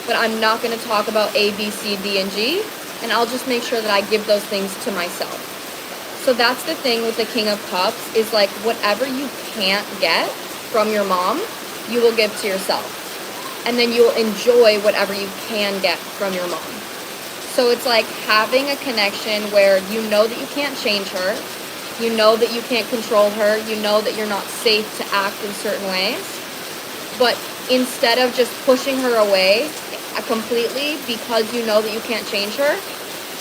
but I'm not going to talk about A, B, C, D, and G, and I'll just make sure that I give those things to myself. So that's the thing with the King of Cups is like whatever you can't get from your mom, you will give to yourself. And then you'll enjoy whatever you can get from your mom. So it's like having a connection where you know that you can't change her, you know that you can't control her, you know that you're not safe to act in certain ways, but instead of just pushing her away completely because you know that you can't change her,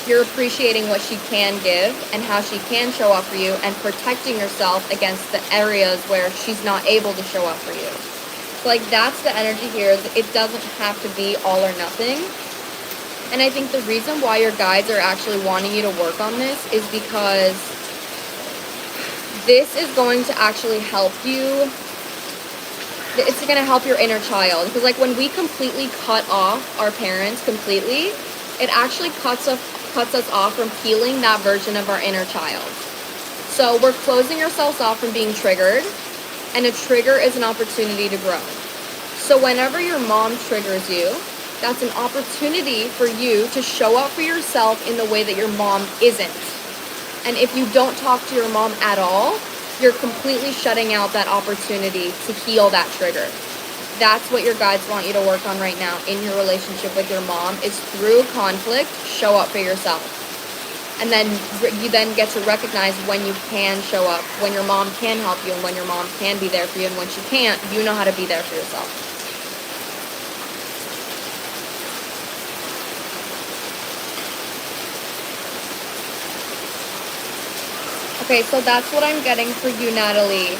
you're appreciating what she can give and how she can show up for you and protecting yourself against the areas where she's not able to show up for you. So like that's the energy here. It doesn't have to be all or nothing. And I think the reason why your guides are actually wanting you to work on this is because this is going to actually help you. It's going to help your inner child. Because like when we completely cut off our parents completely, it actually cuts us off from healing that version of our inner child. So we're closing ourselves off from being triggered, and a trigger is an opportunity to grow. So whenever your mom triggers you, that's an opportunity for you to show up for yourself in the way that your mom isn't. And if you don't talk to your mom at all, you're completely shutting out that opportunity to heal that trigger. That's what your guides want you to work on right now in your relationship with your mom is through conflict, show up for yourself. And then you then get to recognize when you can show up, when your mom can help you and when your mom can be there for you. And when she can't, you know how to be there for yourself. Okay, so that's what I'm getting for you, Natalie.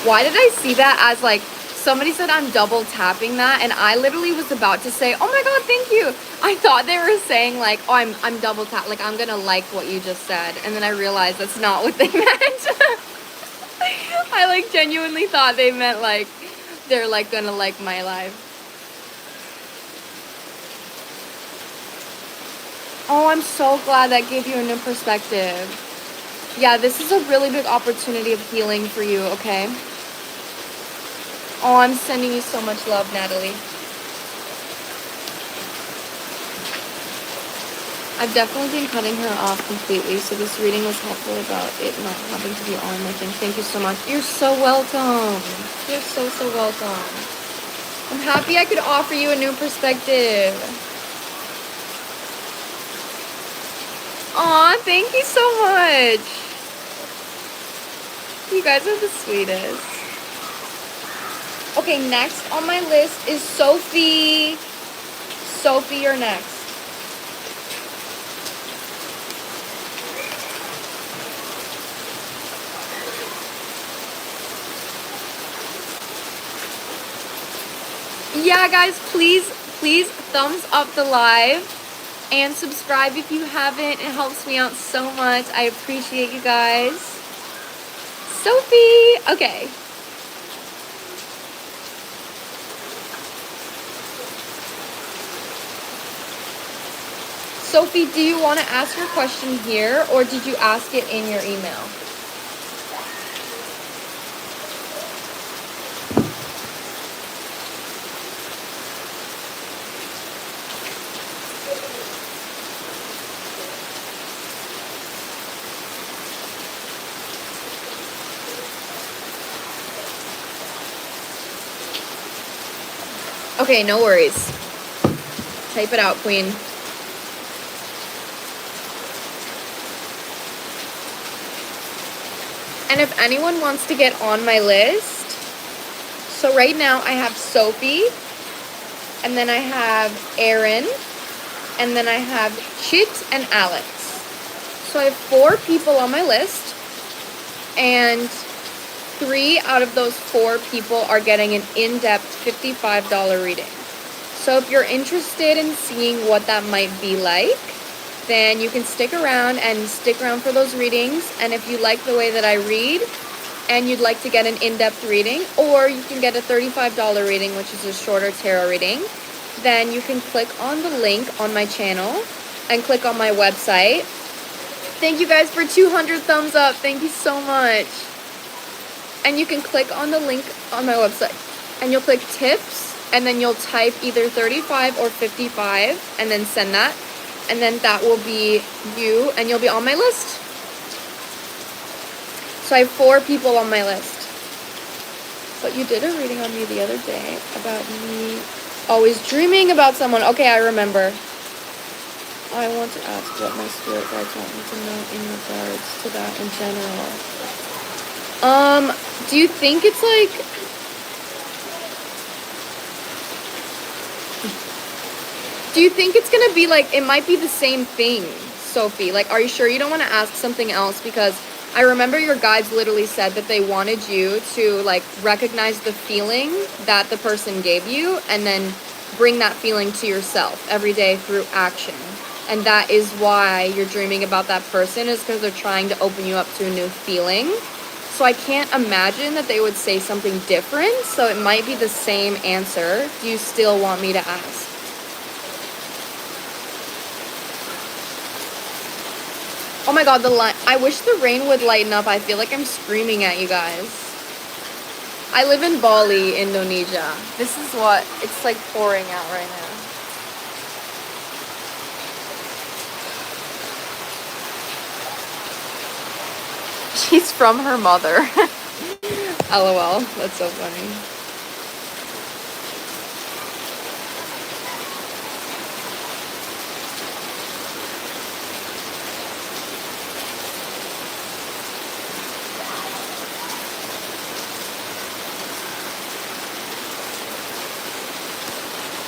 Why did I see that as like, somebody said I'm double tapping that, and I literally was about to say, oh my God, thank you. I thought they were saying like, oh, I'm double tap, like I'm gonna like what you just said. And then I realized that's not what they meant. I like genuinely thought they meant like, they're like gonna like my live. Oh, I'm so glad that gave you a new perspective. Yeah, this is a really big opportunity of healing for you, okay? Oh, I'm sending you so much love, Natalie. I've definitely been cutting her off completely, so this reading was helpful about it not having to be all or nothing. Thank you so much. You're so welcome. You're so, so welcome. I'm happy I could offer you a new perspective. Aw, thank you so much. You guys are the sweetest. Okay, next on my list is Sophie. Sophie, you're next. Yeah, guys, please thumbs up the live. And subscribe if you haven't. It helps me out so much. I appreciate you guys. Sophie! Okay. Sophie, do you want to ask your question here, or did you ask it in your email? Okay, no worries. Type it out, queen. And if anyone wants to get on my list, so right now I have Sophie, and then I have Aaron, and then I have Chit and Alex. So I have 4 people on my list, and 3 out of those 4 people are getting an in-depth $55 reading. So if you're interested in seeing what that might be like, then you can stick around for those readings. And if you like the way that I read and you'd like to get an in-depth reading, or you can get a $35 reading, which is a shorter tarot reading, then you can click on the link on my channel and click on my website. Thank you guys for 200 thumbs up. Thank you so much. And you can click on the link on my website and you'll click tips, and then you'll type either 35 or 55 and then send that. And then that will be you, and you'll be on my list. So I have 4 people on my list. But you did a reading on me the other day about me always dreaming about someone. Okay, I remember. I want to ask what my spirit guides want me to know in regards to that in general. Do you think it's like... Do you think it's going to be like, it might be the same thing, Sophie? Like, are you sure you don't want to ask something else? Because I remember your guides literally said that they wanted you to, like, recognize the feeling that the person gave you and then bring that feeling to yourself every day through action. And that is why you're dreaming about that person, is because they're trying to open you up to a new feeling. So I can't imagine that they would say something different. So it might be the same answer. Do you still want me to ask? Oh my god, I wish the rain would lighten up. I feel like I'm screaming at you guys. I live in Bali, Indonesia. This is what it's like pouring out right now. She's from her mother. LOL, that's so funny.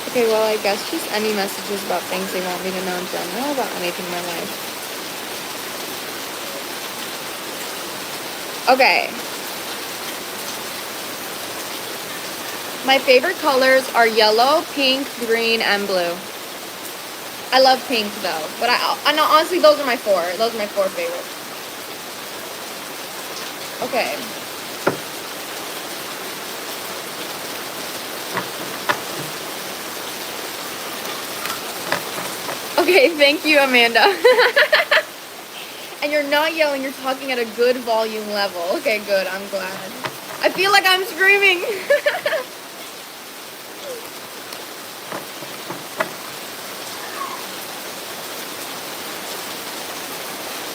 Okay, well, I guess just any messages about things they want me to know in general, about anything in my life. Okay. My favorite colors are yellow, pink, green, and blue. I love pink, though. But I know, honestly, those are my 4. Those are my 4 favorites. Okay. Okay, thank you, Amanda. And you're not yelling, you're talking at a good volume level. Okay, good, I'm glad. I feel like I'm screaming.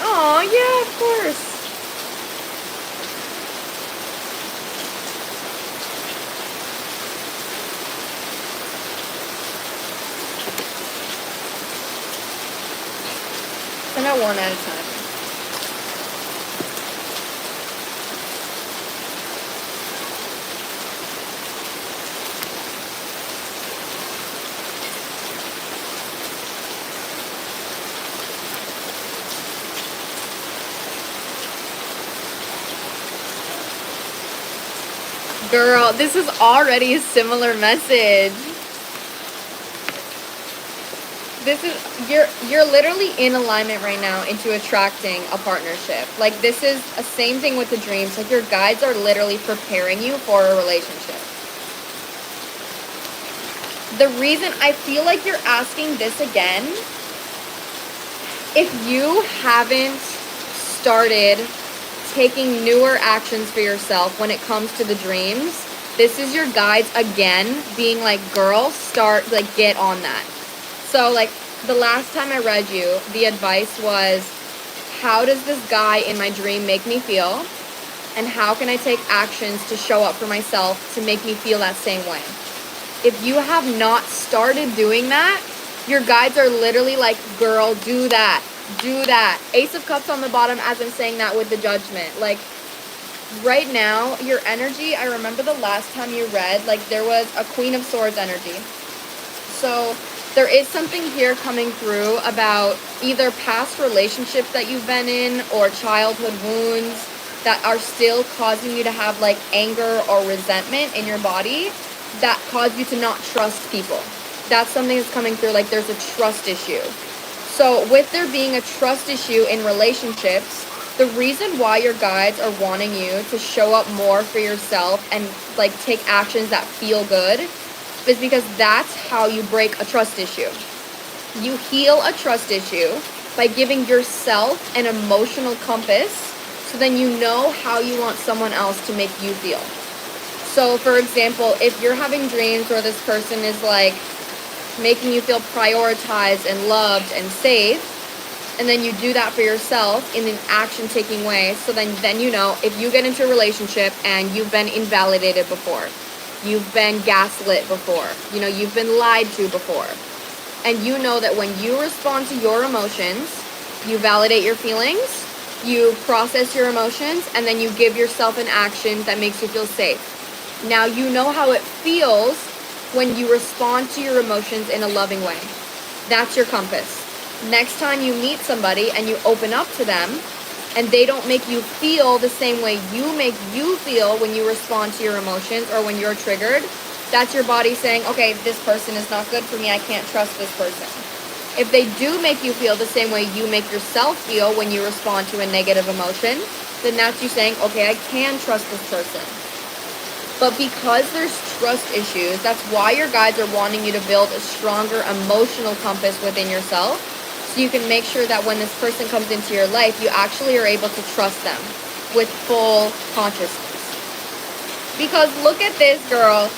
Oh, yeah, of course. Send out 1 at a time. Girl, this is already a similar message. This is, you're literally in alignment right now into attracting a partnership. Like, this is a same thing with the dreams. Like, your guides are literally preparing you for a relationship. The reason I feel like you're asking this again, if you haven't started taking newer actions for yourself when it comes to the dreams, this is your guides again being like, girl, start, like, get on that. So, like, the last time I read you, the advice was, how does this guy in my dream make me feel? And how can I take actions to show up for myself to make me feel that same way? If you have not started doing that, your guides are literally like, girl, do that, do that. Ace of Cups on the bottom as I'm saying that with the Judgment. Like, right now, your energy, I remember the last time you read, like, there was a Queen of Swords energy. So there is something here coming through about either past relationships that you've been in or childhood wounds that are still causing you to have, like, anger or resentment in your body that cause you to not trust people. That's something that's coming through, like, there's a trust issue. So with there being a trust issue in relationships, the reason why your guides are wanting you to show up more for yourself and, like, take actions that feel good is because that's how you break a trust issue. You heal a trust issue by giving yourself an emotional compass, so then you know how you want someone else to make you feel. So, for example, if you're having dreams where this person is, like, making you feel prioritized and loved and safe, and then you do that for yourself in an action-taking way, so then you know, if you get into a relationship and you've been invalidated before, you've been gaslit before, you know, you've been lied to before, and you know that when you respond to your emotions, you validate your feelings, you process your emotions, and then you give yourself an action that makes you feel safe. Now you know how it feels when you respond to your emotions in a loving way. That's your compass. Next time you meet somebody and you open up to them and they don't make you feel the same way you make you feel when you respond to your emotions or when you're triggered, that's your body saying, okay, this person is not good for me. I can't trust this person. If they do make you feel the same way you make yourself feel when you respond to a negative emotion, then that's you saying, okay, I can trust this person. But because there's trust issues, that's why your guides are wanting you to build a stronger emotional compass within yourself, so you can make sure that when this person comes into your life, you actually are able to trust them with full consciousness. Because look at this, girl.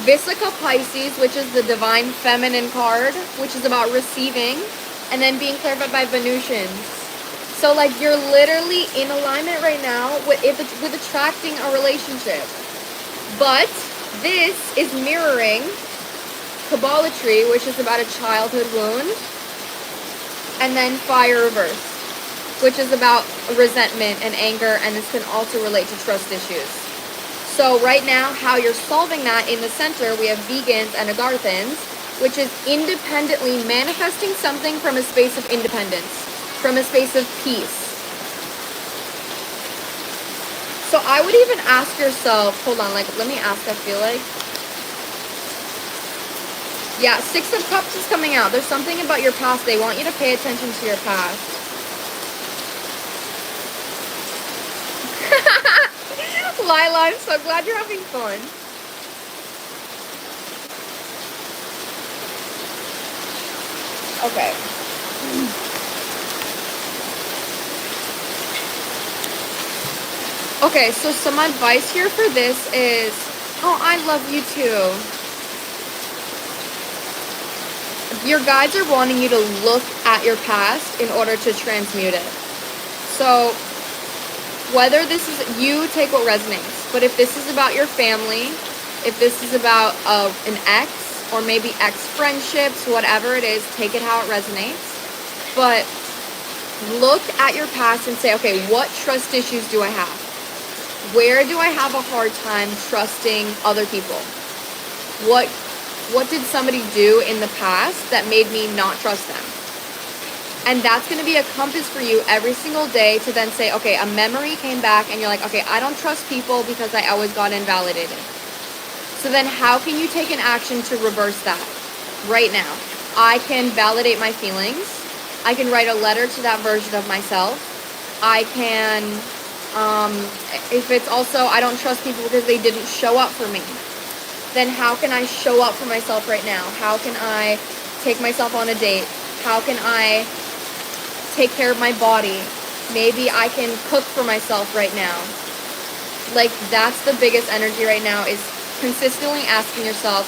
Vesica Pisces, which is the divine feminine card, which is about receiving, and then being clarified by Venusians. So, like, you're literally in alignment right now with attracting a relationship. But this is mirroring Kabbalatry, which is about a childhood wound, and then Fire Reverse, which is about resentment and anger, and this can also relate to trust issues. So right now, how you're solving that, in the center, we have Vegans and Agarthans, which is independently manifesting something from a space of independence, from a space of peace. So I would even ask yourself, hold on, like, let me ask, I feel like. Yeah, Six of Cups is coming out. There's something about your past. They want you to pay attention to your past. Lila, I'm so glad you're having fun. Okay. Okay, so some advice here for this is, oh, I love you too. Your guides are wanting you to look at your past in order to transmute it. So whether this is, you take what resonates, but if this is about your family, if this is about an ex, or maybe ex-friendships, whatever it is, take it how it resonates. But look at your past and say, okay, what trust issues do I have? Where do I have a hard time trusting other people? What did somebody do in the past that made me not trust them? And that's going to be a compass for you every single day to then say, okay, a memory came back and you're like, okay, I don't trust people because I always got invalidated. So then how can you take an action to reverse that right now? I can validate my feelings. I can write a letter to that version of myself. I can, if it's also, I don't trust people because they didn't show up for me, then how can I show up for myself right now? How can I take myself on a date? How can I take care of my body? Maybe I can cook for myself right now. Like, that's the biggest energy right now, is consistently asking yourself,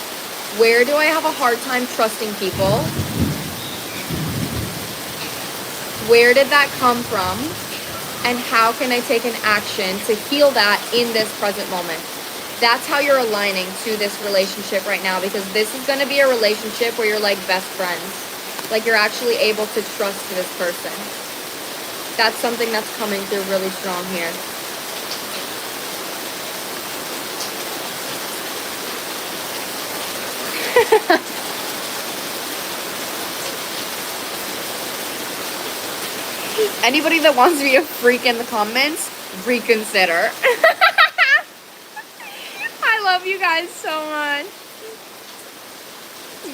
where do I have a hard time trusting people? Where did that come from? And how can I take an action to heal that in this present moment? That's how you're aligning to this relationship right now, because this is going to be a relationship where you're like best friends. Like, you're actually able to trust this person. That's something that's coming through really strong here. Anybody that wants me to freak in the comments, reconsider. I love you guys so much.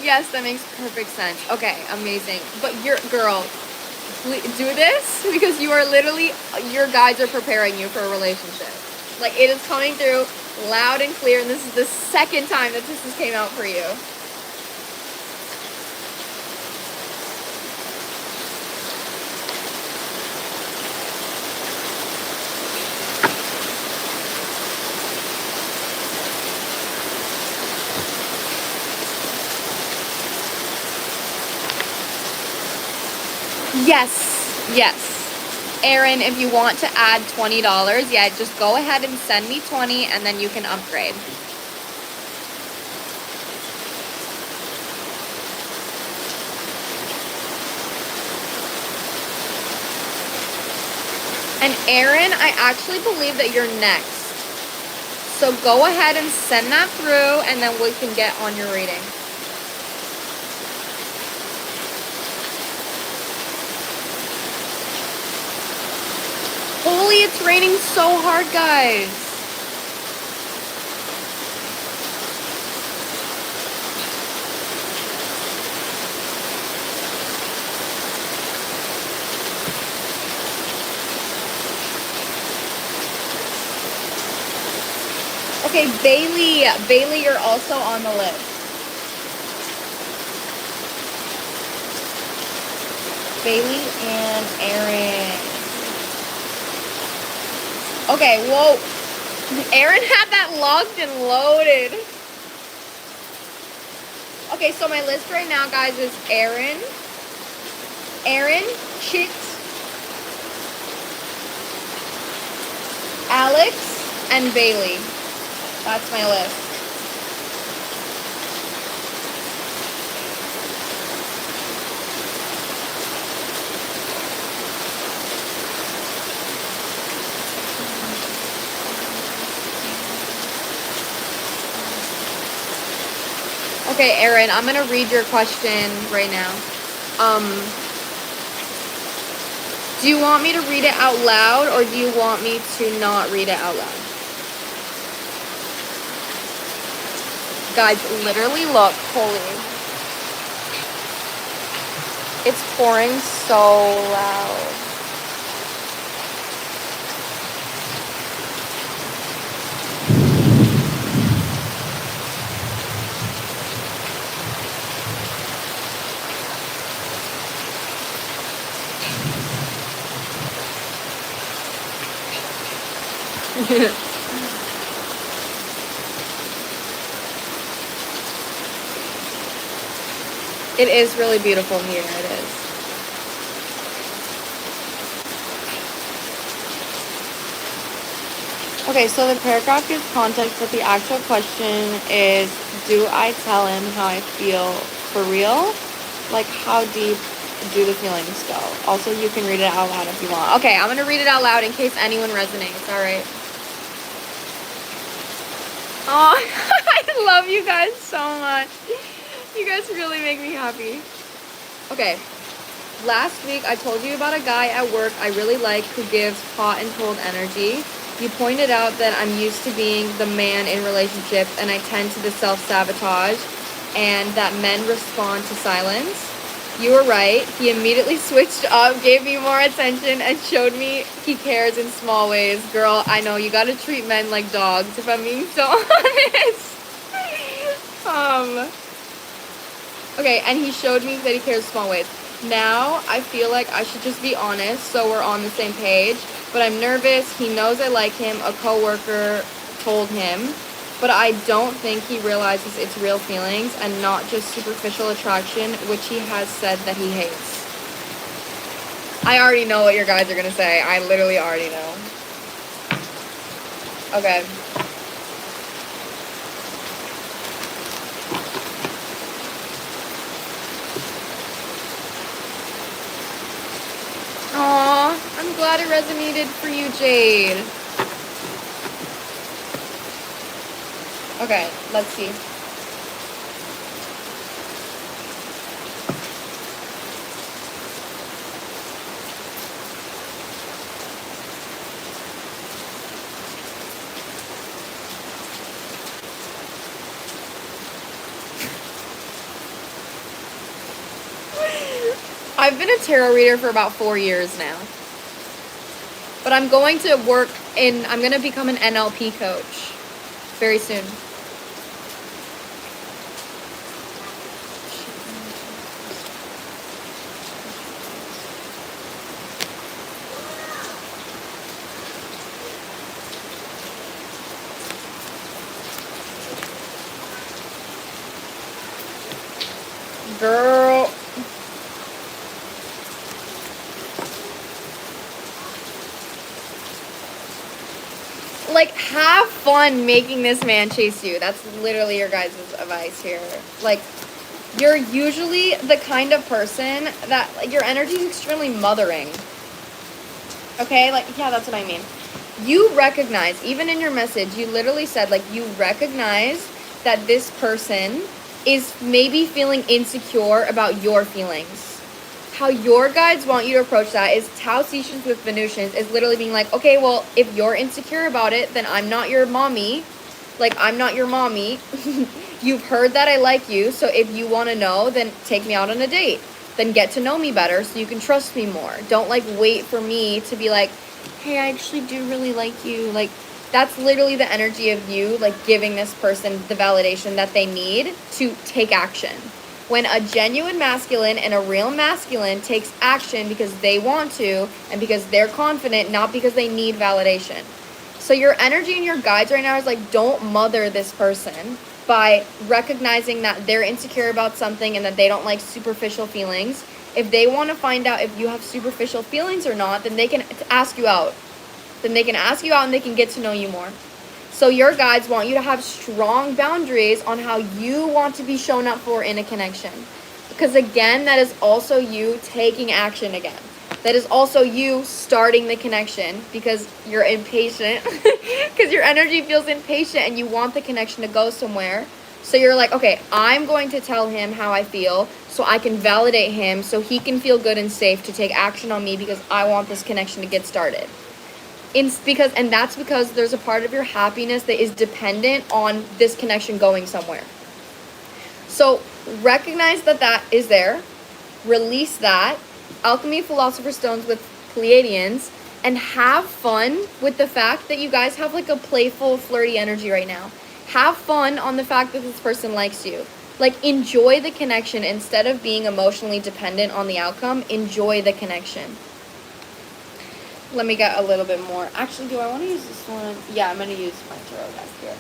Yes, that makes perfect sense. Okay, amazing. But girl, please do this, because you are literally, your guides are preparing you for a relationship. Like, it is coming through loud and clear, and this is the second time that this has came out for you. Yes. Erin, if you want to add $20, yeah, just go ahead and send me 20 and then you can upgrade. And Erin, I actually believe that you're next. So go ahead and send that through and then we can get on your reading. Holy, it's raining so hard, guys. Okay, Bailey, you're also on the list. Bailey and Erin. Okay, whoa. Erin had that locked and loaded. Okay, so my list right now, guys, is Erin, Chit, Alex, and Bailey. That's my list. Okay, Erin, I'm gonna read your question right now. Do you want me to read it out loud, or do you want me to not read it out loud? Guys, literally look, holy. It's pouring so loud. It is really beautiful here, it is. Okay, so the paragraph gives context, but the actual question is, do I tell him how I feel for real? Like, how deep do the feelings go? Also, you can read it out loud if you want. Okay, I'm gonna read it out loud in case anyone resonates, all right? Oh, I love you guys so much. You guys really make me happy. Okay, last week I told you about a guy at work I really like who gives hot and cold energy. You pointed out that I'm used to being the man in relationships and I tend to self-sabotage. and that men respond to silence. You were right. He immediately switched up, gave me more attention, and showed me he cares in small ways. Girl, I know, you gotta treat men like dogs, if I'm being so honest. Okay, and he showed me that he cares in small ways. Now, I feel like I should just be honest so we're on the same page. But I'm nervous. He knows I like him. A coworker told him. But I don't think he realizes it's real feelings and not just superficial attraction, which he has said that he hates. I already know what your guys are going to say. I literally already know. Okay. Aw, I'm glad it resonated for you, Jade. Okay, let's see. I've been a tarot reader for about 4 years now. But I'm going to I'm going to become an NLP coach very soon. Girl. Like, have fun making this man chase you. That's literally your guys' advice here. Like, you're usually the kind of person that, like, your energy is extremely mothering. Okay? Like, yeah, that's what I mean. You recognize, even in your message, you literally said, like, you recognize that this person is maybe feeling insecure about your feelings. How your guides want you to approach that is Situationship with Venusians is literally being like, okay, well, if you're insecure about it, then I'm not your mommy. Like, I'm not your mommy. You've heard that I like you, so if you want to know, then take me out on a date. Then get to know me better so you can trust me more. Don't, like, wait for me to be like, hey, I actually do really like you. Like, that's literally the energy of you, like, giving this person the validation that they need to take action. When a genuine masculine and a real masculine takes action because they want to and because they're confident, not because they need validation. So your energy and your guides right now is like, don't mother this person by recognizing that they're insecure about something and that they don't like superficial feelings. If they want to find out if you have superficial feelings or not, then they can ask you out. Then they can ask you out and they can get to know you more. So your guides want you to have strong boundaries on how you want to be shown up for in a connection. Because again, that is also you taking action again. That is also you starting the connection because you're impatient. Because your energy feels impatient and you want the connection to go somewhere. So you're like, okay, I'm going to tell him how I feel so I can validate him so he can feel good and safe to take action on me because I want this connection to get started. And that's because there's a part of your happiness that is dependent on this connection going somewhere. So recognize that that is there. Release that. Alchemy Philosopher's Stones with Pleiadians. And have fun with the fact that you guys have like a playful, flirty energy right now. Have fun on the fact that this person likes you. Like, enjoy the connection instead of being emotionally dependent on the outcome. Enjoy the connection. Let me get a little bit more. Actually, do I want to use this one? Yeah, I'm going to use my tarot deck here.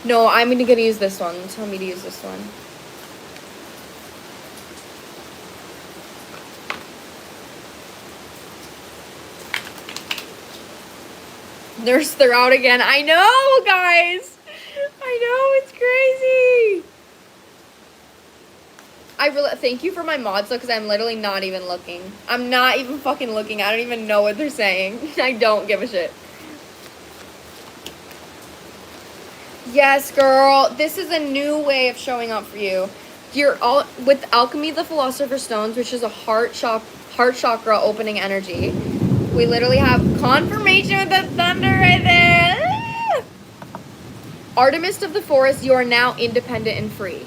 No, I'm going to use this one. Tell me to use this one. They're out again. I know, guys. I know, it's crazy. Thank you for my mods though, because I'm literally not even looking. I'm not even fucking looking. I don't even know what they're saying. I don't give a shit. Yes, girl. This is a new way of showing up for you. You're all with Alchemy the Philosopher's Stones, which is a heart chakra opening energy. We literally have confirmation with the thunder right there. Artemis of the forest, you are now independent and free.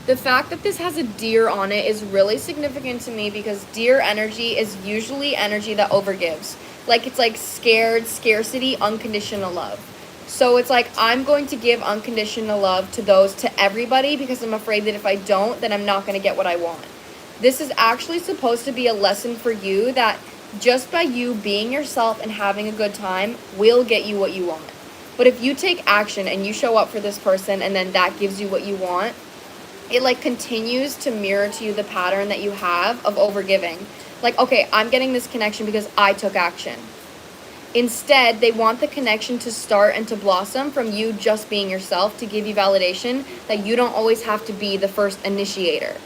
The fact that this has a deer on it is really significant to me because deer energy is usually energy that overgives. Like, it's like scared, scarcity, unconditional love. So it's like, I'm going to give unconditional love to everybody because I'm afraid that if I don't, then I'm not going to get what I want. This is actually supposed to be a lesson for you that just by you being yourself and having a good time will get you what you want. But if you take action and you show up for this person and then that gives you what you want, it like continues to mirror to you the pattern that you have of overgiving. Like, okay, I'm getting this connection because I took action. Instead, they want the connection to start and to blossom from you just being yourself to give you validation that you don't always have to be the first initiator.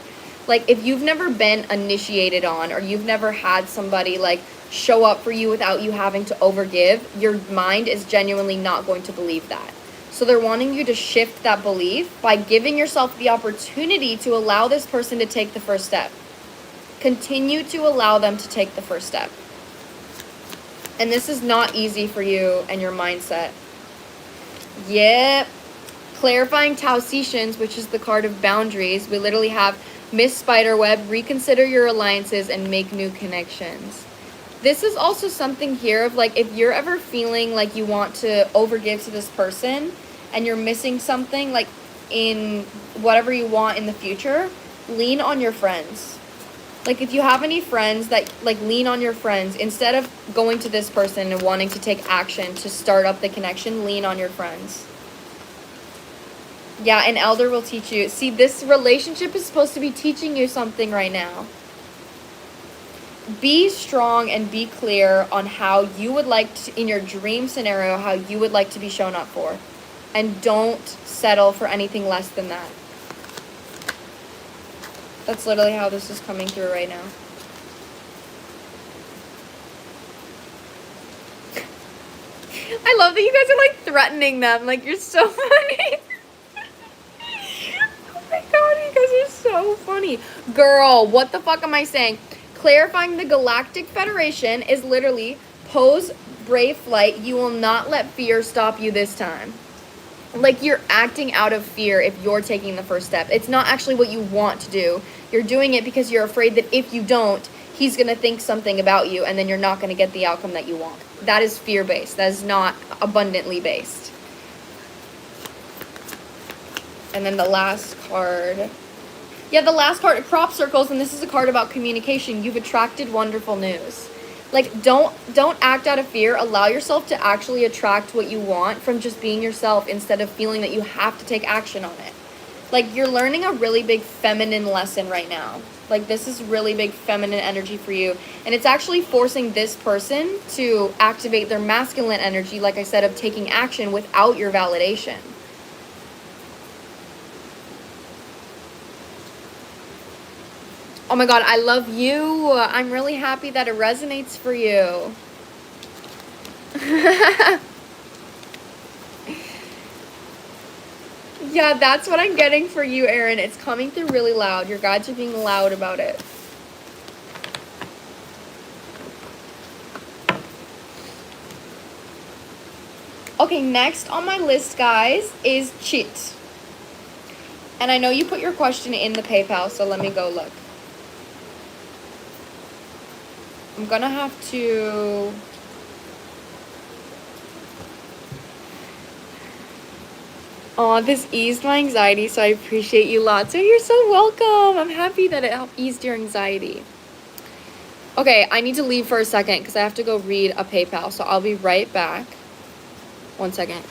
Like, if you've never been initiated on or you've never had somebody like show up for you without you having to overgive, your mind is genuinely not going to believe that. So they're wanting you to shift that belief by giving yourself the opportunity to allow this person to take the first step. Continue to allow them to take the first step. And this is not easy for you and your mindset. Yep. Clarifying Situationship, which is the card of boundaries. We literally have Miss Spiderweb, reconsider your alliances and make new connections. This is also something here of like, if you're ever feeling like you want to overgive to this person and you're missing something like in whatever you want in the future, lean on your friends. Like, if you have any friends that like lean on your friends instead of going to this person and wanting to take action to start up the connection, lean on your friends. Yeah, an elder will teach you. See, this relationship is supposed to be teaching you something right now. Be strong and be clear on how you would like to, in your dream scenario, how you would like to be shown up for. And don't settle for anything less than that. That's literally how this is coming through right now. I love that you guys are like threatening them. Like, you're so funny. Oh my god, you guys are so funny. Girl, what the fuck am I saying? Clarifying the Galactic Federation is literally pose brave flight. You will not let fear stop you this time. Like, you're acting out of fear if you're taking the first step. It's not actually what you want to do. You're doing it because you're afraid that if you don't, he's going to think something about you and then you're not going to get the outcome that you want. That is fear-based. That is not abundantly based. And then the last card. Yeah, the last card, crop circles, and this is a card about communication. You've attracted wonderful news. Like, don't act out of fear. Allow yourself to actually attract what you want from just being yourself instead of feeling that you have to take action on it. Like, you're learning a really big feminine lesson right now. Like, this is really big feminine energy for you. And it's actually forcing this person to activate their masculine energy, like I said, of taking action without your validation. Oh my god, I love you. I'm really happy that it resonates for you. Yeah, that's what I'm getting for you, Erin. It's coming through really loud. Your guides are being loud about it. Okay, next on my list, guys, is cheat. And I know you put your question in the PayPal, so let me go look. I'm gonna have to... Aw, this eased my anxiety, so I appreciate you lots. So you're so welcome. I'm happy that it helped ease your anxiety. Okay, I need to leave for a second because I have to go read a PayPal, so I'll be right back. 1 second.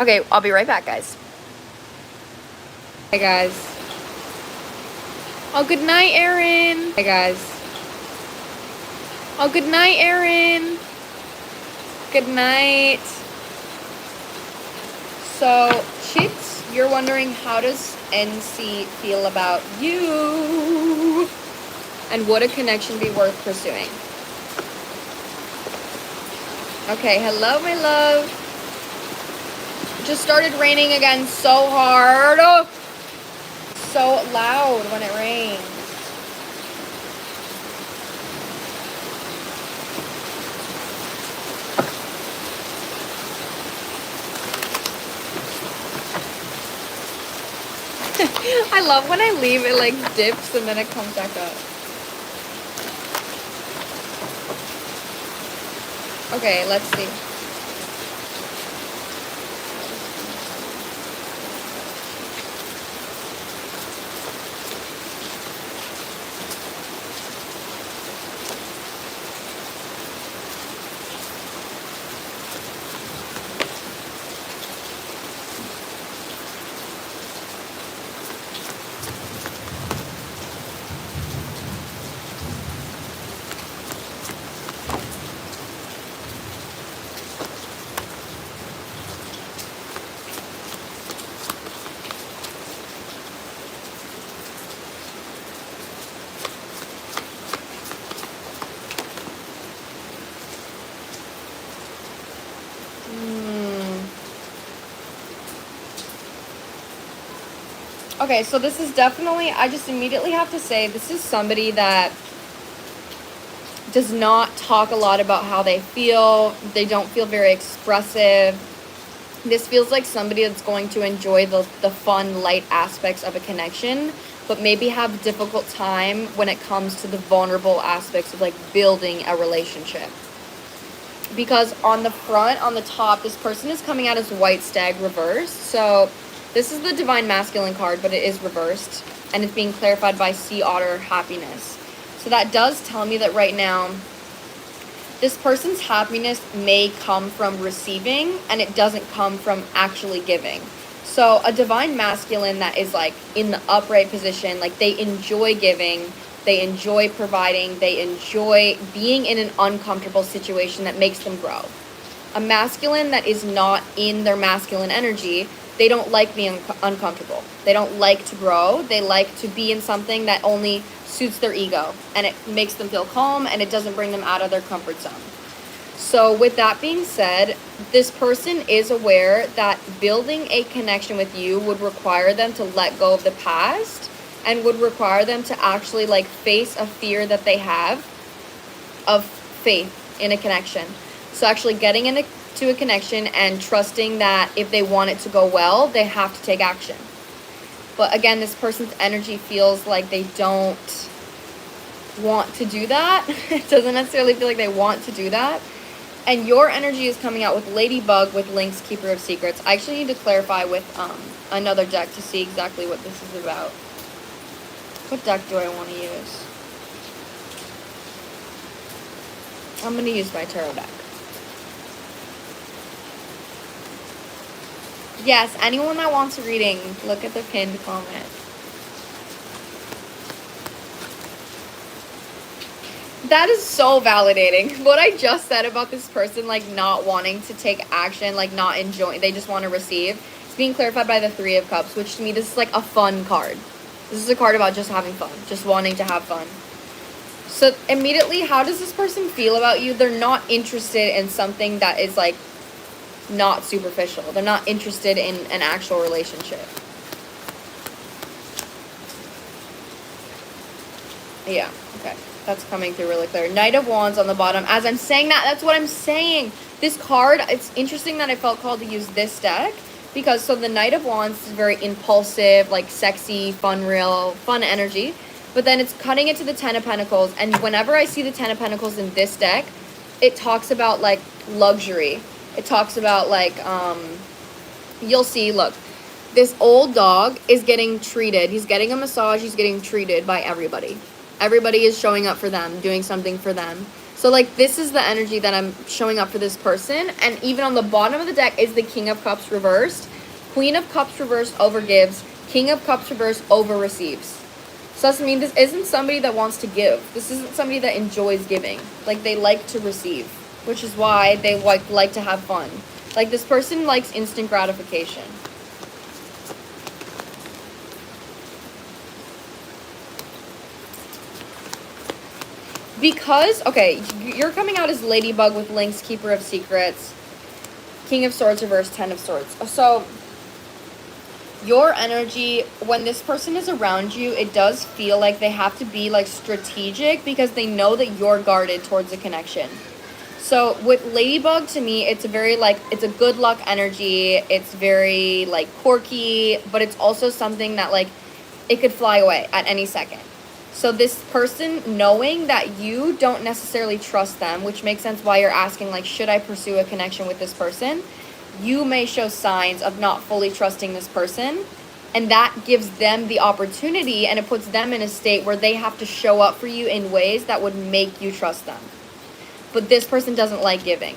Okay, I'll be right back, guys. Hey, guys. Oh, good night, Erin. Hey, guys. Oh, good night, Erin. Good night. So, Chit, you're wondering, how does NC feel about you? And would a connection be worth pursuing? Okay, hello, my love. Just started raining again so hard. Oh, so loud when it rains. I love when I leave, it like dips and then it comes back up. Okay, let's see. Okay, so this is definitely, I just immediately have to say, this is somebody that does not talk a lot about how they feel. They don't feel very expressive. This feels like somebody that's going to enjoy the fun, light aspects of a connection, but maybe have a difficult time when it comes to the vulnerable aspects of like building a relationship. Because on the front, on the top, this person is coming out as White Stag reversed. So this is the Divine Masculine card, but it is reversed. And it's being clarified by Sea Otter Happiness. So that does tell me that right now, this person's happiness may come from receiving, and it doesn't come from actually giving. So a Divine Masculine that is like in the upright position, like they enjoy giving, they enjoy providing, they enjoy being in an uncomfortable situation that makes them grow. A masculine that is not in their masculine energy, they don't like being uncomfortable. They don't like to grow. They like to be in something that only suits their ego, and it makes them feel calm, and it doesn't bring them out of their comfort zone. So with that being said, this person is aware that building a connection with you would require them to let go of the past, and would require them to actually like face a fear that they have of faith in a connection. So actually getting into a connection and trusting that if they want it to go well, they have to take action. But again, this person's energy feels like they don't want to do that. It doesn't necessarily feel like they want to do that. And your energy is coming out with Ladybug, with Lynx, Keeper of Secrets. I actually need to clarify with another deck to see exactly what this is about. What deck do I want to use? I'm going to use my tarot deck. Yes, anyone that wants a reading, look at the pinned comment. That is so validating. What I just said about this person, like not wanting to take action, like not enjoying, they just want to receive. It's being clarified by the Three of Cups, which to me, this is like a fun card. This is a card about just having fun, just wanting to have fun. So immediately, how does this person feel about you? They're not interested in something that is like not superficial. They're not interested in an actual relationship. Yeah, okay. That's coming through really clear. Knight of Wands on the bottom. As I'm saying that, that's what I'm saying. This card, it's interesting that I felt called to use this deck, because so the Knight of Wands is very impulsive, like sexy, fun, real, fun energy. But then it's cutting into the Ten of Pentacles. And whenever I see the Ten of Pentacles in this deck, it talks about like luxury. It talks about like, you'll see, look, this old dog is getting treated. He's getting a massage. He's getting treated by everybody. Everybody is showing up for them, doing something for them. So like this is the energy that I'm showing up for this person. And even on the bottom of the deck is the King of Cups reversed. Queen of Cups reversed overgives. King of Cups reversed over receives. So that's, I mean, this isn't somebody that wants to give. This isn't somebody that enjoys giving. Like they like to receive, which is why they like to have fun. Like this person likes instant gratification. Because, okay, you're coming out as Ladybug with Lynx, Keeper of Secrets, King of Swords reversed, Ten of Swords. So your energy, when this person is around you, it does feel like they have to be like strategic because they know that you're guarded towards a connection. So with Ladybug, to me, it's a very like, it's a good luck energy. It's very like quirky, but it's also something that like it could fly away at any second. So this person, knowing that you don't necessarily trust them, which makes sense why you're asking, like, should I pursue a connection with this person? You may show signs of not fully trusting this person, and that gives them the opportunity, and it puts them in a state where they have to show up for you in ways that would make you trust them. But this person doesn't like giving.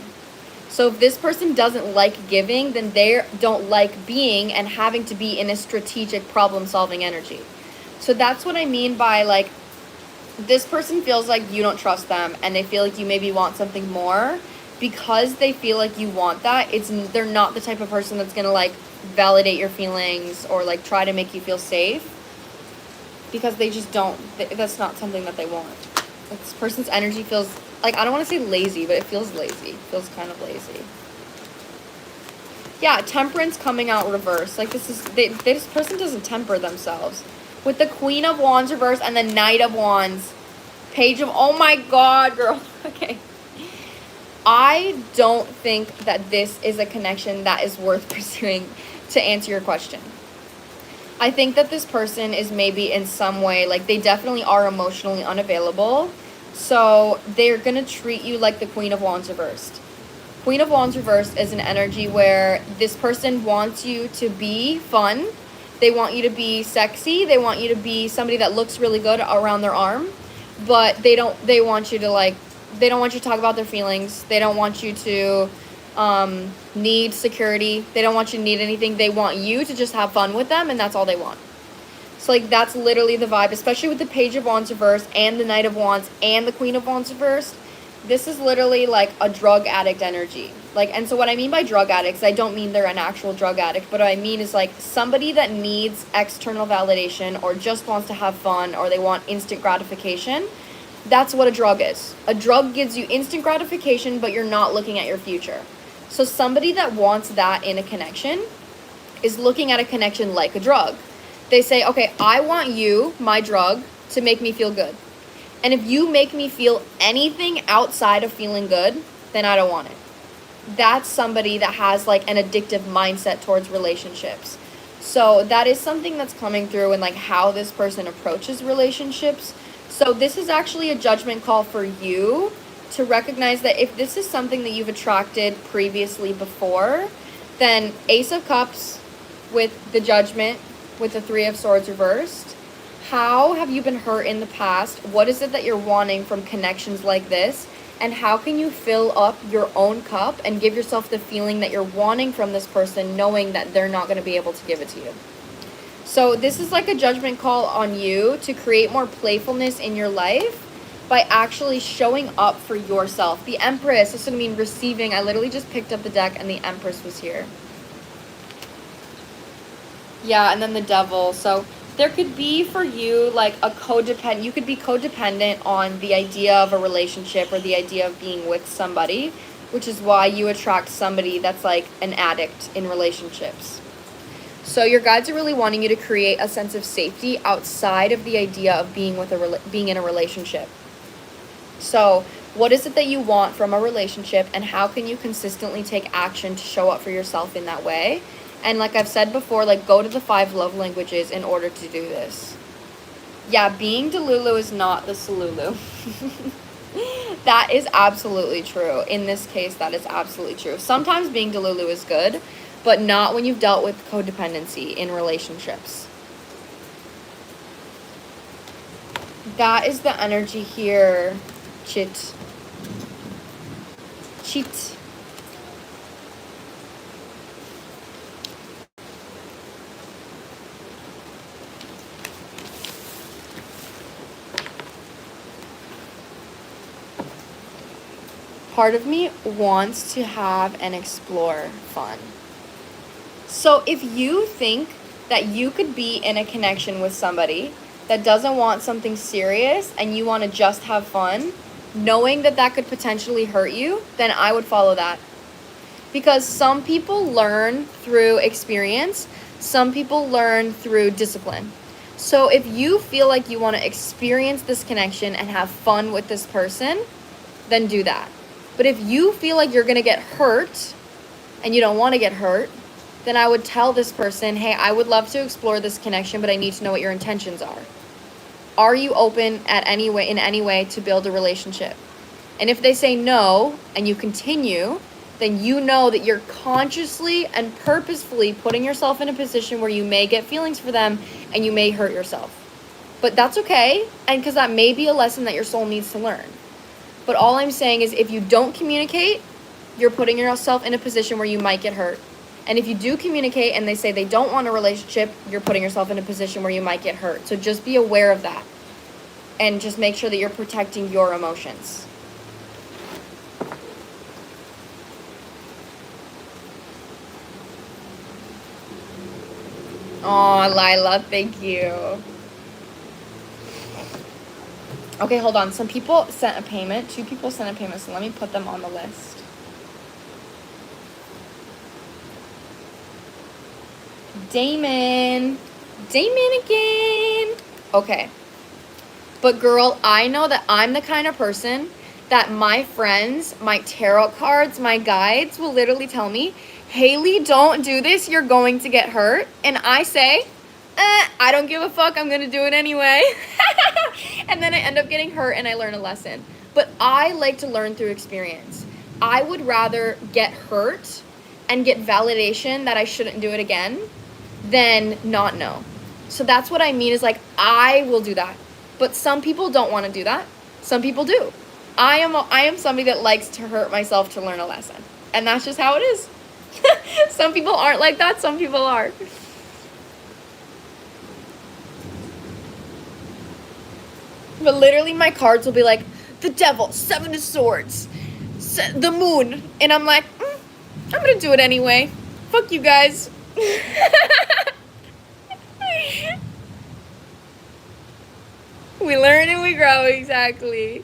So if this person doesn't like giving, then they don't like being and having to be in a strategic problem-solving energy. So that's what I mean by, like, this person feels like you don't trust them and they feel like you maybe want something more. Because they feel like you want that, they're not the type of person that's going to, like, validate your feelings or, like, try to make you feel safe. Because they just don't. That's not something that they want. This person's energy feels, like, I don't want to say lazy, but it feels lazy. It feels kind of lazy. Yeah, temperance coming out reverse. Like, this person doesn't temper themselves. With the Queen of Wands reverse and the Knight of Wands. Page of, oh my God, girl. Okay. I don't think that this is a connection that is worth pursuing, to answer your question. I think that this person is maybe in some way, like, they definitely are emotionally unavailable. So they're going to treat you like the Queen of Wands reversed. Queen of Wands reversed is an energy where this person wants you to be fun. They want you to be sexy. They want you to be somebody that looks really good around their arm. But they want you to, like, they don't want you to talk about their feelings. They don't want you to need security. They don't want you to need anything. They want you to just have fun with them, and that's all they want. So, like, that's literally the vibe, especially with the Page of Wands reversed and the Knight of Wands and the Queen of Wands reversed. This is literally like a drug addict energy. Like, and so what I mean by drug addicts, I don't mean they're an actual drug addict, but what I mean is, like, somebody that needs external validation or just wants to have fun or they want instant gratification. That's what a drug is. A drug gives you instant gratification, but you're not looking at your future. So somebody that wants that in a connection is looking at a connection like a drug. They say, okay, I want you, my drug, to make me feel good. And if you make me feel anything outside of feeling good, then I don't want it. That's somebody that has, like, an addictive mindset towards relationships. So that is something that's coming through in, like, how this person approaches relationships. So this is actually a judgment call for you to recognize that if this is something that you've attracted previously before, then Ace of Cups with the Judgment, with the Three of Swords reversed. How have you been hurt in the past? What is it that you're wanting from connections like this? And how can you fill up your own cup and give yourself the feeling that you're wanting from this person, knowing that they're not going to be able to give it to you? So this is like a judgment call on you to create more playfulness in your life by actually showing up for yourself. The Empress, this is going to mean receiving. I literally just picked up the deck and the Empress was here. Yeah, and then the Devil. So there could be for you, like, a codependent. You could be codependent on the idea of a relationship or the idea of being with somebody, which is why you attract somebody that's like an addict in relationships. So your guides are really wanting you to create a sense of safety outside of the idea of being being in a relationship. So what is it that you want from a relationship, and how can you consistently take action to show up for yourself in that way? And like I've said before, like, go to the 5 love languages in order to do this. Yeah, being Delulu is not the Salulu. That is absolutely true. In this case, that is absolutely true. Sometimes being Delulu is good, but not when you've dealt with codependency in relationships. That is the energy here. Cheat. Part of me wants to have and explore fun. So if you think that you could be in a connection with somebody that doesn't want something serious and you want to just have fun, knowing that that could potentially hurt you, then I would follow that. Because some people learn through experience, some people learn through discipline. So if you feel like you want to experience this connection and have fun with this person, then do that. But if you feel like you're going to get hurt and you don't want to get hurt, then I would tell this person, hey, I would love to explore this connection, but I need to know what your intentions are. Are you open in any way to build a relationship? And if they say no, and you continue, then you know that you're consciously and purposefully putting yourself in a position where you may get feelings for them and you may hurt yourself. But that's okay, and because that may be a lesson that your soul needs to learn. But all I'm saying is if you don't communicate, you're putting yourself in a position where you might get hurt. And if you do communicate and they say they don't want a relationship, you're putting yourself in a position where you might get hurt. So just be aware of that. And just make sure that you're protecting your emotions. Oh, Lila, thank you. Okay, hold on. Some people sent a payment. 2 people sent a payment, so let me put them on the list. Damon again. Okay. But girl, I know that I'm the kind of person that my friends, my tarot cards, my guides will literally tell me, Haley, don't do this. You're going to get hurt. And I say, I don't give a fuck. I'm going to do it anyway. And then I end up getting hurt and I learn a lesson. But I like to learn through experience. I would rather get hurt and get validation that I shouldn't do it again than not know. So that's what I mean is like, I will do that. But some people don't want to do that. Some people do. I am somebody that likes to hurt myself to learn a lesson. And that's just how it is. Some people aren't like that. Some people are. But literally my cards will be like, the devil, 7 of swords, the moon. And I'm like, I'm going to do it anyway. Fuck you guys. We learn and we grow, exactly.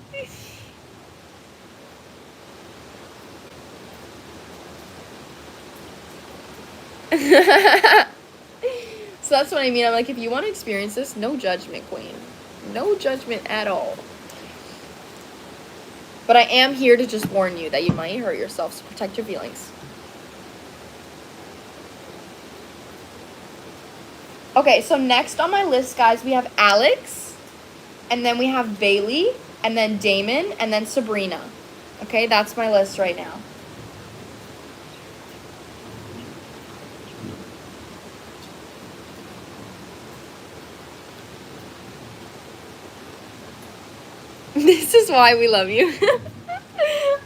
So that's what I mean. I'm like, if you want to experience this, no judgment, queen. No judgment at all. But I am here to just warn you that you might hurt yourself, so protect your feelings. Okay, so next on my list, guys, we have Alex, and then we have Bailey, and then Damon, and then Sabrina. Okay, that's my list right now. This is why we love you.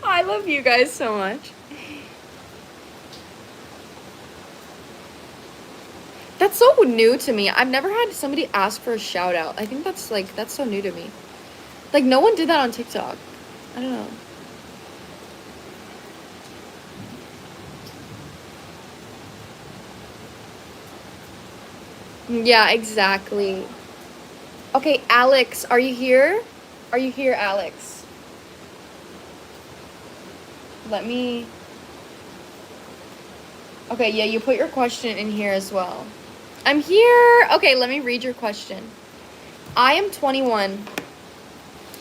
I love you guys so much. That's so new to me. I've never had somebody ask for a shout out. I think that's so new to me. Like, no one did that on TikTok. I don't know. Yeah, exactly. Okay, Alex, are you here? Are you here, Alex? Let me... Okay, yeah, you put your question in here as well. I'm here. Okay, let me read your question. I am 21.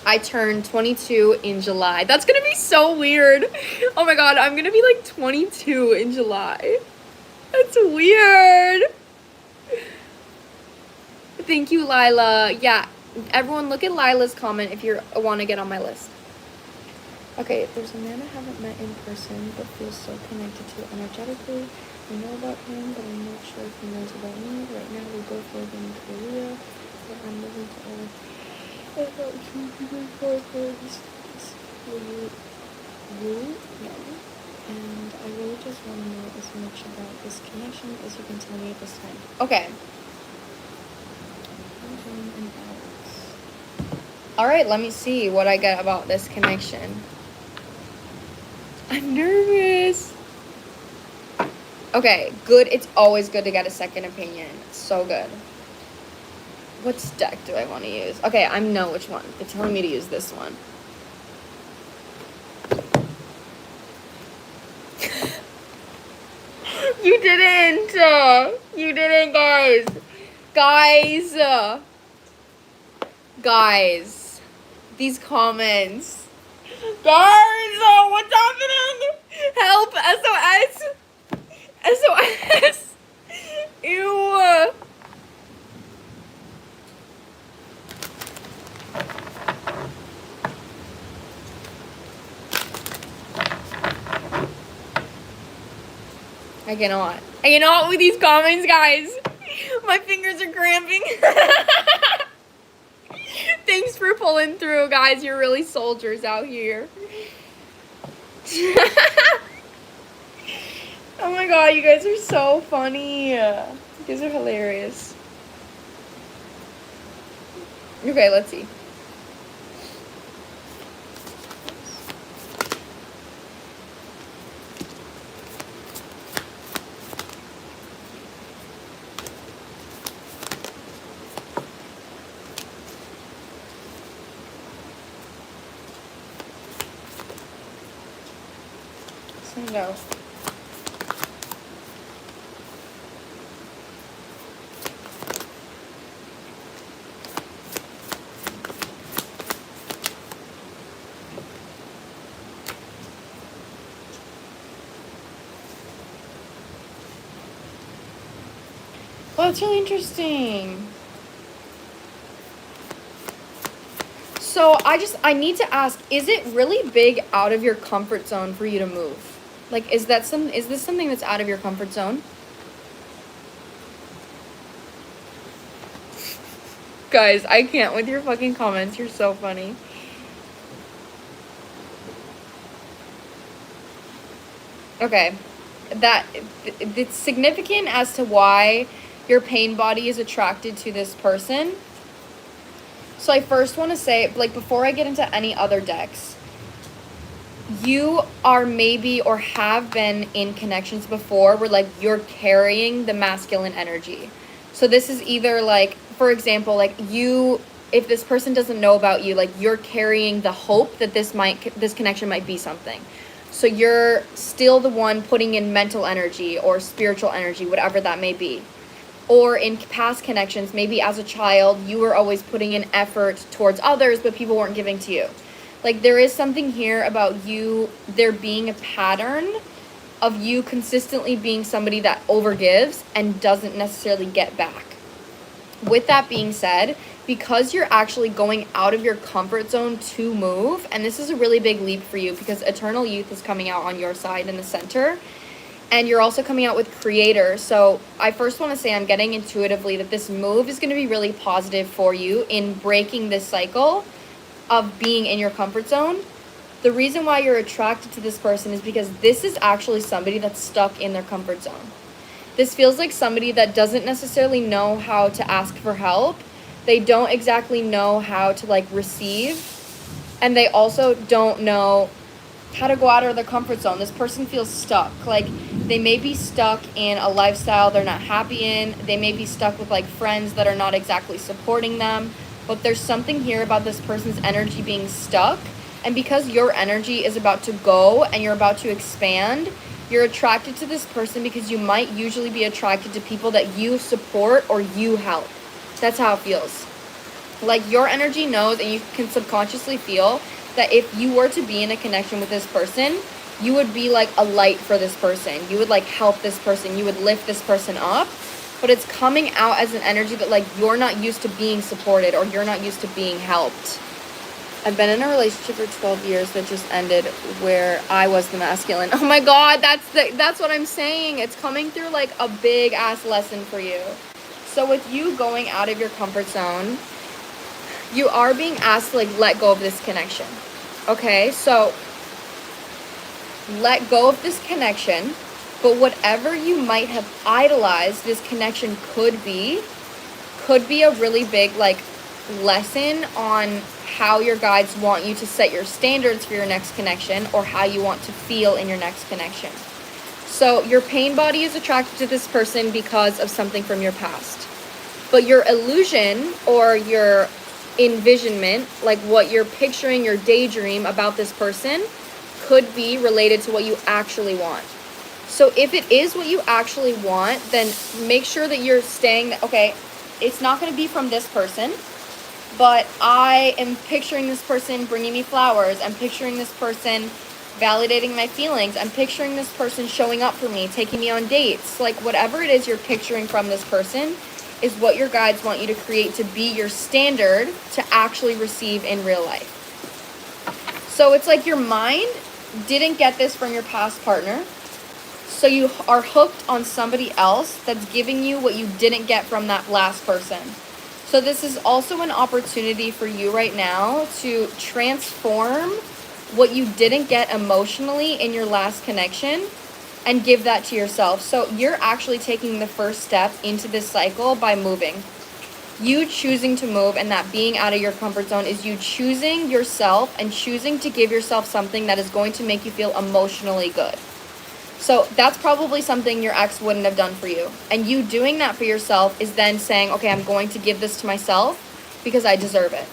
I turned 22 in July. That's gonna be so weird. Oh my god, I'm gonna be like 22 in July. That's weird. Thank you, Lila. Yeah, everyone look at Lila's comment if you want to get on my list. Okay, there's a man I haven't met in person but feels so connected to energetically. I know about him, but I'm not sure if he knows about me. Right now, we both live in Korea, but I'm moving to LA. I thought you were friends. You? No. And I really just want to know as much about this connection as you can tell me at this time. Okay. All right, let me see what I get about this connection. I'm nervous. Okay, good. It's always good to get a second opinion. It's so good. What deck do I want to use? Okay, I know which one. They're telling me to use this one. You didn't. You didn't, guys. Guys. These comments. Guys, what's happening? Help, SOS. SOS. I cannot with these comments, guys. My fingers are cramping. Thanks for pulling through, guys. You're really soldiers out here. Oh my god, you guys are so funny. You guys are hilarious. Okay, let's see. No. Well, that's really interesting. So I need to ask, is it really big out of your comfort zone for you to move? Like, is this something that's out of your comfort zone? Guys, I can't with your fucking comments. You're so funny. Okay. It's significant as to why your pain body is attracted to this person. So I first want to say, like, before I get into any other decks, you are maybe or have been in connections before where, like, you're carrying the masculine energy. So this is either, like, for example, like, if this person doesn't know about you, like, you're carrying the hope that this connection might be something. So you're still the one putting in mental energy or spiritual energy, whatever that may be. Or in past connections, maybe as a child, you were always putting in effort towards others, but people weren't giving to you. Like, there is something here about you, there being a pattern of you consistently being somebody that overgives and doesn't necessarily get back. With that being said, because you're actually going out of your comfort zone to move, and this is a really big leap for you because Eternal Youth is coming out on your side in the center, and you're also coming out with Creator. So I first want to say, I'm getting intuitively that this move is going to be really positive for you in breaking this cycle of being in your comfort zone. The reason why you're attracted to this person is because this is actually somebody that's stuck in their comfort zone. This feels like somebody that doesn't necessarily know how to ask for help. They don't exactly know how to, like, receive. And they also don't know how to go out of their comfort zone. This person feels stuck. Like, they may be stuck in a lifestyle they're not happy in. They may be stuck with, like, friends that are not exactly supporting them. But there's something here about this person's energy being stuck. And because your energy is about to go and you're about to expand, you're attracted to this person because you might usually be attracted to people that you support or you help. That's how it feels. Like, your energy knows, and you can subconsciously feel that if you were to be in a connection with this person, you would be like a light for this person. You would, like, help this person. You would lift this person up. But it's coming out as an energy that, like, you're not used to being supported or you're not used to being helped. I've been in a relationship for 12 years that just ended where I was the masculine. Oh my God, that's what I'm saying. It's coming through like a big ass lesson for you. So with you going out of your comfort zone, you are being asked to, like, let go of this connection. Okay, so let go of this connection, but whatever you might have idolized this connection could be a really big, like, lesson on how your guides want you to set your standards for your next connection or how you want to feel in your next connection. So your pain body is attracted to this person because of something from your past. But your illusion or your envisionment, like what you're picturing, your daydream about this person, could be related to what you actually want. So if it is what you actually want, then make sure that you're staying, okay, it's not going to be from this person, but I am picturing this person bringing me flowers. I'm picturing this person validating my feelings. I'm picturing this person showing up for me, taking me on dates. Like, whatever it is you're picturing from this person is what your guides want you to create to be your standard to actually receive in real life. So it's like your mind didn't get this from your past partner. So you are hooked on somebody else that's giving you what you didn't get from that last person. So this is also an opportunity for you right now to transform what you didn't get emotionally in your last connection and give that to yourself. So you're actually taking the first step into this cycle by moving. You choosing to move, and that being out of your comfort zone is you choosing yourself and choosing to give yourself something that is going to make you feel emotionally good. So that's probably something your ex wouldn't have done for you. And you doing that for yourself is then saying, okay, I'm going to give this to myself because I deserve it.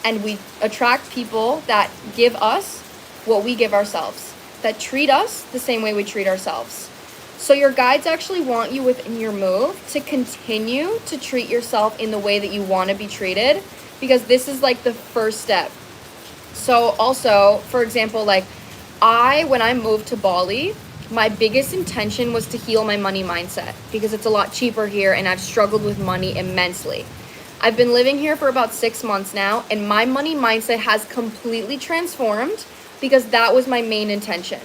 And we attract people that give us what we give ourselves, that treat us the same way we treat ourselves. So your guides actually want you within your move to continue to treat yourself in the way that you want to be treated, because this is like the first step. So also, for example, like when I moved to Bali, my biggest intention was to heal my money mindset because it's a lot cheaper here and I've struggled with money immensely. I've been living here for about 6 months now, and my money mindset has completely transformed because that was my main intention.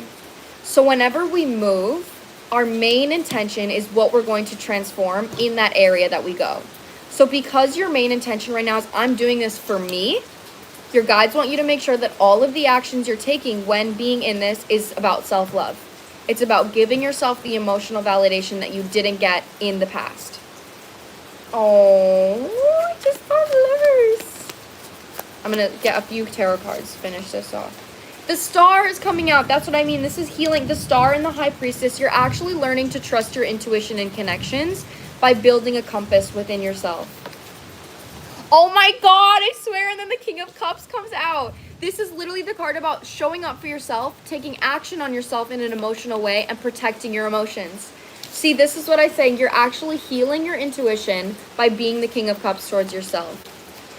So whenever we move, our main intention is what we're going to transform in that area that we go. So because your main intention right now is I'm doing this for me, your guides want you to make sure that all of the actions you're taking when being in this is about self-love. It's about giving yourself the emotional validation that you didn't get in the past. Oh, I just got livers. I'm going to get a few tarot cards to finish this off. The star is coming out. That's what I mean. This is healing. The star and the high priestess. You're actually learning to trust your intuition and connections by building a compass within yourself. Oh my God, I swear. And then the King of Cups comes out. This is literally the card about showing up for yourself, taking action on yourself in an emotional way, and protecting your emotions. See, this is what I say. You're actually healing your intuition by being the King of Cups towards yourself.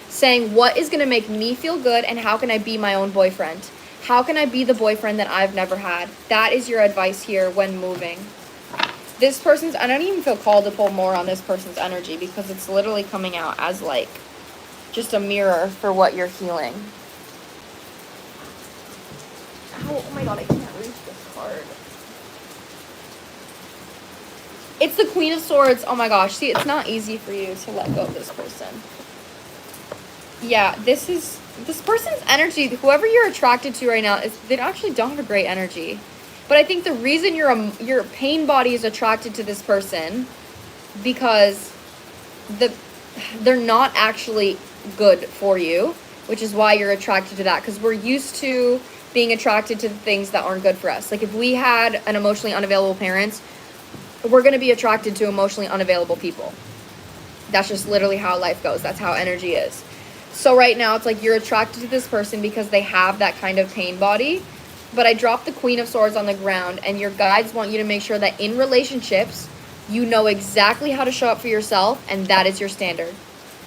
Saying, what is going to make me feel good, and how can I be my own boyfriend? How can I be the boyfriend that I've never had? That is your advice here when moving. This person's, I don't even feel called to pull more on this person's energy because it's literally coming out as like just a mirror for what you're healing. Oh my God, I can't reach this card. It's the Queen of Swords. Oh my gosh. See, it's not easy for you to let go of this person. Yeah, this person's energy, whoever you're attracted to right now, they actually don't have a great energy. But I think the reason your pain body is attracted to this person because they're not actually good for you, which is why you're attracted to that, because we're used to being attracted to the things that aren't good for us. Like if we had an emotionally unavailable parents, we're going to be attracted to emotionally unavailable people. That's just literally how life goes. That's how energy is. So right now it's like you're attracted to this person because they have that kind of pain body. But I dropped the Queen of Swords on the ground, and your guides want you to make sure that in relationships, you know exactly how to show up for yourself, and that is your standard.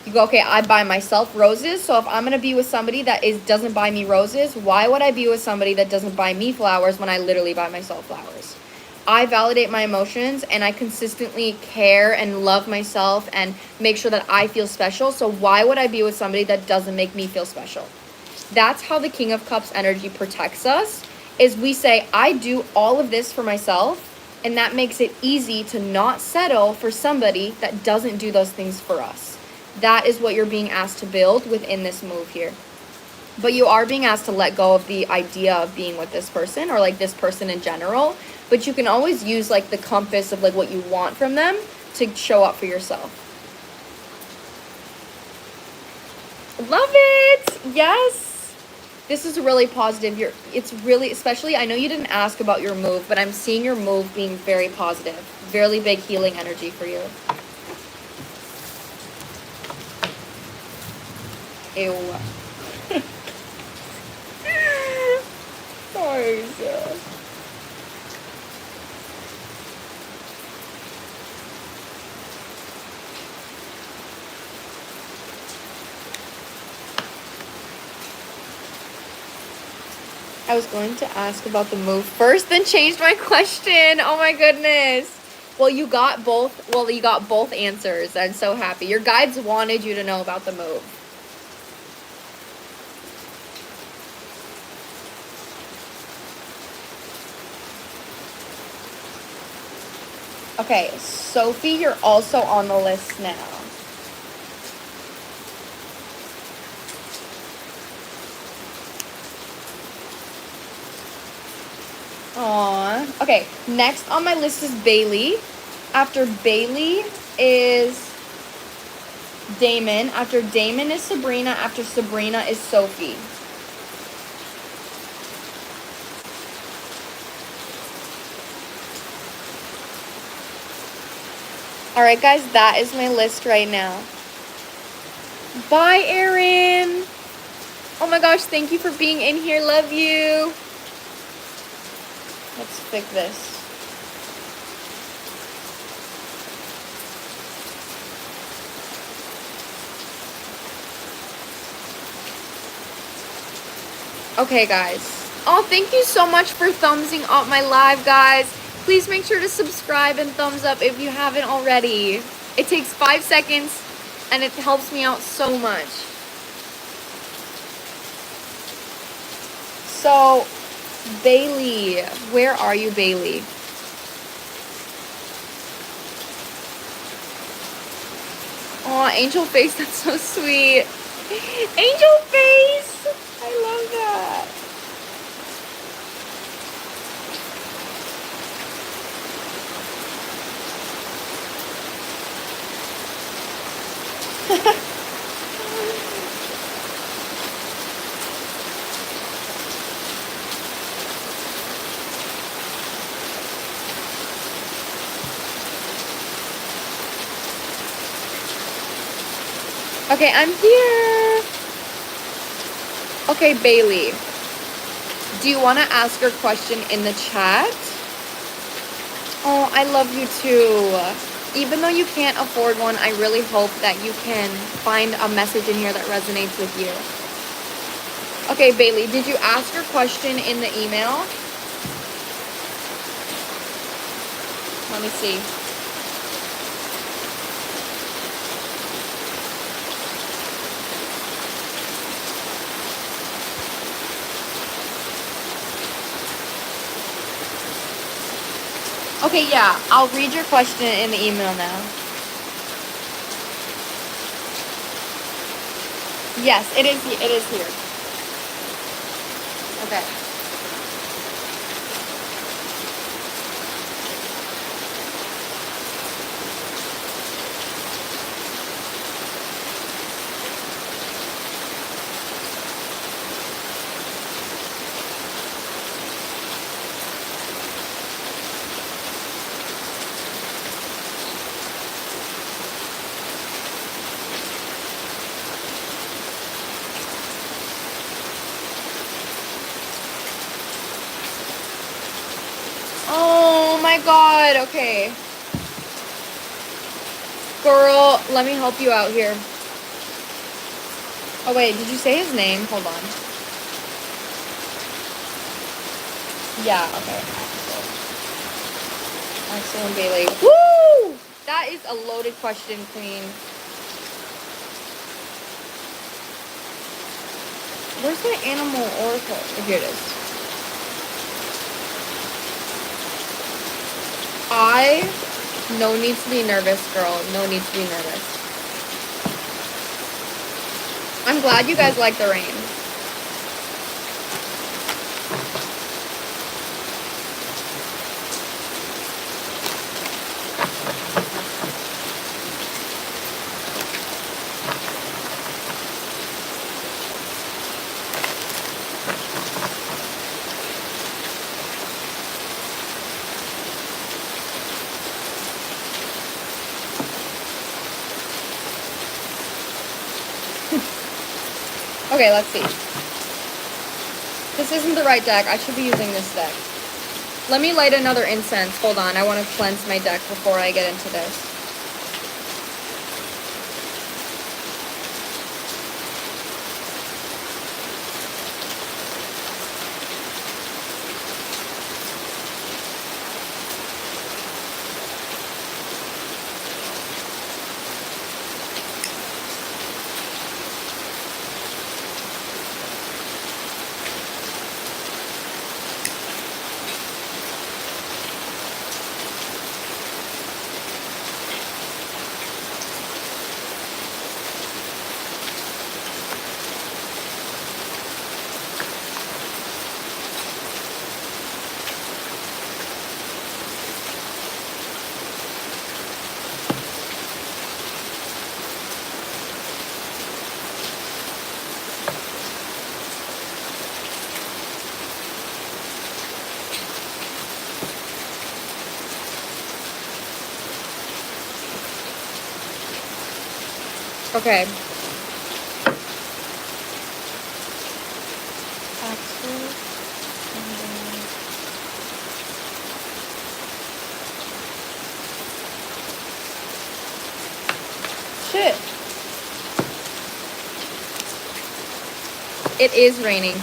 You go, okay, I buy myself roses, so if I'm going to be with somebody that doesn't buy me roses, why would I be with somebody that doesn't buy me flowers when I literally buy myself flowers? I validate my emotions, and I consistently care and love myself and make sure that I feel special, so why would I be with somebody that doesn't make me feel special? That's how the King of Cups energy protects us, is we say, I do all of this for myself, and that makes it easy to not settle for somebody that doesn't do those things for us. That is what you're being asked to build within this move here. But you are being asked to let go of the idea of being with this person or like this person in general. But you can always use like the compass of like what you want from them to show up for yourself. Love it. Yes. This is really positive. It's really, especially, I know you didn't ask about your move, but I'm seeing your move being very positive. Very big healing energy for you. Ew. Sorry, Sarah. I was going to ask about the move first, then changed my question. Oh my goodness. Well, you got both answers. I'm so happy. Your guides wanted you to know about the move. Okay, Sophie, you're also on the list now. Aww. Okay, next on my list is Bailey. After Bailey is Damon. After Damon is Sabrina. After Sabrina is Sophie. Alright, guys, that is my list right now. Bye, Erin. Oh my gosh, thank you for being in here. Love you. Let's fix this. Okay, guys. Oh, thank you so much for thumbsing up my live, guys. Please make sure to subscribe and thumbs up if you haven't already. It takes 5 seconds, and it helps me out so much. So, Bailey. Where are you, Bailey? Oh, angel face. That's so sweet. Angel face. I love that. Okay, I'm here. Okay, Bailey. Do you want to ask your question in the chat? Oh, I love you too. Even though you can't afford one, I really hope that you can find a message in here that resonates with you. Okay, Bailey, did you ask your question in the email? Let me see. Okay, yeah, I'll read your question in the email now. Yes, it is here. Okay. Oh my god, okay. Girl, let me help you out here. Oh wait, did you say his name? Hold on. Yeah, okay. Axel and Bailey. Woo! That is a loaded question, Queen. Where's my animal oracle? Oh, here it is. No need to be nervous, girl. No need to be nervous. I'm glad you guys like the rain. Okay, let's see. This isn't the right deck. I should be using this deck. Let me light another incense. Hold on. I want to cleanse my deck before I get into this. Okay. Shit. It is raining.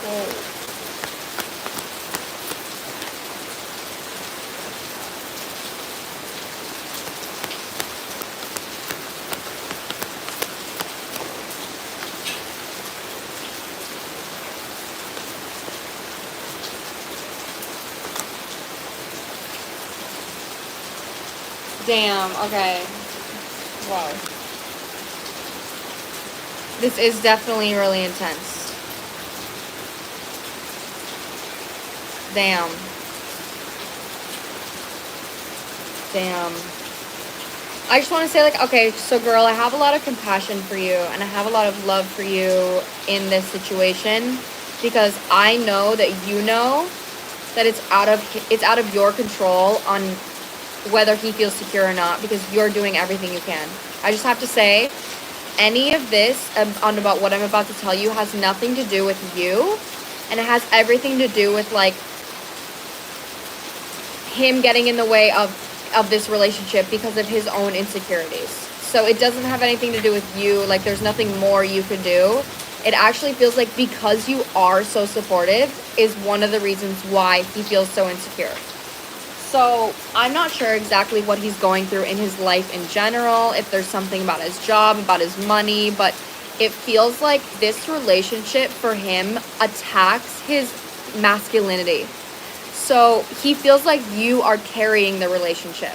Whoa. Damn, okay. Wow. This is definitely really intense. Damn. Damn. I just want to say, like, okay, so girl, I have a lot of compassion for you and I have a lot of love for you in this situation because I know that you know that it's out of your control on whether he feels secure or not because you're doing everything you can. I just have to say, any of this on about what I'm about to tell you has nothing to do with you, and it has everything to do with like him getting in the way of this relationship because of his own insecurities. So it doesn't have anything to do with you. Like, there's nothing more you could do. It actually feels like because you are so supportive is one of the reasons why he feels so insecure. So I'm not sure exactly what he's going through in his life in general, if there's something about his job, about his money, but it feels like this relationship for him attacks his masculinity. So he feels like you are carrying the relationship.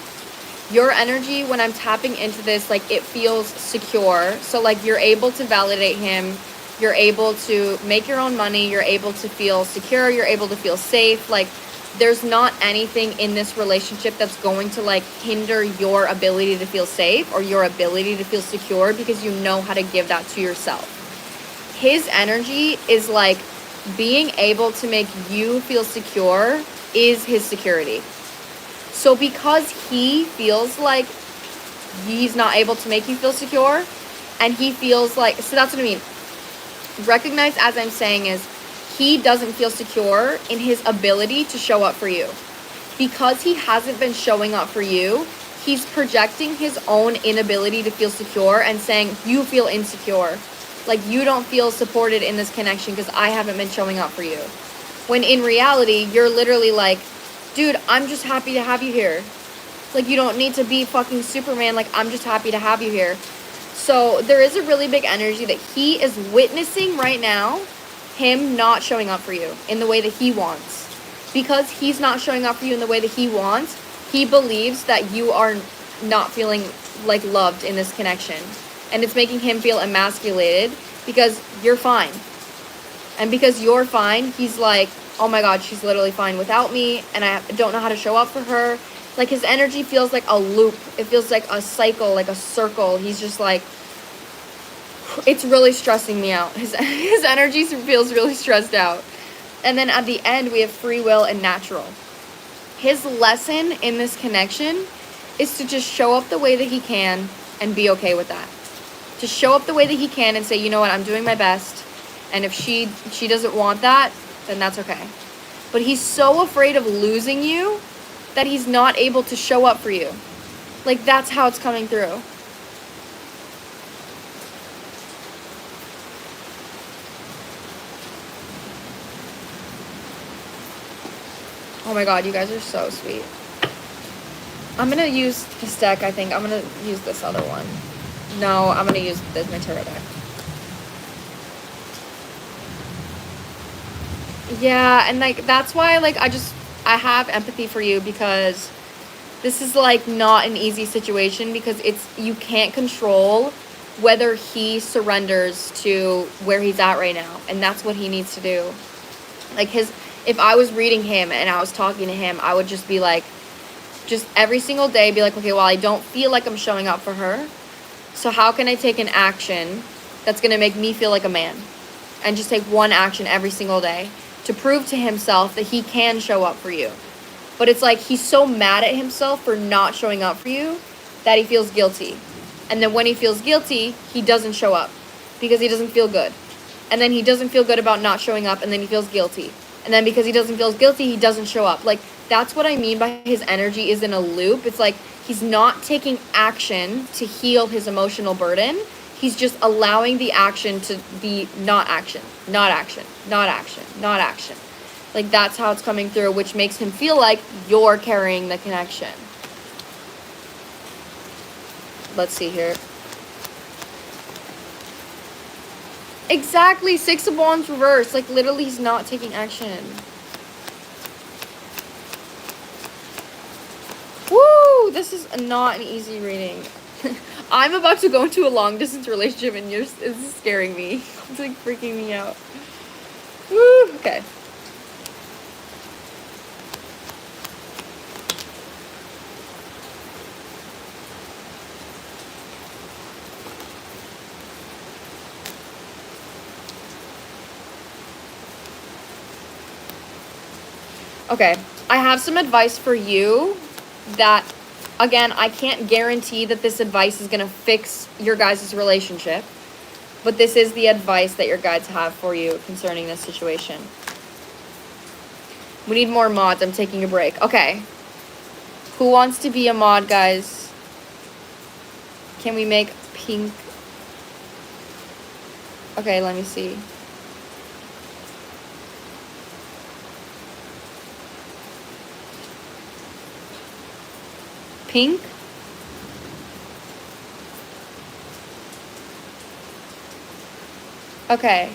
Your energy, when I'm tapping into this, like, it feels secure. So like you're able to validate him. You're able to make your own money. You're able to feel secure. You're able to feel safe. Like, there's not anything in this relationship that's going to like hinder your ability to feel safe or your ability to feel secure because you know how to give that to yourself. His energy is like being able to make you feel secure is his security. So because he feels like he's not able to make you feel secure and he feels like, so that's what I mean. Recognize, as I'm saying, is he doesn't feel secure in his ability to show up for you. Because he hasn't been showing up for you, he's projecting his own inability to feel secure and saying, you feel insecure. Like, you don't feel supported in this connection because I haven't been showing up for you. When in reality, you're literally like, dude, I'm just happy to have you here. Like, you don't need to be fucking Superman. Like, I'm just happy to have you here. So there is a really big energy that he is witnessing right now, him not showing up for you in the way that he wants. Because he's not showing up for you in the way that he wants, he believes that you are not feeling like loved in this connection. And it's making him feel emasculated because you're fine. And because you're fine, he's like, oh my God, she's literally fine without me and I don't know how to show up for her. Like, his energy feels like a loop. It feels like a cycle, like a circle. He's just like, it's really stressing me out. His energy feels really stressed out. And then at the end, we have free will and natural. His lesson in this connection is to just show up the way that he can and be okay with that. To show up the way that he can and say, you know what, I'm doing my best. And if she doesn't want that, then that's okay. But he's so afraid of losing you that he's not able to show up for you. Like, that's how it's coming through. Oh my God, you guys are so sweet. I'm gonna use this deck, I think. I'm gonna use this other one. No, I'm gonna use my tarot deck. Yeah, and like, that's why, like, I have empathy for you because this is like not an easy situation because you can't control whether he surrenders to where he's at right now. And that's what he needs to do. Like if I was reading him and I was talking to him, I would just be like, just every single day be like, okay, well, I don't feel like I'm showing up for her. So how can I take an action that's going to make me feel like a man? And just take one action every single day to prove to himself that he can show up for you. But it's like he's so mad at himself for not showing up for you that he feels guilty. And then when he feels guilty, he doesn't show up because he doesn't feel good. And then he doesn't feel good about not showing up, and then he feels guilty. And then because he doesn't feel guilty, he doesn't show up. Like, that's what I mean by his energy is in a loop. It's like he's not taking action to heal his emotional burden. He's just allowing the action to be not action, not action, not action, not action. Like, that's how it's coming through, which makes him feel like you're carrying the connection. Let's see here. Exactly, 6 of Wands reversed. Like, literally, he's not taking action. Woo! This is not an easy reading. I'm about to go into a long-distance relationship, and it's scaring me. It's, like, freaking me out. Woo! Okay. Okay, I have some advice for you that, again, I can't guarantee that this advice is going to fix your guys' relationship, but this is the advice that your guides have for you concerning this situation. We need more mods. I'm taking a break. Okay. Who wants to be a mod, guys? Can we make pink? Okay, let me see. Pink? Okay.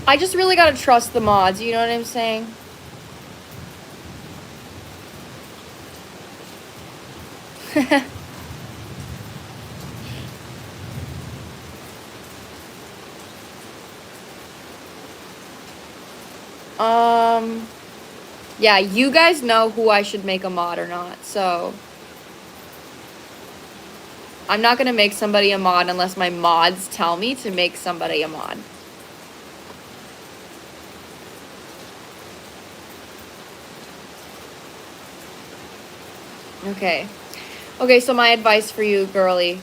I just really gotta trust the mods, you know what I'm saying? Yeah, you guys know who I should make a mod or not, so I'm not gonna make somebody a mod unless my mods tell me to make somebody a mod. Okay. Okay, so my advice for you, girly.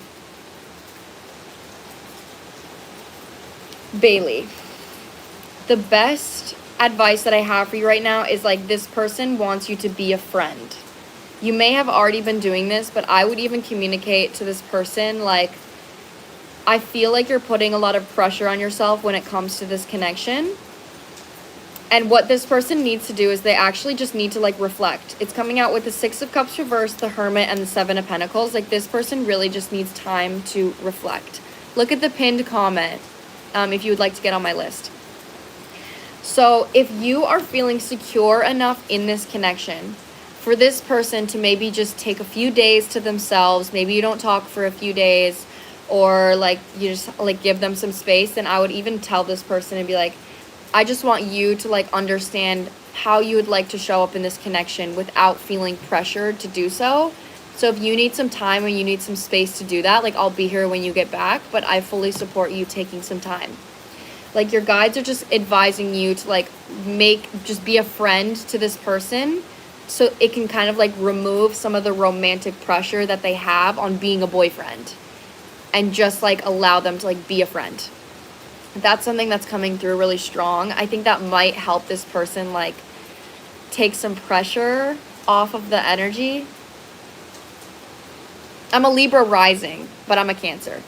Bailey. The best advice that I have for you right now is, like, this person wants you to be a friend. You may have already been doing this, but I would even communicate to this person, like, I feel like you're putting a lot of pressure on yourself when it comes to this connection. And what this person needs to do is they actually just need to, like, reflect. It's coming out with the 6 of Cups reversed, the Hermit, and the 7 of Pentacles. Like, this person really just needs time to reflect. Look at the pinned comment if you would like to get on my list. So if you are feeling secure enough in this connection for this person to maybe just take a few days to themselves, maybe you don't talk for a few days, or like you just like give them some space, then I would even tell this person and be like, I just want you to like understand how you would like to show up in this connection without feeling pressured to do so. So if you need some time or you need some space to do that, like, I'll be here when you get back, but I fully support you taking some time. Like, your guides are just advising you to like just be a friend to this person, so it can kind of like remove some of the romantic pressure that they have on being a boyfriend, and just like allow them to like be a friend. That's something that's coming through really strong. I think that might help this person like take some pressure off of the energy. I'm a Libra rising, but I'm a Cancer.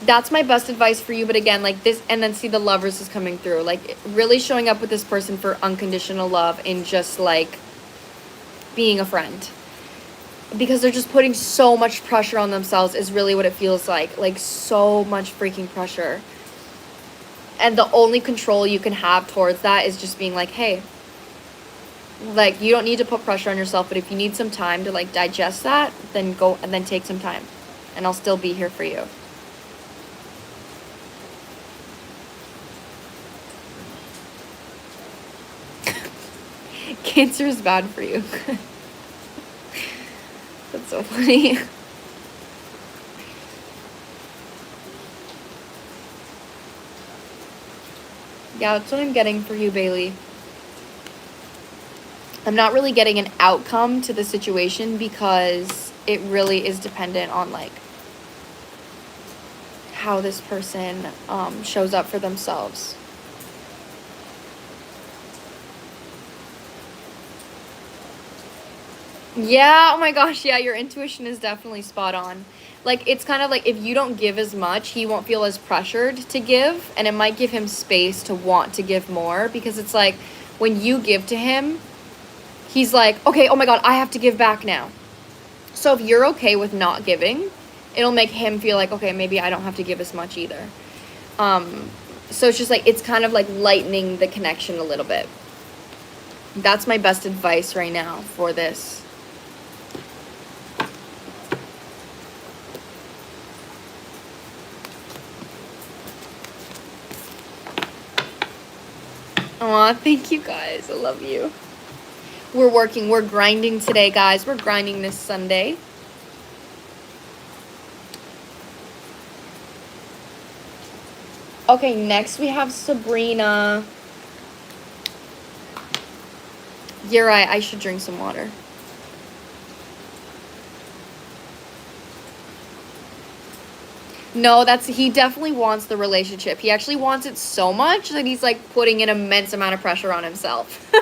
That's my best advice for you. But again, like this, and then see the Lovers is coming through, like really showing up with this person for unconditional love and just like being a friend, because they're just putting so much pressure on themselves is really what it feels like so much freaking pressure. And the only control you can have towards that is just being like, hey, Like, you don't need to put pressure on yourself, but if you need some time to like digest that, then go and then take some time, and I'll still be here for you. Cancer is bad for you. That's so funny. Yeah, that's what I'm getting for you, Bailey. I'm not really getting an outcome to the situation because it really is dependent on like how this person shows up for themselves. Yeah, oh my gosh, yeah, your intuition is definitely spot on. Like, it's kind of like if you don't give as much, he won't feel as pressured to give, and it might give him space to want to give more, because it's like when you give to him, he's like, okay, oh my God, I have to give back now. So if you're okay with not giving, it'll make him feel like, okay, maybe I don't have to give as much either. So it's just like, it's kind of like lightening the connection a little bit. That's my best advice right now for this. Aw, thank you guys. I love you. We're grinding today, guys. We're grinding this Sunday. Okay, next we have Sabrina. You're right, I should drink some water. No, he definitely wants the relationship. He actually wants it so much that he's like putting an immense amount of pressure on himself.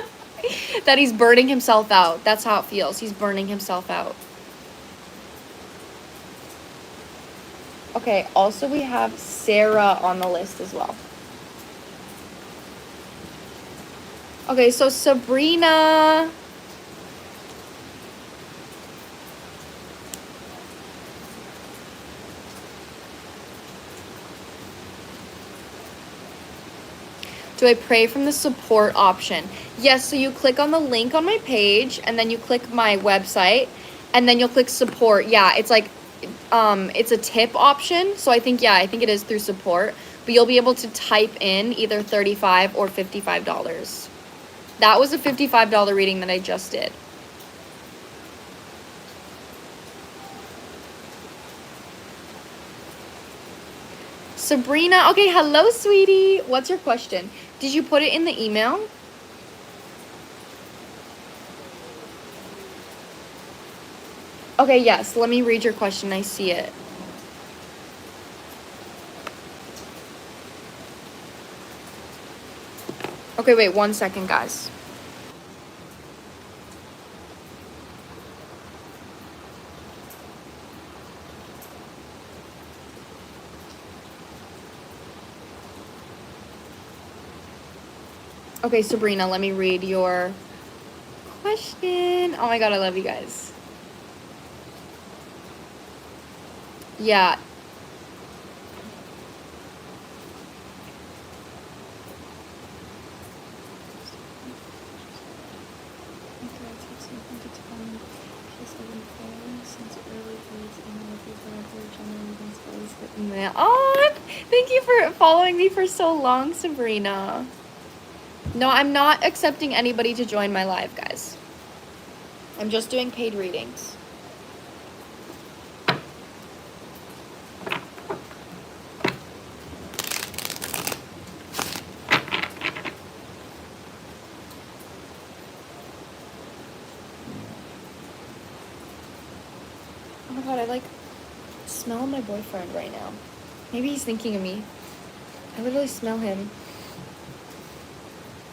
That he's burning himself out. That's how it feels. He's burning himself out. Okay, also we have Sarah on the list as well. Okay, so Sabrina. Do I pray from the support option? Yes, so you click on the link on my page, and then you click my website, and then you'll click support. Yeah, it's like, it's a tip option. So I think it is through support, but you'll be able to type in either $35 or $55. That was a $55 reading that I just did. Sabrina, okay, hello, sweetie. What's your question? Did you put it in the email? Okay, yes, let me read your question. I see it. Okay, wait 1 second, guys. Okay, Sabrina, let me read your question. Oh my God, I love you guys. Yeah. Oh, thank you for following me for so long, Sabrina. No, I'm not accepting anybody to join my live, guys. I'm just doing paid readings. Oh my God, I like smell my boyfriend right now. Maybe he's thinking of me. I literally smell him.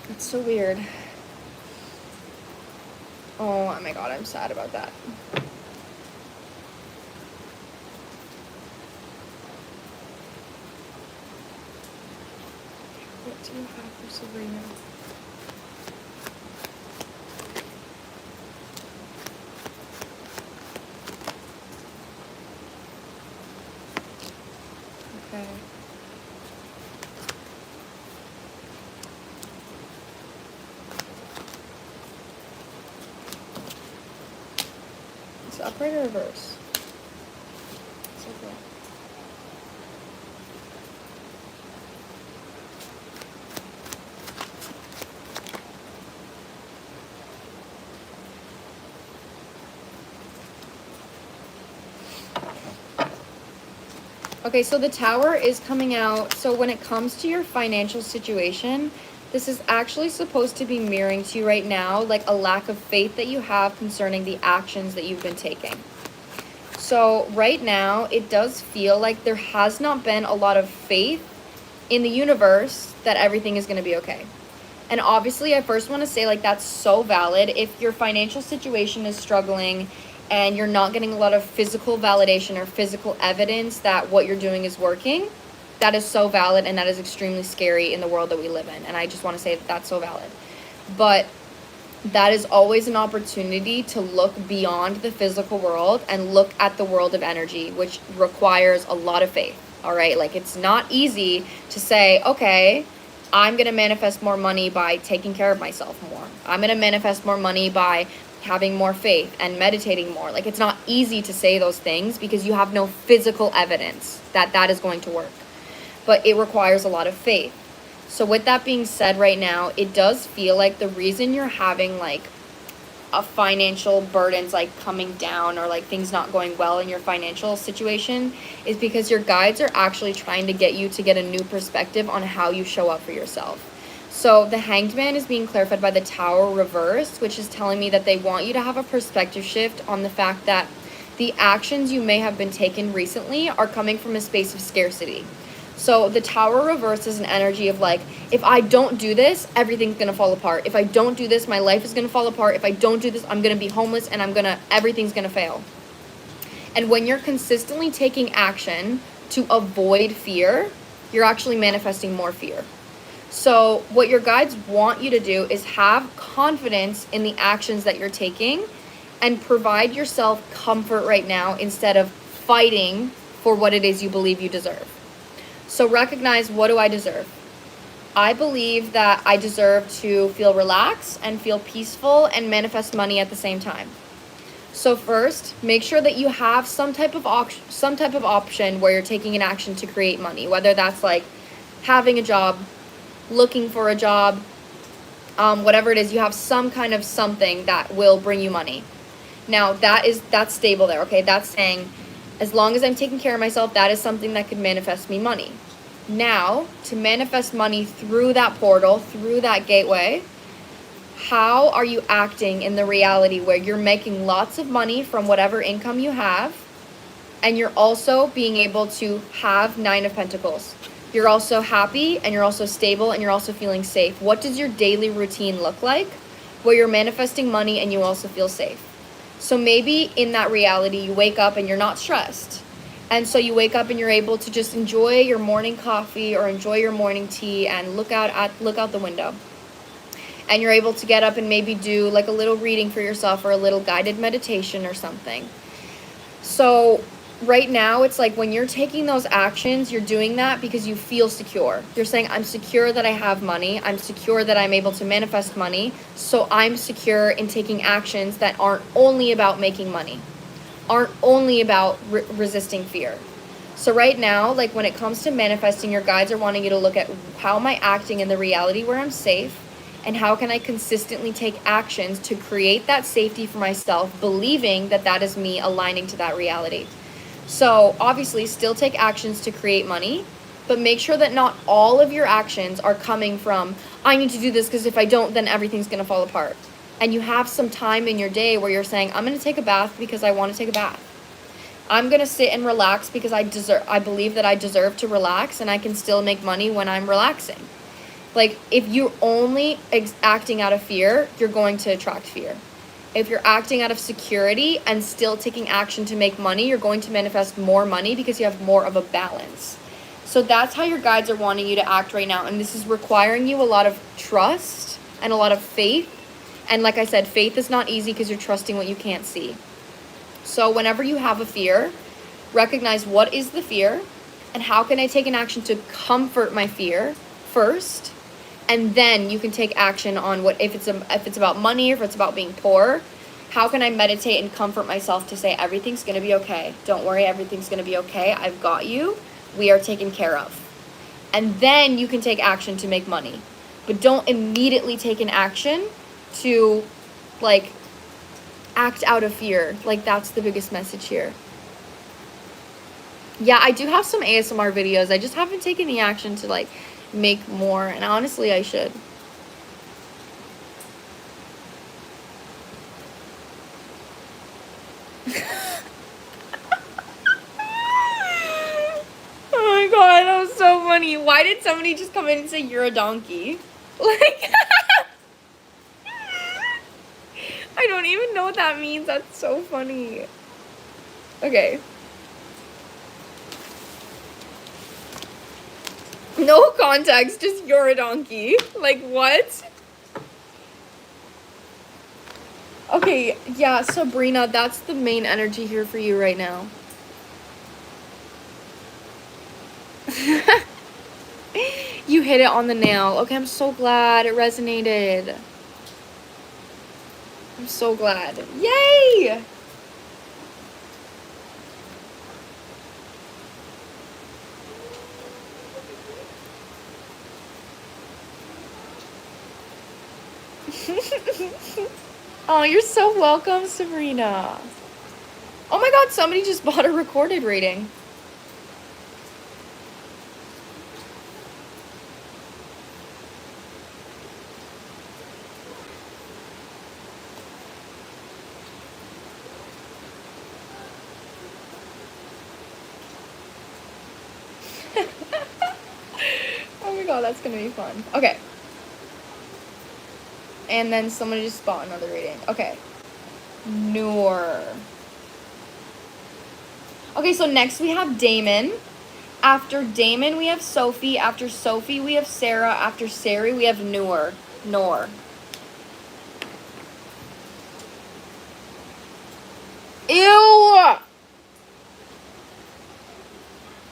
It's so weird. Oh my God, I'm sad about that. What do you have for Sabrina? Okay. upright or reverse? So cool. Okay, so the Tower is coming out. So when it comes to your financial situation, this is actually supposed to be mirroring to you right now, like a lack of faith that you have concerning the actions that you've been taking. So right now, it does feel like there has not been a lot of faith in the universe that everything is going to be okay. And obviously, I first want to say, like, that's so valid. If your financial situation is struggling and you're not getting a lot of physical validation or physical evidence that what you're doing is working, that is so valid, and that is extremely scary in the world that we live in. And I just want to say that that's so valid. But that is always an opportunity to look beyond the physical world and look at the world of energy, which requires a lot of faith. All right, like, it's not easy to say, okay, I'm going to manifest more money by taking care of myself more. I'm going to manifest more money by having more faith and meditating more. Like, it's not easy to say those things because you have no physical evidence that that is going to work. But it requires a lot of faith. So with that being said, right now, it does feel like the reason you're having like a financial burdens like coming down or like things not going well in your financial situation is because your guides are actually trying to get you to get a new perspective on how you show up for yourself. So the Hanged Man is being clarified by the Tower reversed, which is telling me that they want you to have a perspective shift on the fact that the actions you may have been taken recently are coming from a space of scarcity. So the Tower reverse is an energy of like, if I don't do this, everything's going to fall apart. If I don't do this, my life is going to fall apart. If I don't do this, I'm going to be homeless and everything's going to fail. And when you're consistently taking action to avoid fear, you're actually manifesting more fear. So what your guides want you to do is have confidence in the actions that you're taking and provide yourself comfort right now instead of fighting for what it is you believe you deserve. So recognize, what do I deserve? I believe that I deserve to feel relaxed and feel peaceful and manifest money at the same time. So first, make sure that you have some type of option where you're taking an action to create money, whether that's like having a job, looking for a job, whatever it is, you have some kind of something that will bring you money. Now that's stable there, okay? That's saying, as long as I'm taking care of myself, that is something that could manifest me money. Now, to manifest money through that portal, through that gateway, how are you acting in the reality where you're making lots of money from whatever income you have, and you're also being able to have 9 of Pentacles? You're also happy, and you're also stable, and you're also feeling safe. What does your daily routine look like where you're manifesting money and you also feel safe? So maybe in that reality, you wake up and you're not stressed. And so you wake up and you're able to just enjoy your morning coffee or enjoy your morning tea and look out the window. And you're able to get up and maybe do like a little reading for yourself or a little guided meditation or something. So right now, it's like when you're taking those actions, you're doing that because you feel secure. You're saying, I'm secure that I have money. I'm secure that I'm able to manifest money. So I'm secure in taking actions that aren't only about making money, aren't only about resisting fear. So right now, like when it comes to manifesting, your guides are wanting you to look at, how am I acting in the reality where I'm safe? And how can I consistently take actions to create that safety for myself, believing that that is me aligning to that reality? So obviously still take actions to create money, but make sure that not all of your actions are coming from, I need to do this because if I don't, then everything's going to fall apart. And you have some time in your day where you're saying, I'm going to take a bath because I want to take a bath. I'm going to sit and relax because I believe that I deserve to relax, and I can still make money when I'm relaxing. Like, if you're only acting out of fear, you're going to attract fear. If you're acting out of security and still taking action to make money, you're going to manifest more money because you have more of a balance. So that's how your guides are wanting you to act right now. And this is requiring you a lot of trust and a lot of faith. And like I said, faith is not easy because you're trusting what you can't see. So whenever you have a fear, recognize, what is the fear and how can I take an action to comfort my fear first? And then you can take action on what, if it's about money, if it's about being poor, How can I meditate and comfort myself to say everything's going to be okay? Don't worry, everything's going to be okay. I've got you. We are taken care of. And then you can take action to make money. But don't immediately take an action to, like, act out of fear. Like, that's the biggest message here. Yeah, I do have some ASMR videos. I just haven't taken the action to, like, make more. And honestly, I should. Oh my god, that was so funny. Why did somebody just come in and say you're a donkey? Like, I don't even know what that means. That's so funny. Okay. No context, just you're a donkey. Like, what? Okay, yeah, Sabrina, that's the main energy here for you right now. You hit it on the nail. Okay, I'm so glad it resonated. I'm so glad. Yay! Oh, you're so welcome, Sabrina. Oh my god, somebody just bought a recorded reading. Oh my god, that's gonna be fun. Okay. And then somebody just bought another reading. Okay. Noor. Okay, so next we have Damon. After Damon, we have Sophie. After Sophie, we have Sarah. After Sarah, we have Noor. Noor. Ew!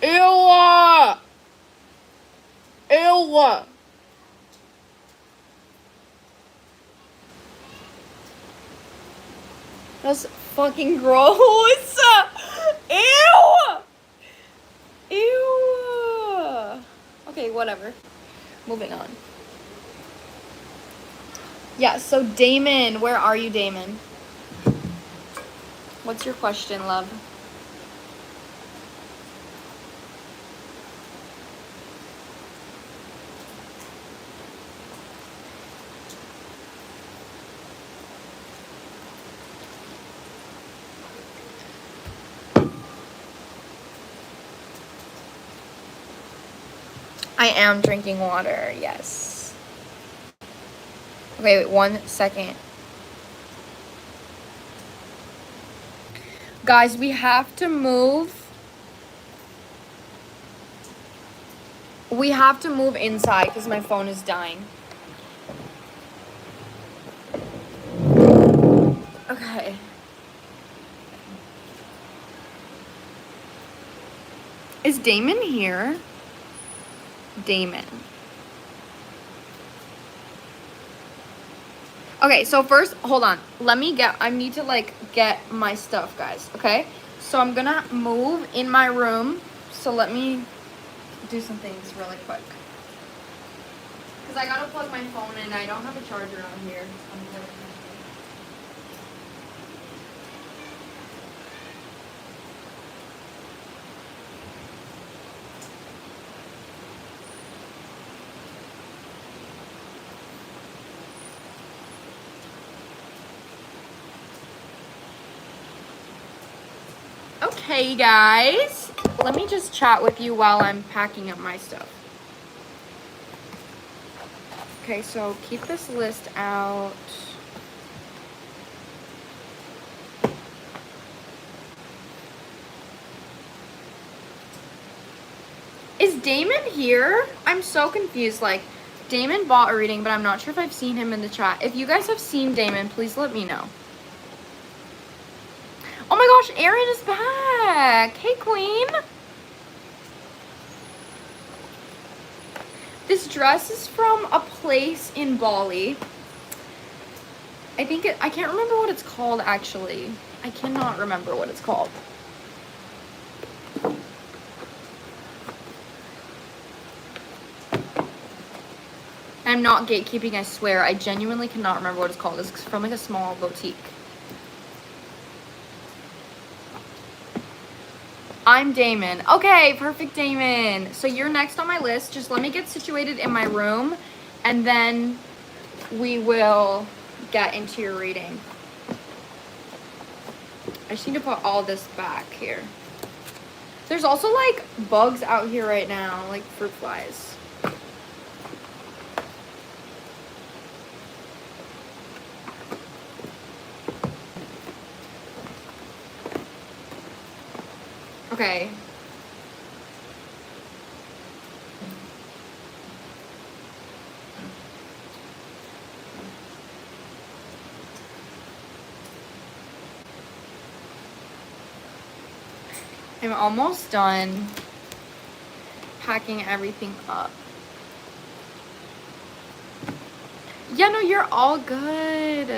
Ew! Ew! That's fucking gross! Ew! Ew! Okay, whatever. Moving on. Yeah, so Damon, where are you, Damon? What's your question, love? I am drinking water, yes. Okay, wait, 1 second. Guys, we have to move. We have to move inside because my phone is dying. Okay. Is Damon here? Damon. Okay, so first, hold on. I need to, like, get my stuff, guys, okay? So I'm gonna move in my room. So let me do some things really quick. Because I gotta plug my phone in. I don't have a charger on here. Okay, guys. Let me just chat with you while I'm packing up my stuff. Okay, so keep this list out. Is Damon here? I'm so confused. Like, Damon bought a reading, but I'm not sure if I've seen him in the chat. If you guys have seen Damon, please let me know. Oh my gosh, Erin is back. Hey, queen. This dress is from a place in Bali. I can't remember what it's called, actually. I cannot remember what it's called. I'm not gatekeeping, I swear. I genuinely cannot remember what it's called. It's from like a small boutique. I'm Damon. Okay, perfect, Damon. So you're next on my list. Just let me get situated in my room, and then we will get into your reading. I just need to put all this back here. There's also like bugs out here right now, like fruit flies. Okay. I'm almost done packing everything up. Yeah, no, you're all good.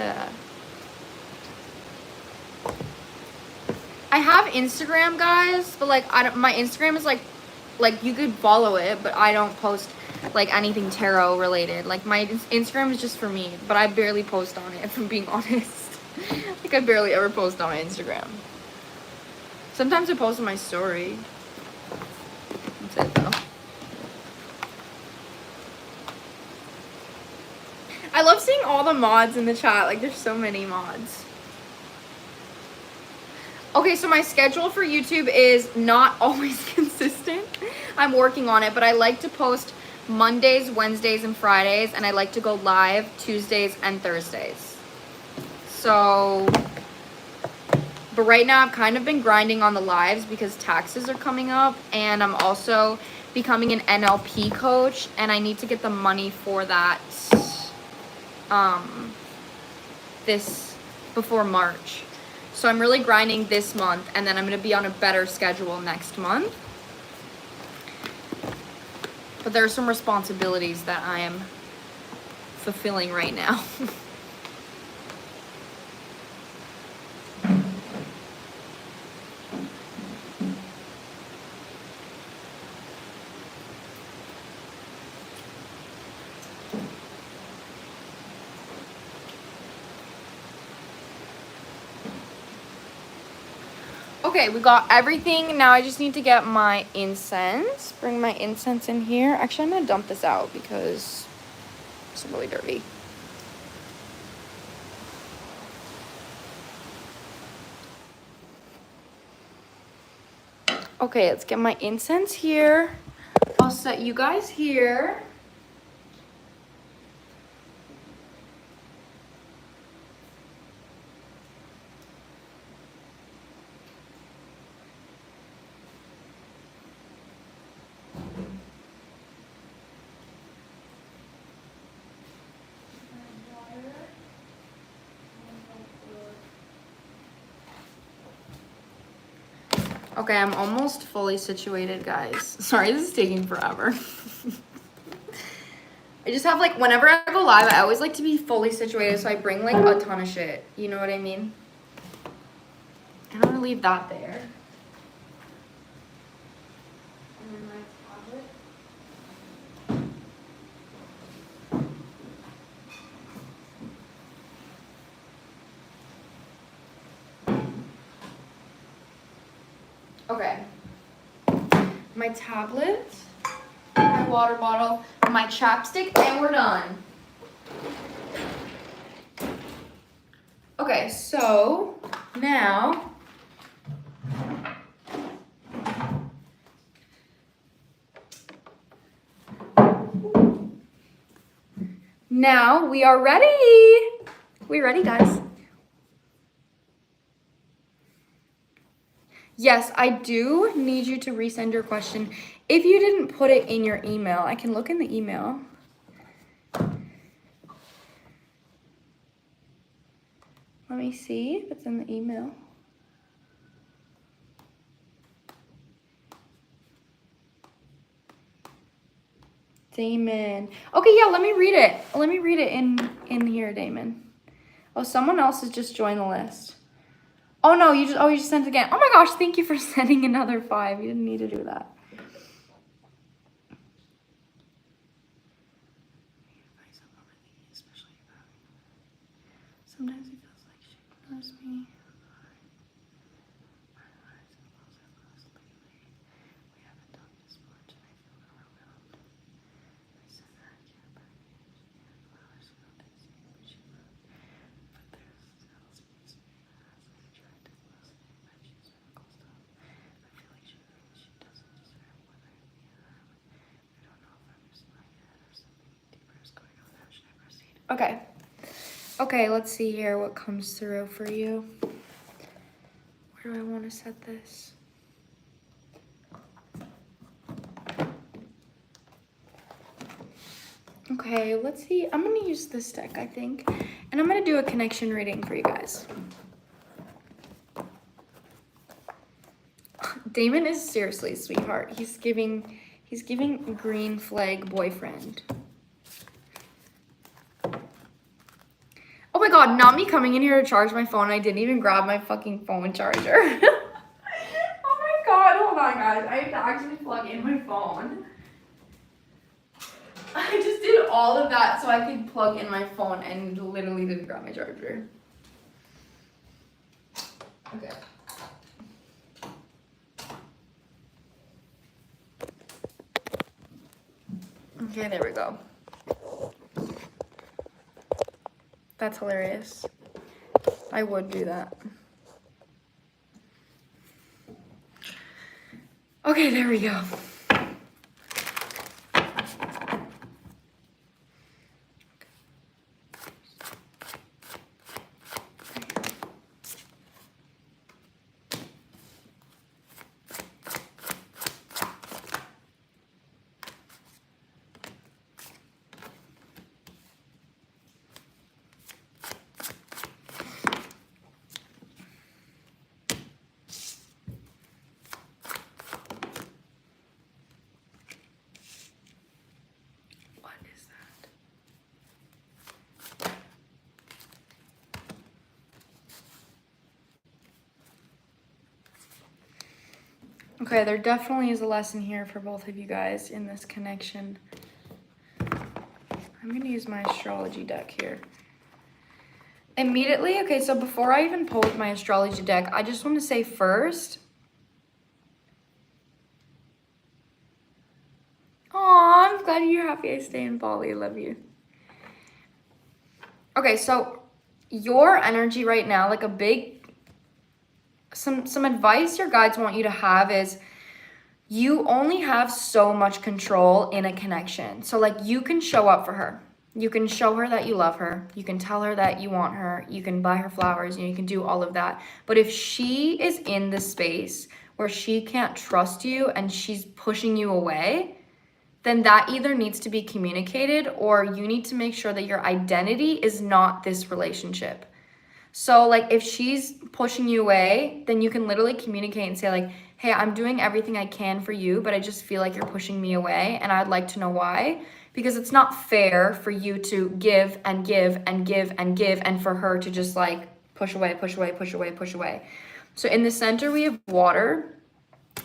I have Instagram, guys, but like my Instagram is like you could follow it, but I don't post like anything tarot related. Like my Instagram is just for me, but I barely post on it, if I'm being honest. Like I barely ever post on my Instagram. Sometimes I post on my story. That's it though. I love seeing all the mods in the chat. Like there's so many mods. Okay, so my schedule for YouTube is not always consistent. I'm working on it, but I like to post Mondays, Wednesdays, and Fridays, and I like to go live Tuesdays and Thursdays. So, but right now I've kind of been grinding on the lives because taxes are coming up, and I'm also becoming an NLP coach, and I need to get the money for that this before March. So I'm really grinding this month, and then I'm going to be on a better schedule next month. But there are some responsibilities that I am fulfilling right now. Okay, we got everything. Now I just need to get my incense. Bring my incense in here. Actually, I'm going to dump this out because it's really dirty. Okay, let's get my incense here. I'll set you guys here. Okay, I'm almost fully situated, guys. Sorry, this is taking forever. I just have like, whenever I go live, I always like to be fully situated, so I bring like a ton of shit. You know what I mean? I'm gonna leave that there. And then my tablet. Okay. My tablet, my water bottle, my chapstick, and we're done. Okay, so now we are ready. We ready, guys? Yes, I do need you to resend your question. If you didn't put it in your email, I can look in the email. Let me see if it's in the email. Damon. Okay, yeah, let me read it. Let me read it in here, Damon. Oh, someone else has just joined the list. Oh no, you just sent it again. Oh my gosh, thank you for sending another 5. You didn't need to do that. Sometimes it feels like she ignores me. We haven't talked this much and I feel overwhelmed. I said that I can't buy flowers for this, but she left. But there's still space for me to ask. I tried to close it, but she's medical stuff. I feel like she thinks she doesn't deserve what I have. I don't know if I'm just in my head or something deeper is going on. How should I proceed? Okay. Okay, let's see here what comes through for you. Where do I want to set this? Okay, let's see. I'm going to use this deck, I think. And I'm going to do a connection reading for you guys. Damon is seriously a sweetheart. He's giving green flag boyfriend. Oh my god, not me coming in here to charge my phone. I didn't even grab my fucking phone charger. Oh my god, hold on guys. I have to actually plug in my phone. I just did all of that so I could plug in my phone and literally didn't grab my charger. Okay. Okay, there we go. That's hilarious. I would do that. Okay, there we go. Okay, there definitely is a lesson here for both of you guys in this connection. I'm going to use my astrology deck here. Immediately, okay, so before I even pull with my astrology deck, I just want to say first. Aw, I'm glad you're happy I stay in Bali. I love you. Okay, so your energy right now, like a big... Some advice your guides want you to have is you only have so much control in a connection. So like you can show up for her. You can show her that you love her. You can tell her that you want her. You can buy her flowers. You can do all of that. But if she is in the space where she can't trust you and she's pushing you away, then that either needs to be communicated or you need to make sure that your identity is not this relationship. So like if she's pushing you away, then you can literally communicate and say like, hey, I'm doing everything I can for you, but I just feel like you're pushing me away and I'd like to know why. Because it's not fair for you to give and give and give and give and for her to just like push away, push away, push away, push away. So in the center we have water.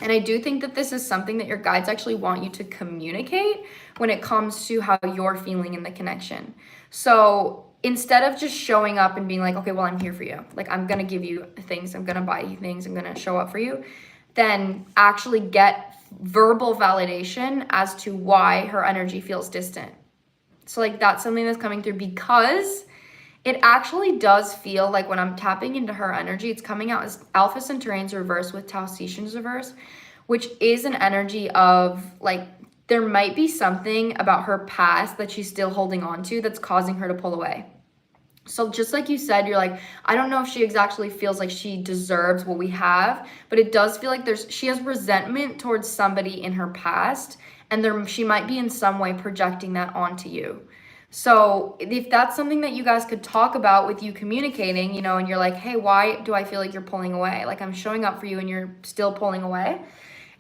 And I do think that this is something that your guides actually want you to communicate when it comes to how you're feeling in the connection. So instead of just showing up and being like, okay, well, I'm here for you. Like, I'm going to give you things. I'm going to buy you things. I'm going to show up for you. Then actually get verbal validation as to why her energy feels distant. So like that's something that's coming through because it actually does feel like when I'm tapping into her energy, it's coming out as Alpha Centaurians reverse with Situationship reverse, which is an energy of like, there might be something about her past that she's still holding on to that's causing her to pull away. So just like you said, you're like, I don't know if she exactly feels like she deserves what we have, but it does feel like she has resentment towards somebody in her past, and she might be in some way projecting that onto you. So if that's something that you guys could talk about with you communicating, you know, and you're like, hey, why do I feel like you're pulling away? Like I'm showing up for you and you're still pulling away.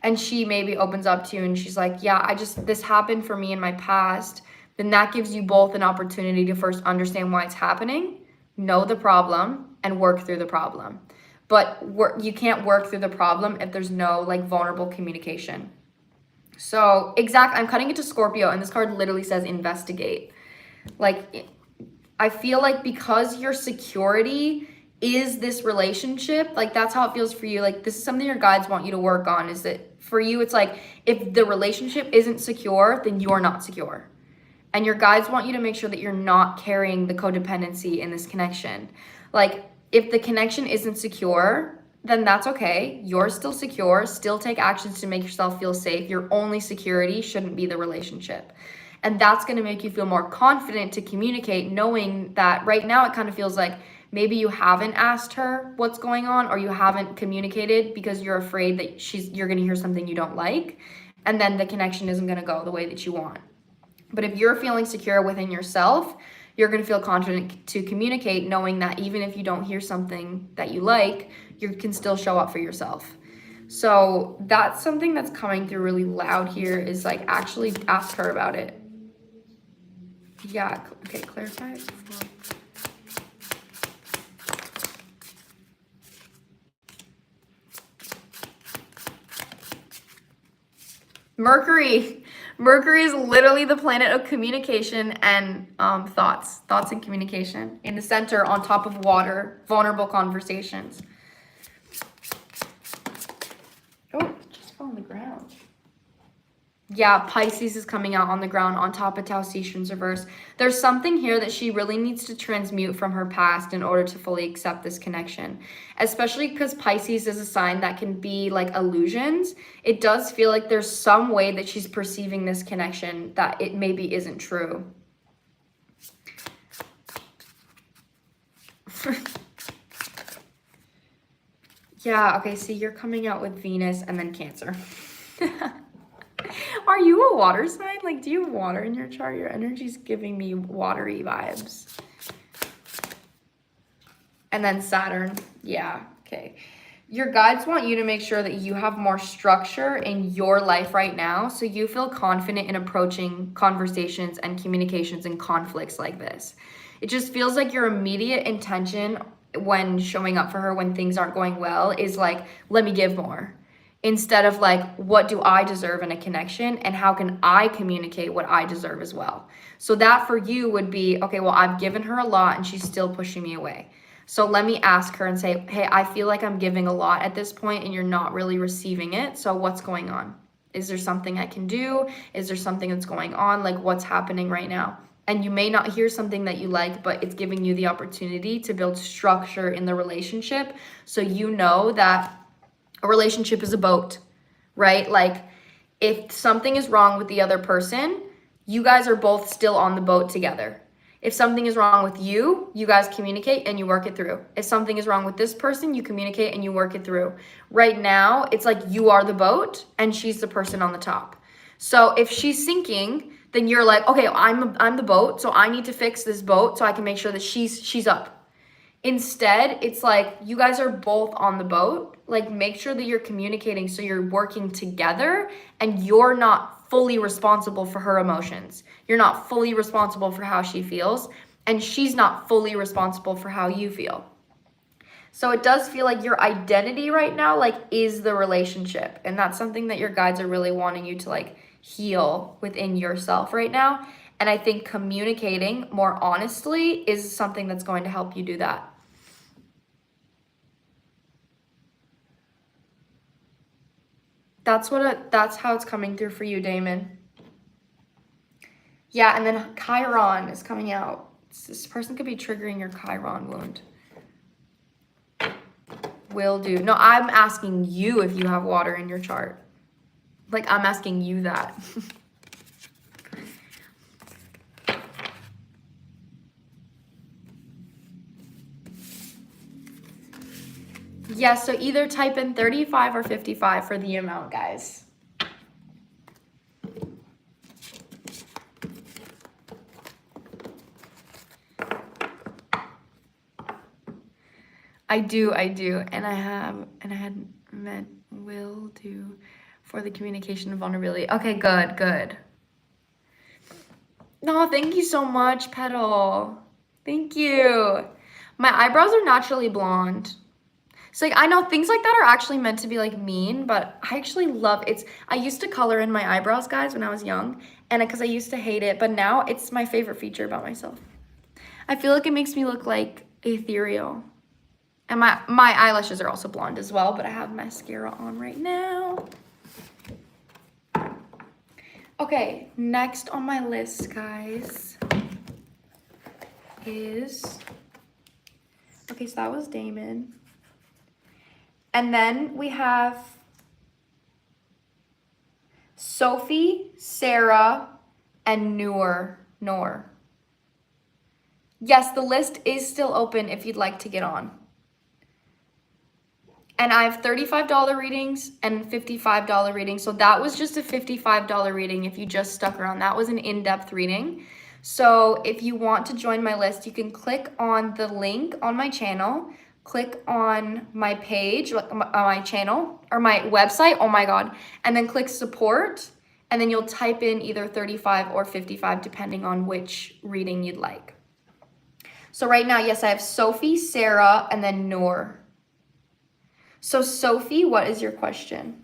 And she maybe opens up to you and she's like, yeah, this happened for me in my past. Then that gives you both an opportunity to first understand why it's happening know the problem, and work through the problem. But you can't work through the problem if there's no like vulnerable communication. So I'm cutting it to Scorpio, and this card literally says investigate. Like, I feel like because your security is this relationship, like that's how it feels for you. Like, this is something your guides want you to work on, is that for you, it's like, if the relationship isn't secure, then you're not secure. And your guides want you to make sure that you're not carrying the codependency in this connection. Like, if the connection isn't secure, then that's okay. You're still secure. Still take actions to make yourself feel safe. Your only security shouldn't be the relationship. And that's going to make you feel more confident to communicate, knowing that right now it kind of feels like maybe you haven't asked her what's going on, or you haven't communicated because you're afraid that you're going to hear something you don't like, and then the connection isn't going to go the way that you want. But if you're feeling secure within yourself, you're going to feel confident to communicate, knowing that even if you don't hear something that you like, you can still show up for yourself. So that's something that's coming through really loud here, is like, actually ask her about it. Yeah, okay, clarify. Mercury is literally the planet of communication and thoughts and communication. In the center, on top of water, vulnerable conversations. Oh, it just fell on the ground. Yeah, Pisces is coming out on the ground on top of Situation's reverse. There's something here that she really needs to transmute from her past in order to fully accept this connection. Especially because Pisces is a sign that can be like illusions. It does feel like there's some way that she's perceiving this connection that it maybe isn't true. Yeah, okay, see, you're coming out with Venus and then Cancer. Are you a water sign? Like, do you have water in your chart? Your energy's giving me watery vibes. And then Saturn. Yeah, okay. Your guides want you to make sure that you have more structure in your life right now, so you feel confident in approaching conversations and communications and conflicts like this. It just feels like your immediate intention when showing up for her when things aren't going well is like, let me give more. Instead of like, what do I deserve in a connection, and how can I communicate what I deserve as well? So that for you would be, okay, well, I've given her a lot and she's still pushing me away. So let me ask her and say, hey, I feel like I'm giving a lot at this point and you're not really receiving it. So what's going on? Is there something I can do? Is there something that's going on? Like, what's happening right now? And you may not hear something that you like, but it's giving you the opportunity to build structure in the relationship. So you know that a relationship is a boat, right? Like, if something is wrong with the other person, you guys are both still on the boat together. If something is wrong with you, you guys communicate and you work it through. If something is wrong with this person, you communicate and you work it through. Right now, it's like you are the boat and she's the person on the top. So if she's sinking, then you're like, okay, I'm the boat, so I need to fix this boat so I can make sure that she's up. Instead, it's like you guys are both on the boat. Like, make sure that you're communicating so you're working together and you're not fully responsible for her emotions. You're not fully responsible for how she feels, and she's not fully responsible for how you feel. So it does feel like your identity right now, like, is the relationship. And that's something that your guides are really wanting you to like heal within yourself right now. And I think communicating more honestly is something that's going to help you do that. That's how it's coming through for you, Damon. Yeah, and then Chiron is coming out. This person could be triggering your Chiron wound. Will do. No, I'm asking you if you have water in your chart. Like, I'm asking you that. Yeah, so either type in 35 or 55 for the amount, guys. I do. And I had meant will do for the communication and vulnerability. Okay, good. No, thank you so much, Petal. Thank you. My eyebrows are naturally blonde. So like I know things like that are actually meant to be like mean, but I actually love it. I used to color in my eyebrows, guys, when I was young, and because I used to hate it, but now it's my favorite feature about myself. I feel like it makes me look like ethereal. And my eyelashes are also blonde as well, but I have mascara on right now. Okay, next on my list, guys, is, okay, so that was Damon. And then we have Sophie, Sarah, and Noor. Yes, the list is still open if you'd like to get on. And I have $35 readings and $55 readings. So that was just a $55 reading if you just stuck around. That was an in-depth reading. So if you want to join my list, you can click on the link on my channel, click on my page, my channel, or my website, oh my God, and then click support, and then you'll type in either 35 or 55, depending on which reading you'd like. So right now, yes, I have Sophie, Sarah, and then Noor. So Sophie, what is your question?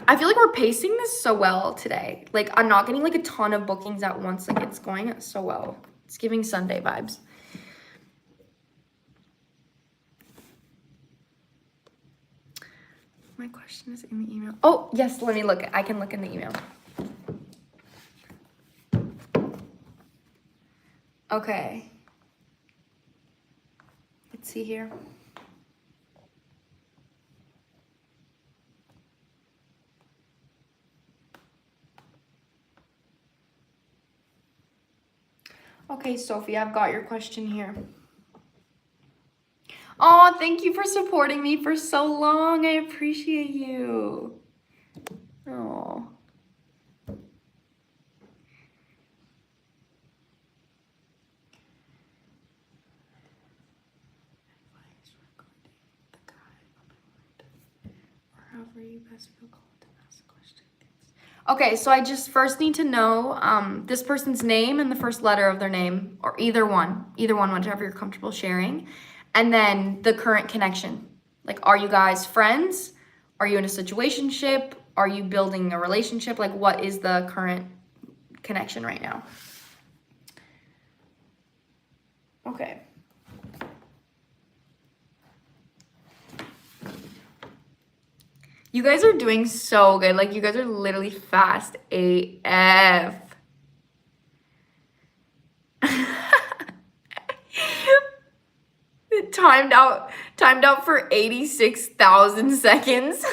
I feel like we're pacing this so well today. Like I'm not getting like a ton of bookings at once. Like it's going so well. It's giving Sunday vibes. My question is in the email. Oh, yes, let me look. I can look in the email. Okay. Let's see here. Okay, Sophie, I've got your question here. Oh, thank you for supporting me for so long. I appreciate you. Oh. However you best feel called to ask a question. Okay, so I just first need to know this person's name and the first letter of their name, or either one, whichever you're comfortable sharing, and then the current connection. Like, are you guys friends? Are you in a situationship? Are you building a relationship? Like, what is the current connection right now? Okay. You guys are doing so good. Like, you guys are literally fast AF. Timed out for 86,000 seconds.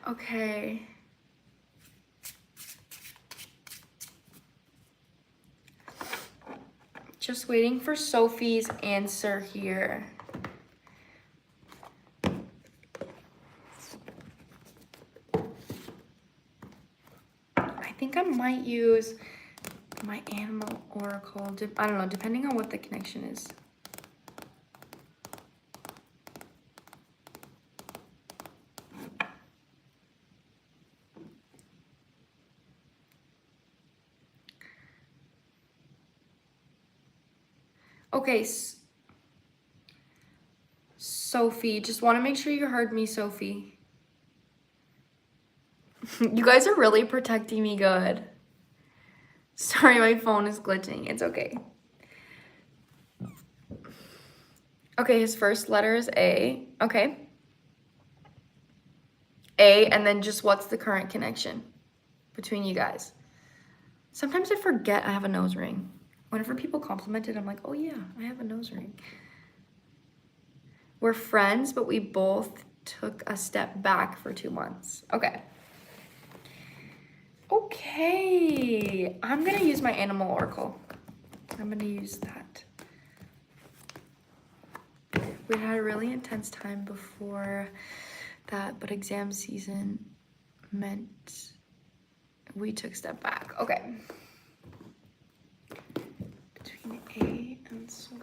Okay. Just waiting for Sophie's answer here. I think I might use my animal oracle. I don't know, depending on what the connection is. Okay, Sophie, just want to make sure you heard me, Sophie. You guys are really protecting me good. Sorry, my phone is glitching. It's okay. Okay, his first letter is A. Okay. A, and then just what's the current connection between you guys? Sometimes I forget I have a nose ring. Whenever people compliment it, I'm like, oh yeah, I have a nose ring. We're friends, but we both took a step back for 2 months. Okay. Okay, I'm gonna use my animal oracle. I'm gonna use that. We had a really intense time before that, but exam season meant we took a step back. Okay. Between A and Sophie.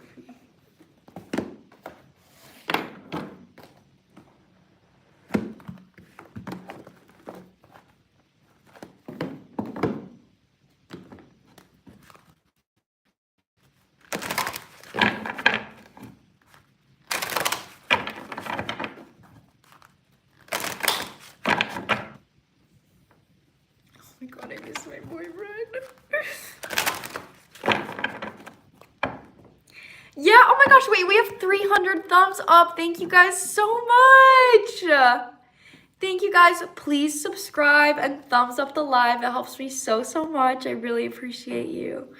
Oh my god, I miss my boyfriend. Yeah, oh my gosh, wait, we have 300 thumbs up. Thank you guys so much. Thank you guys. Please subscribe and thumbs up the live. It helps me so much. I really appreciate you.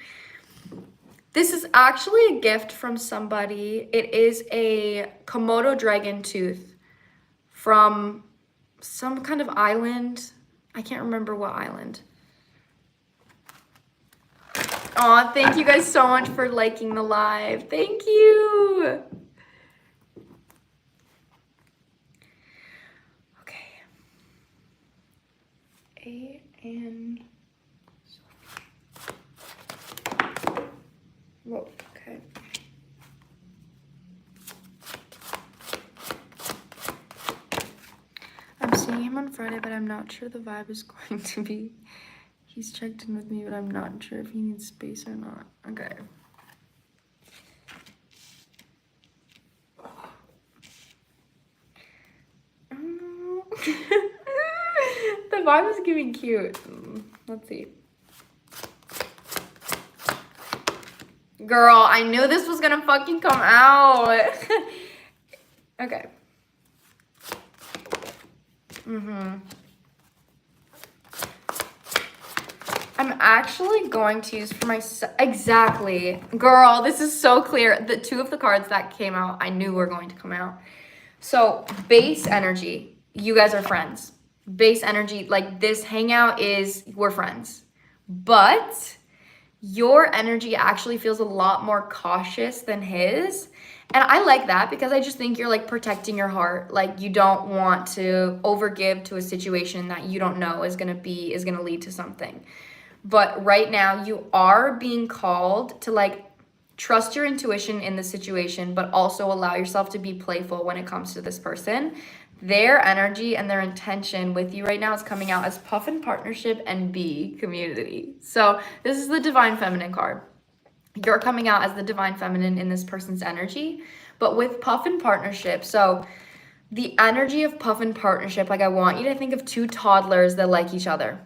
This is actually a gift from somebody. It is a Komodo dragon tooth from some kind of island. I can't remember what island. Aw, thank you guys so much for liking the live. Thank you. Okay. A and whoa, okay. I'm seeing him on Friday, but I'm not sure the vibe is going to be. He's checked in with me, but I'm not sure if he needs space or not. Okay. I don't know. The vibe is giving cute. Let's see. Girl, I knew this was gonna fucking come out. Okay. I'm actually going to use for my, exactly. Girl, this is so clear. The two of the cards that came out, I knew were going to come out. So base energy, you guys are friends. Base energy, like this hangout is, we're friends. But your energy actually feels a lot more cautious than his. And I like that because I just think you're like protecting your heart. Like you don't want to overgive to a situation that you don't know is gonna lead to something. But right now you are being called to like trust your intuition in the situation, but also allow yourself to be playful when it comes to this person. Their energy and their intention with you right now is coming out as Puffin Partnership and B Community. So this is the Divine Feminine card. You're coming out as the Divine Feminine in this person's energy, but with Puffin Partnership. So the energy of Puffin Partnership, like I want you to think of two toddlers that like each other.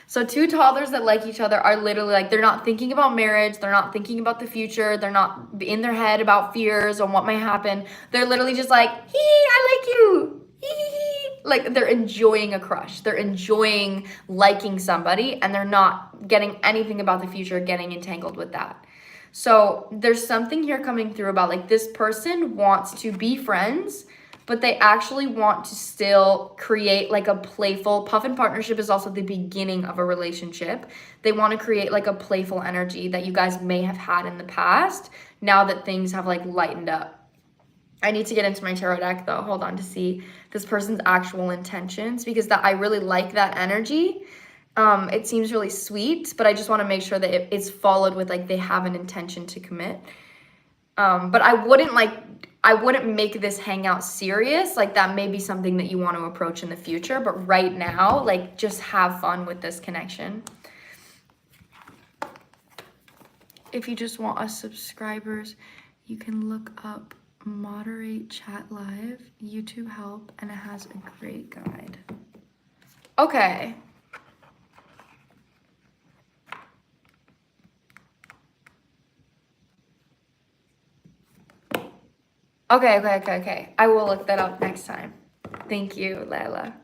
So two toddlers that like each other are literally like, they're not thinking about marriage. They're not thinking about the future. They're not in their head about fears on what might happen. They're literally just like, hee, I like you. Hee. Like they're enjoying a crush. They're enjoying liking somebody and they're not getting anything about the future, getting entangled with that. So there's something here coming through about like this person wants to be friends, but they actually want to still create like a playful, Puffin Partnership is also the beginning of a relationship. They want to create like a playful energy that you guys may have had in the past, now that things have like lightened up. I need to get into my tarot deck though, hold on, to see this person's actual intentions, because that I really like that energy. It seems really sweet, but I just want to make sure that it's followed with like they have an intention to commit. But I wouldn't make this hangout serious. Like that may be something that you want to approach in the future, but right now, like just have fun with this connection. If you just want us subscribers, you can look up Moderate Chat Live, YouTube Help, and it has a great guide. Okay. Okay. I will look that up next time. Thank you, Layla.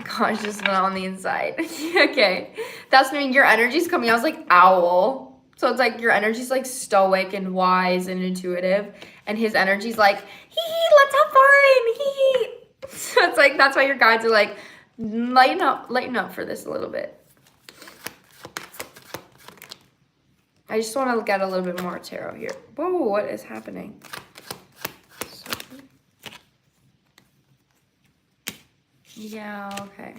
Gosh, just went on the inside. Okay. That's meaning your energy's coming. I was like, owl. So it's like your energy's like stoic and wise and intuitive. And his energy's like, hee, let's have fun. Hee. So it's like, that's why your guides are like, lighten up for this a little bit. I just want to get a little bit more tarot here. Whoa, what is happening? Yeah, okay.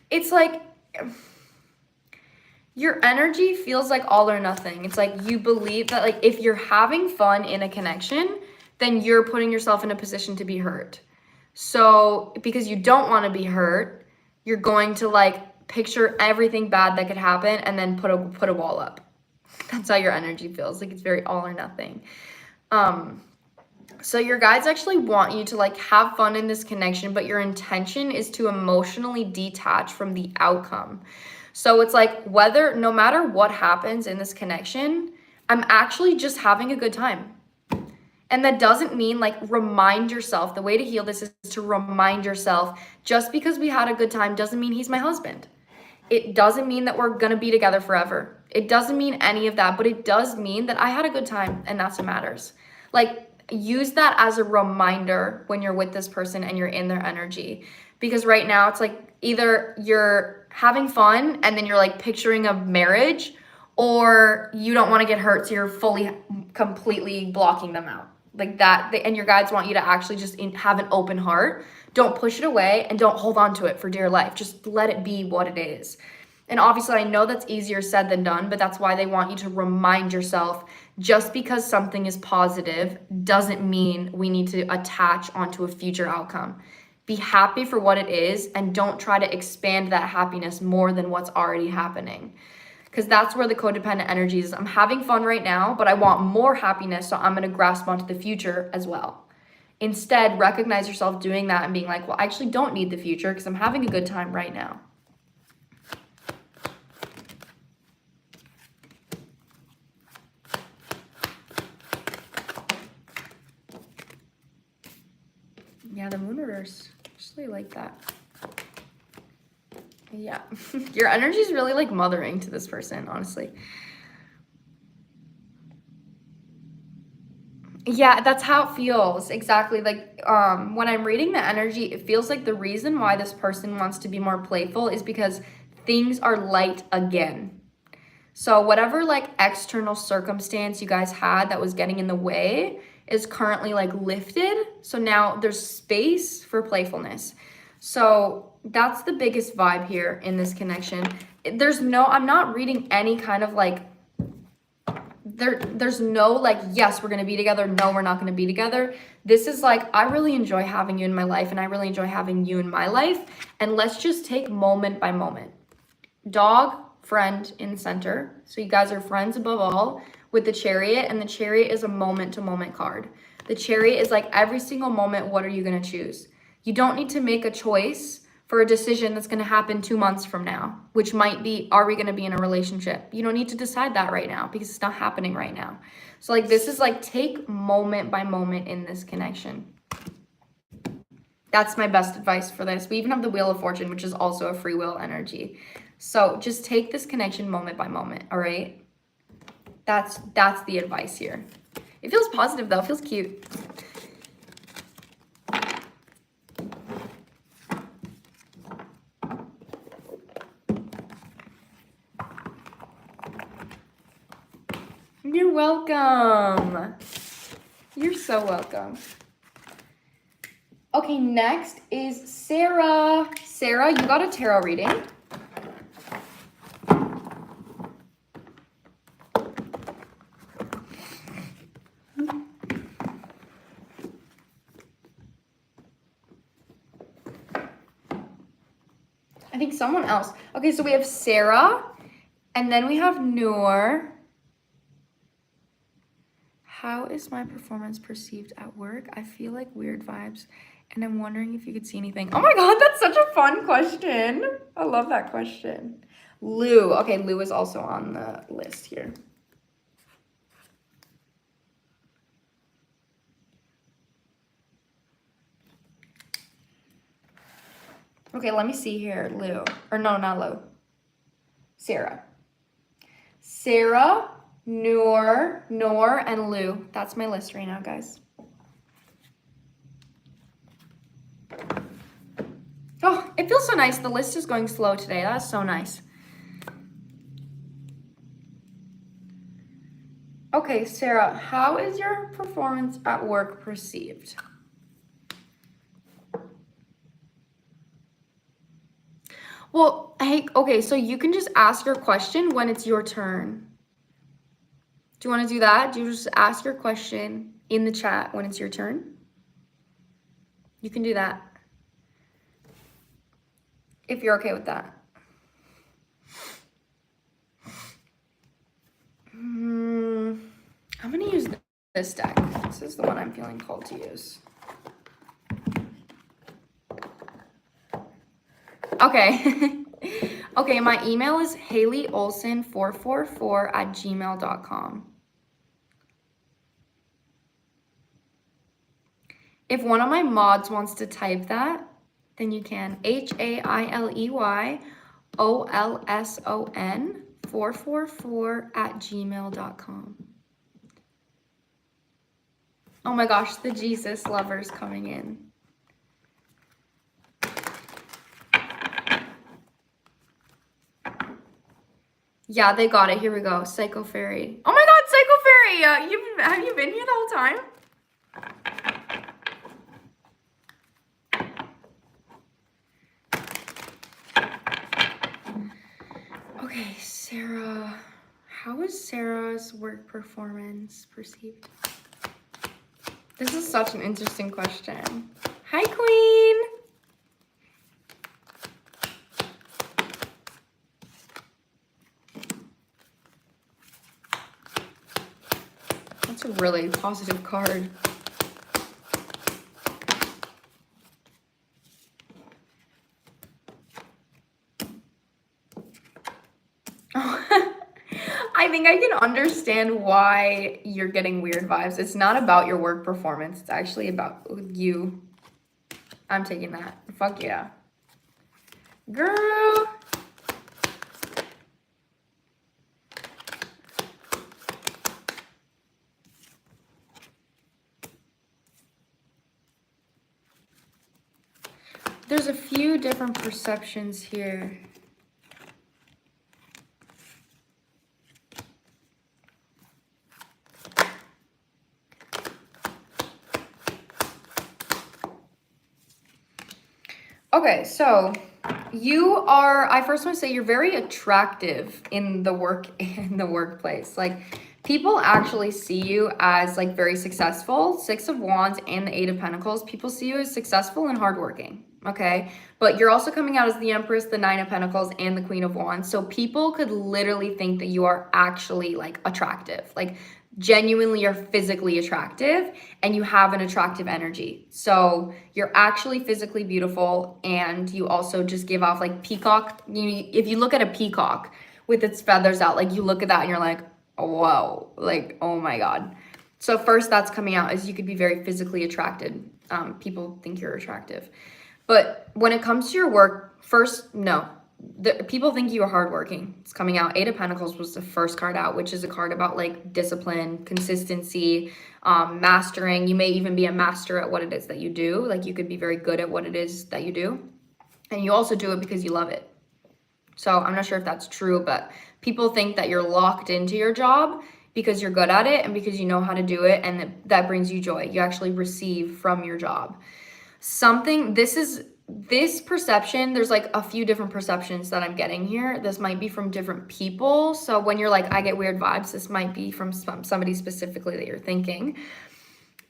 It's like your energy feels like all or nothing. It's like you believe that like if you're having fun in a connection, then you're putting yourself in a position to be hurt. So because you don't want to be hurt, you're going to like picture everything bad that could happen and then put a wall up. That's how your energy feels. Like it's very all or nothing. So your guides actually want you to like have fun in this connection, but your intention is to emotionally detach from the outcome. So it's like no matter what happens in this connection, I'm actually just having a good time. And that doesn't mean like remind yourself. The way to heal this is to remind yourself just because we had a good time doesn't mean he's my husband. It doesn't mean that we're going to be together forever. It doesn't mean any of that, but it does mean that I had a good time and that's what matters. Like use that as a reminder when you're with this person and you're in their energy. Because right now it's like either you're having fun and then you're like picturing a marriage, or you don't want to get hurt, so you're completely blocking them out. Like that, and your guides want you to actually just have an open heart. Don't push it away and don't hold on to it for dear life. Just let it be what it is. And obviously, I know that's easier said than done, but that's why they want you to remind yourself just because something is positive doesn't mean we need to attach onto a future outcome. Be happy for what it is and don't try to expand that happiness more than what's already happening. Because that's where the codependent energy is. I'm having fun right now, but I want more happiness, so I'm going to grasp onto the future as well. Instead, recognize yourself doing that and being like, well, I actually don't need the future because I'm having a good time right now. Yeah, the moon reverse. Actually like that. Yeah. Your energy is really like mothering to this person, honestly. Yeah, that's how it feels. Exactly. Like when I'm reading the energy, it feels like the reason why this person wants to be more playful is because things are light again. So whatever like external circumstance you guys had that was getting in the way is currently like lifted. So now there's space for playfulness. So that's the biggest vibe here in this connection. I'm not reading any kind of like, there's no like, yes, we're going to be together. No, we're not going to be together. This is like, I really enjoy having you in my life and I really enjoy having you in my life. And let's just take moment by moment. Dog, friend in the center. So you guys are friends above all with the Chariot, and the Chariot is a moment-to-moment card. The Chariot is like every single moment, what are you going to choose? You don't need to make a choice for a decision that's going to happen 2 months from now, which might be, are we going to be in a relationship? You don't need to decide that right now because it's not happening right now. So like this is like take moment by moment in this connection. That's my best advice for this. We even have the Wheel of Fortune, which is also a free will energy. So just take this connection moment by moment, all right? That's the advice here. It feels positive though, it feels cute. You're welcome. You're so welcome. Okay, next is Sarah. Sarah, you got a tarot reading. I think someone else. Okay, so we have Sarah, and then we have Noor. How is my performance perceived at work? I feel like weird vibes, and I'm wondering if you could see anything. Oh my God, that's such a fun question. I love that question. Lou. Okay, Lou is also on the list here. Okay, let me see here. Lou. Or no, not Lou. Sarah. Sarah, Noor, and Lou. That's my list right now, guys. Oh, it feels so nice. The list is going slow today. That's so nice. Okay, Sarah, how is your performance at work perceived? Well, hey, okay, so you can just ask your question when it's your turn. Do you want to do that? Do you just ask your question in the chat when it's your turn? You can do that. If you're okay with that. I'm going to use this deck. This is the one I'm feeling called to use. Okay. Okay, my email is haleyolson444@gmail.com. If one of my mods wants to type that, then you can. HAILEYOLSON444@gmail.com. Oh my gosh, the Jesus lovers coming in. Yeah, they got it. Here we go. Psycho Fairy. Oh my God, Psycho Fairy! Have you been here the whole time? Okay, Sarah. How is Sarah's work performance perceived? This is such an interesting question. Hi, Queen. That's a really positive card. I think I can understand why you're getting weird vibes. It's not about your work performance. It's actually about you. I'm taking that. Fuck yeah. Girl. There's a few different perceptions here. Okay, so I first want to say you're very attractive in the workplace. Like, people actually see you as like very successful. 6 of Wands and the 8 of Pentacles. People see you as successful and hardworking. Okay, but you're also coming out as the Empress, the 9 of Pentacles, and the Queen of Wands. So people could literally think that you are actually like attractive. Like, genuinely you're physically attractive and you have an attractive energy. So you're actually physically beautiful, and you also just give off like peacock. If you look at a peacock with its feathers out, like you look at that and you're like, oh, whoa, like, oh my God. So first that's coming out is you could be very physically attracted. People think you're attractive. But when it comes to your work, first, no. People think you are hardworking. It's coming out. 8 of Pentacles was the first card out, which is a card about like discipline, consistency, mastering. You may even be a master at what it is that you do. Like, you could be very good at what it is that you do. And you also do it because you love it. So I'm not sure if that's true, but people think that you're locked into your job because you're good at it and because you know how to do it, and that brings you joy. You actually receive from your job. This perception, there's like a few different perceptions that I'm getting here. This might be from different people. So when you're like, I get weird vibes, this might be from somebody specifically that you're thinking.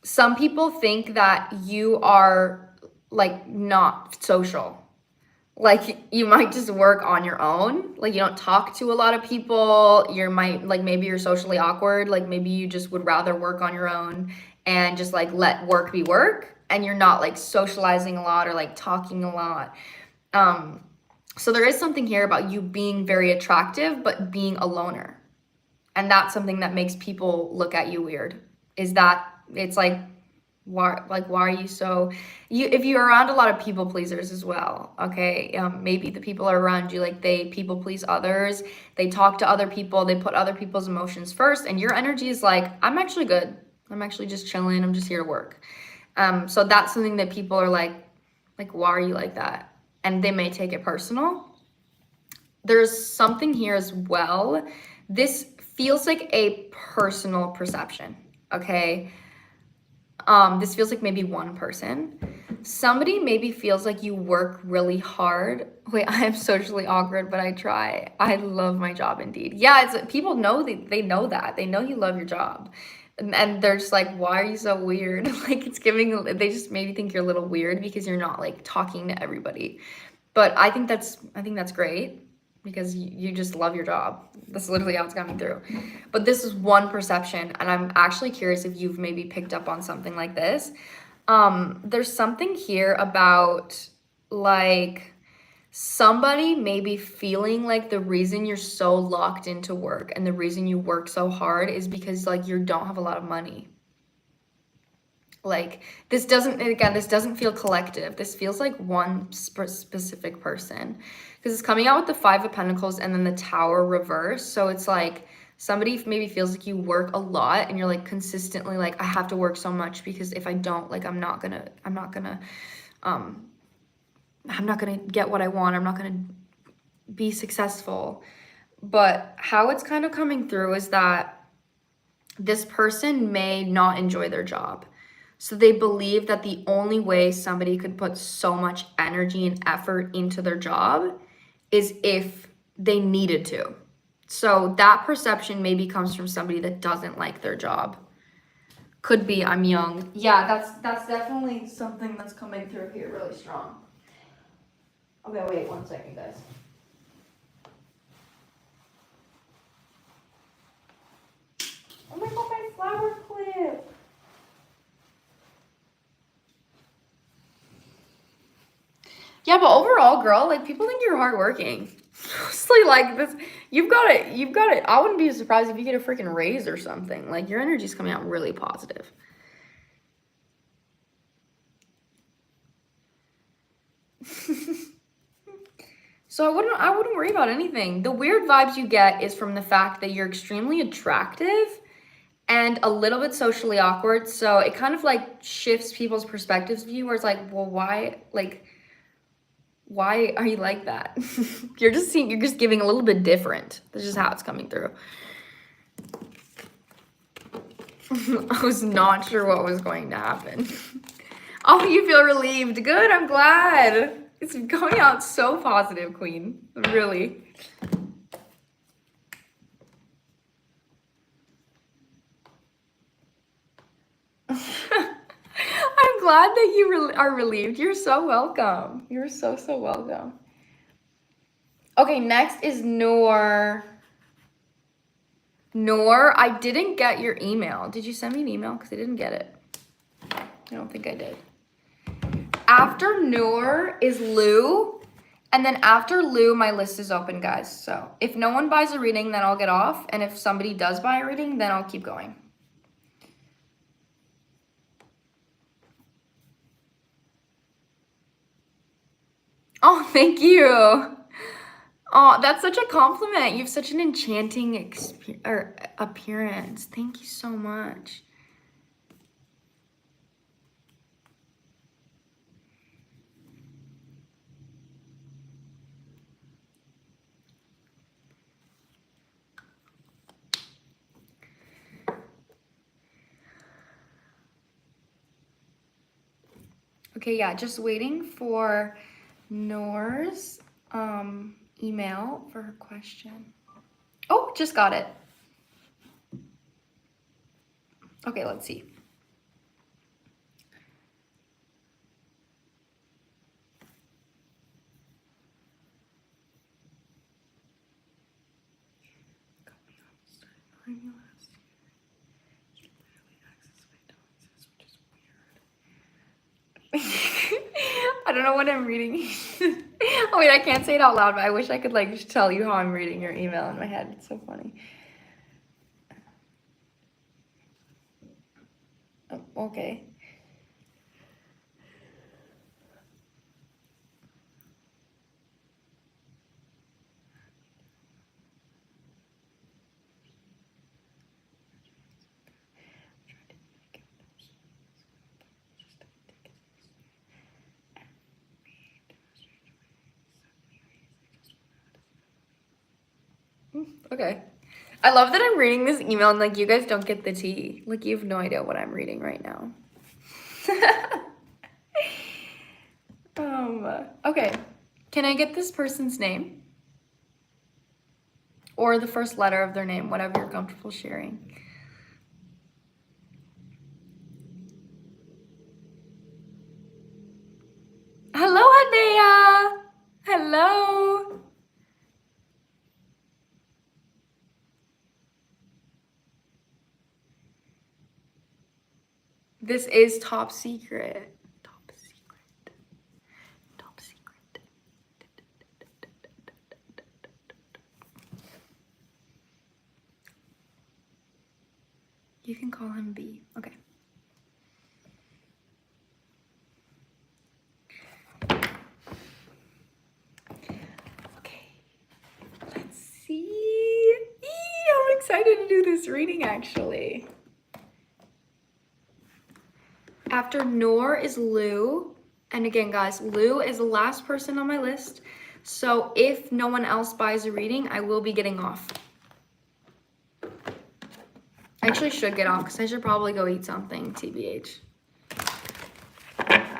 Some people think that you are like not social. Like, you might just work on your own. Like, you don't talk to a lot of people. Maybe you're socially awkward. Like, maybe you just would rather work on your own and just like let work be work. And you're not like socializing a lot or like talking a lot. So there is something here about you being very attractive, but being a loner. And that's something that makes people look at you weird. Is that it's like, why are you so, if you're around a lot of people pleasers as well, okay, maybe the people are around you, like they people please others, they talk to other people, they put other people's emotions first, and your energy is like, I'm actually good, I'm actually just chilling, I'm just here to work. So that's something that people are like, why are you like that? And they may take it personal. There's something here as well. This feels like a personal perception, okay? This feels like maybe one person. Somebody maybe feels like you work really hard. Wait, I am socially awkward, but I try. I love my job indeed. Yeah, it's people know they know that. They know you love your job. And they're just like, why are you so weird? Like it's giving, they just maybe think you're a little weird because you're not like talking to everybody. But I think that's great because you just love your job. That's literally how it's coming through. But this is one perception, and I'm actually curious if you've maybe picked up on something like this. There's something here about like somebody maybe feeling like the reason you're so locked into work and the reason you work so hard is because like you don't have a lot of money. Like this doesn't feel collective. This feels like one specific person because it's coming out with the Five of Pentacles and then the Tower reverse. So it's like somebody maybe feels like you work a lot and you're like consistently like, I have to work so much because if I don't, like, I'm not gonna get what I want. I'm not gonna be successful. But how it's kind of coming through is that this person may not enjoy their job. So they believe that the only way somebody could put so much energy and effort into their job is if they needed to. So that perception maybe comes from somebody that doesn't like their job. Could be I'm young. Yeah, that's definitely something that's coming through here really strong. Okay, wait 1 second, guys. Oh my god, my flower clip. Yeah, but overall, girl, like people think you're hardworking. Mostly like this, you've got it. I wouldn't be surprised if you get a freaking raise or something. Like your energy's coming out really positive. So I wouldn't worry about anything. The weird vibes you get is from the fact that you're extremely attractive and a little bit socially awkward. So it kind of like shifts people's perspectives of you where it's like, well, why are you like that? You're just giving a little bit different. That's just how it's coming through. I was not sure what was going to happen. Oh, you feel relieved. Good, I'm glad. It's going out so positive, Queen. Really. I'm glad that you are relieved. You're so welcome. You're so welcome. Okay, next is Noor. Noor, I didn't get your email. Did you send me an email? Because I didn't get it. I don't think I did. After Noor is Lou. And then after Lou, my list is open, guys. So if no one buys a reading, then I'll get off. And if somebody does buy a reading, then I'll keep going. Oh, thank you. Oh, that's such a compliment. You have such an enchanting appearance. Thank you so much. Okay, yeah, just waiting for Noor's email for her question. Oh, just got it. Okay, let's see. I don't know what I'm reading. Oh wait, I can't say it out loud, but I wish I could like just tell you how I'm reading your email in my head. It's so funny. Oh, okay. Okay. I love that I'm reading this email and like you guys don't get the tea. Like you have no idea what I'm reading right now. Okay. Can I get this person's name? Or the first letter of their name, whatever you're comfortable sharing. Hello, Adea. Hello. This is top secret. Top secret. Top secret. You can call him B. Okay. Okay. Let's see. I'm excited to do this reading actually. After Noor is Lou. And again, guys, Lou is the last person on my list. So if no one else buys a reading, I will be getting off. I actually should get off because I should probably go eat something, TBH. Okay.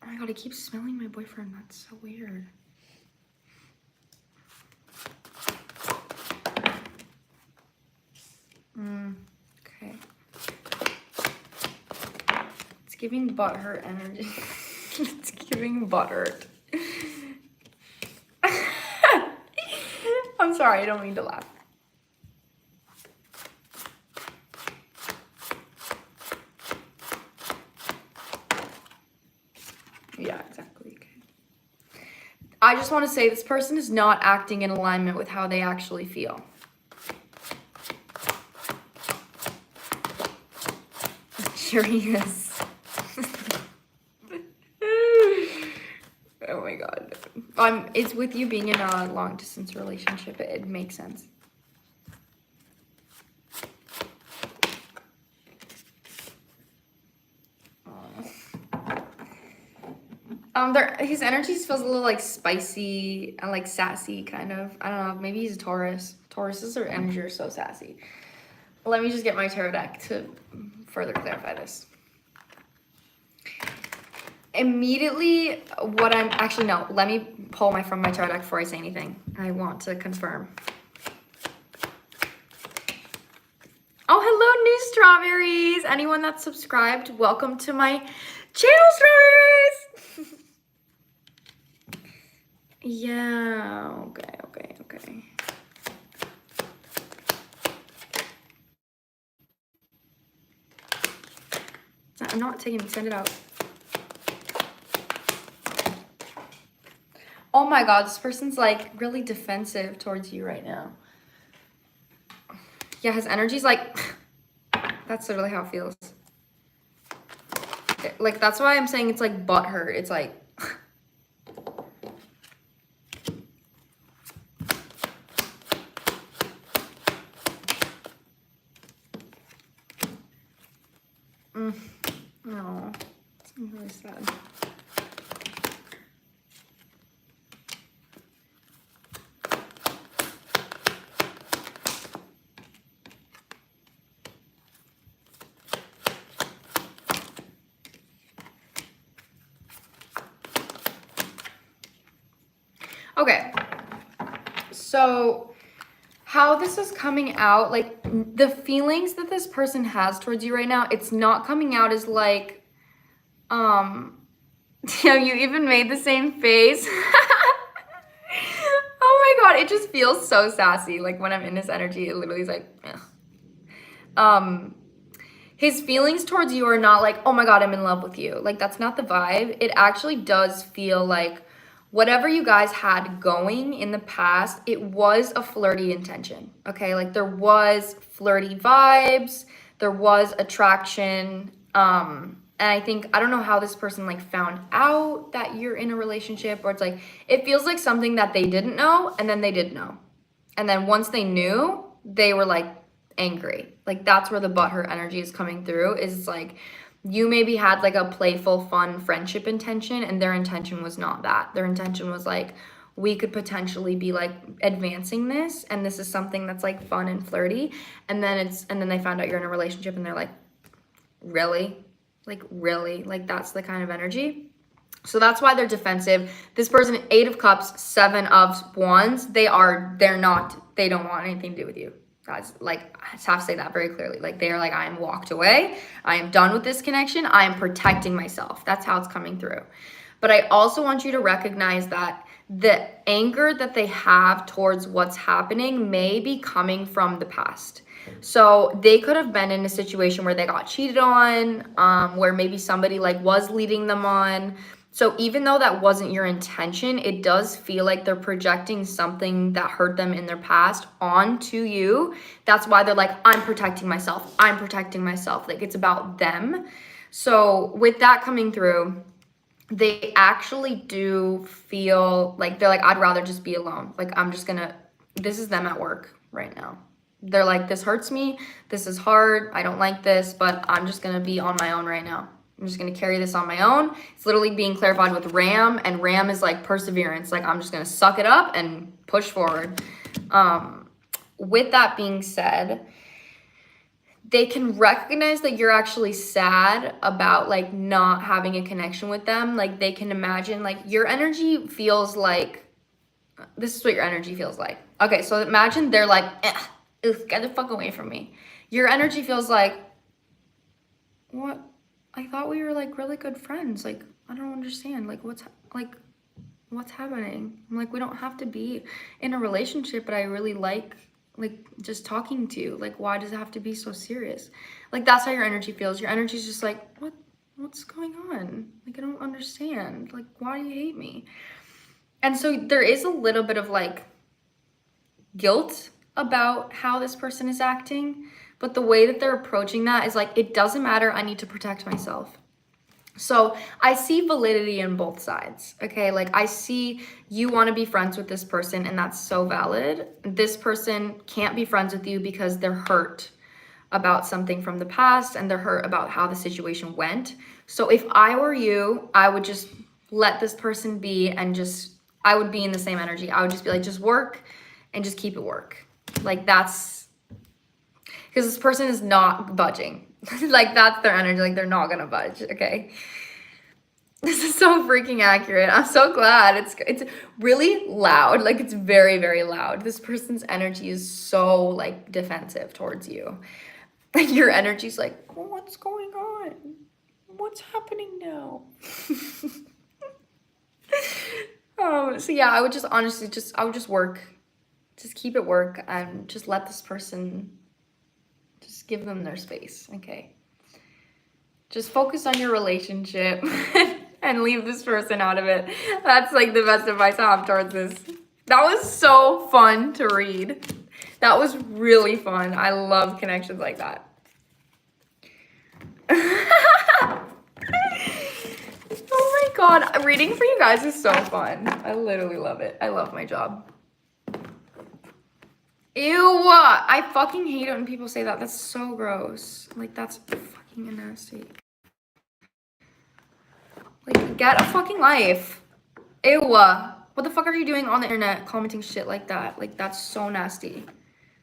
Oh my god, I keep smelling my boyfriend. That's so weird. Okay. It's giving butthurt energy. It's giving butthurt. I'm sorry, I don't mean to laugh. Yeah, exactly. Okay. I just want to say this person is not acting in alignment with how they actually feel. Curious. Oh my god. It's with you being in a long distance relationship, it makes sense. His energy feels a little like spicy and like sassy kind of. I don't know, maybe he's a Taurus. Tauruses are energy are so sassy. Let me just get my tarot deck to further clarify this. Immediately, let me pull from my tarot deck before I say anything. I want to confirm. Oh, hello, new strawberries. Anyone that's subscribed, welcome to my channel, strawberries. Yeah, okay. I'm not taking it, send it out. Oh my god, this person's like really defensive towards you right now. Yeah, his energy's like, that's literally how it feels. Like, that's why I'm saying it's like butthurt. It's like, no, it's really sad. Okay, so how this is coming out, like the feelings that this person has towards you right now, it's not coming out as like, you even made the same face. Oh my god, it just feels so sassy. Like when I'm in his energy, it literally is like, ugh. His feelings towards you are not like, oh my god, I'm in love with you. Like, that's not the vibe. It actually does feel like whatever you guys had going in the past, it was a flirty intention, okay? Like, there was flirty vibes, there was attraction, and And I think, I don't know how this person like found out that you're in a relationship, or it's like, it feels like something that they didn't know and then they did know. And then once they knew, they were like angry. Like that's where the butthurt energy is coming through, is like you maybe had like a playful, fun friendship intention, and their intention was not that. Their intention was like, we could potentially be like advancing this, and this is something that's like fun and flirty. And then they found out you're in a relationship and they're like, really? Like, really? Like, that's the kind of energy. So that's why they're defensive. This person, 8 of Cups, 7 of Wands, they don't want anything to do with you. Guys, like, I just have to say that very clearly. Like, they are like, I am walked away. I am done with this connection. I am protecting myself. That's how it's coming through. But I also want you to recognize that the anger that they have towards what's happening may be coming from the past. So they could have been in a situation where they got cheated on, where maybe somebody like was leading them on. So even though that wasn't your intention, it does feel like they're projecting something that hurt them in their past onto you. That's why they're like, I'm protecting myself. I'm protecting myself. Like it's about them. So with that coming through, they actually do feel like they're like, I'd rather just be alone. Like this is them at work right now. They're like, this hurts me. This is hard. I don't like this, but I'm just going to be on my own right now. I'm just going to carry this on my own. It's literally being clarified with Ram, and Ram is like perseverance. Like, I'm just going to suck it up and push forward. With that being said, they can recognize that you're actually sad about like not having a connection with them. Like they can imagine like your energy feels like, this is what your energy feels like. Okay, so imagine they're like, get the fuck away from me. Your energy feels like, what? I thought we were like really good friends. Like, I don't understand. Like, what's happening? I'm like, we don't have to be in a relationship, but I really like just talking to you. Like, why does it have to be so serious? Like, that's how your energy feels. Your energy's just like, what's going on? Like, I don't understand. Like, why do you hate me? And so there is a little bit of like guilt about how this person is acting, but the way that they're approaching that is like, it doesn't matter, I need to protect myself. So I see validity in both sides, okay? Like I see you want to be friends with this person, and that's so valid. This person can't be friends with you because they're hurt about something from the past, and they're hurt about how the situation went. So if I were you, I would just let this person be, and I would be in the same energy. I would just be like, just work and just keep it work. Like that's, because this person is not budging. Like that's their energy. Like they're not gonna budge. Okay. This is so freaking accurate. I'm so glad. It's really loud. Like it's very, very loud. This person's energy is so like defensive towards you. Like your energy's like, well, what's going on? What's happening now? So yeah, I would just honestly I would just work. Just keep it work, and just let this person, just give them their space, okay? Just focus on your relationship and leave this person out of it. That's like the best advice I have towards this. That was so fun to read. That was really fun. I love connections like that. Oh my God, reading for you guys is so fun. I literally love it. I love my job. Ew, I fucking hate it when people say that. That's so gross. Like, that's fucking nasty. Like, get a fucking life. Ew, what the fuck are you doing on the internet commenting shit like that? Like, that's so nasty.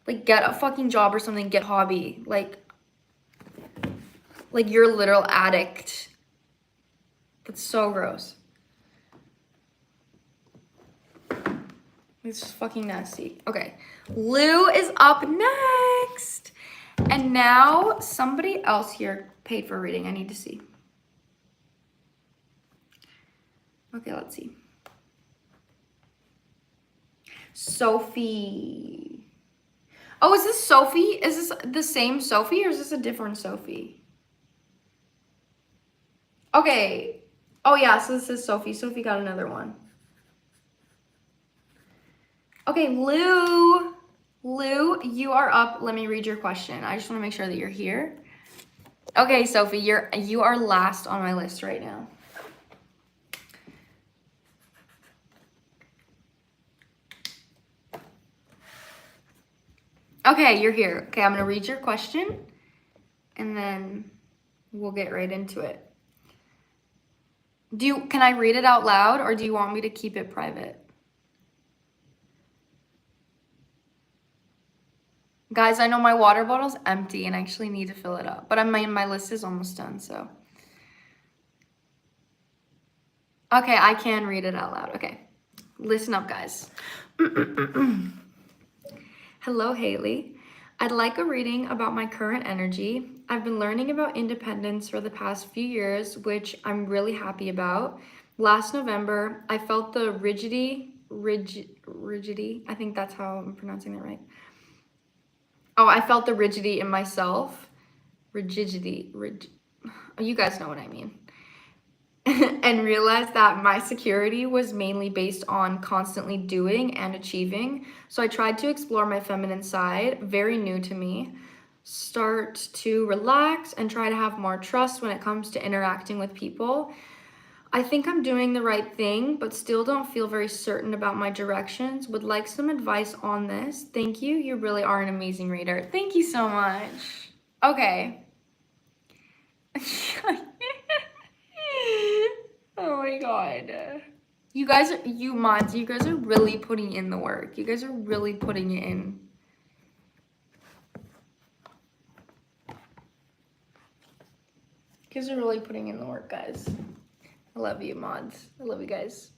Like, get a fucking job or something, get a hobby. Like you're a literal addict. That's so gross. It's just fucking nasty. Okay, Lou is up next. And now somebody else here paid for a reading. I need to see. Okay, let's see. Sophie. Oh, is this Sophie? Is this the same Sophie, or is this a different Sophie? Okay. Oh yeah, so this is Sophie. Sophie got another one. Okay, Lou, you are up. Let me read your question. I just want to make sure that you're here. Okay, Sophie, you are last on my list right now. Okay, you're here. Okay, I'm gonna read your question and then we'll get right into it. Can I read it out loud or do you want me to keep it private? Guys, I know my water bottle's empty and I actually need to fill it up, but my list is almost done, so. Okay, I can read it out loud. Okay, listen up, guys. Hello, Haley. I'd like a reading about my current energy. I've been learning about independence for the past few years, which I'm really happy about. Last November, I felt the rigidity, I think that's how I'm pronouncing that right. Oh, I felt the rigidity in myself. You guys know what I mean. And realized that my security was mainly based on constantly doing and achieving. So I tried to explore my feminine side, very new to me, start to relax and try to have more trust when it comes to interacting with people. I think I'm doing the right thing, but still don't feel very certain about my directions. Would like some advice on this. Thank you. You really are an amazing reader. Thank you so much. Okay. Oh my god. You mods, you guys are really putting in the work. You guys are really putting it in. You guys are really putting in the work, guys. I love you, mods. I love you guys.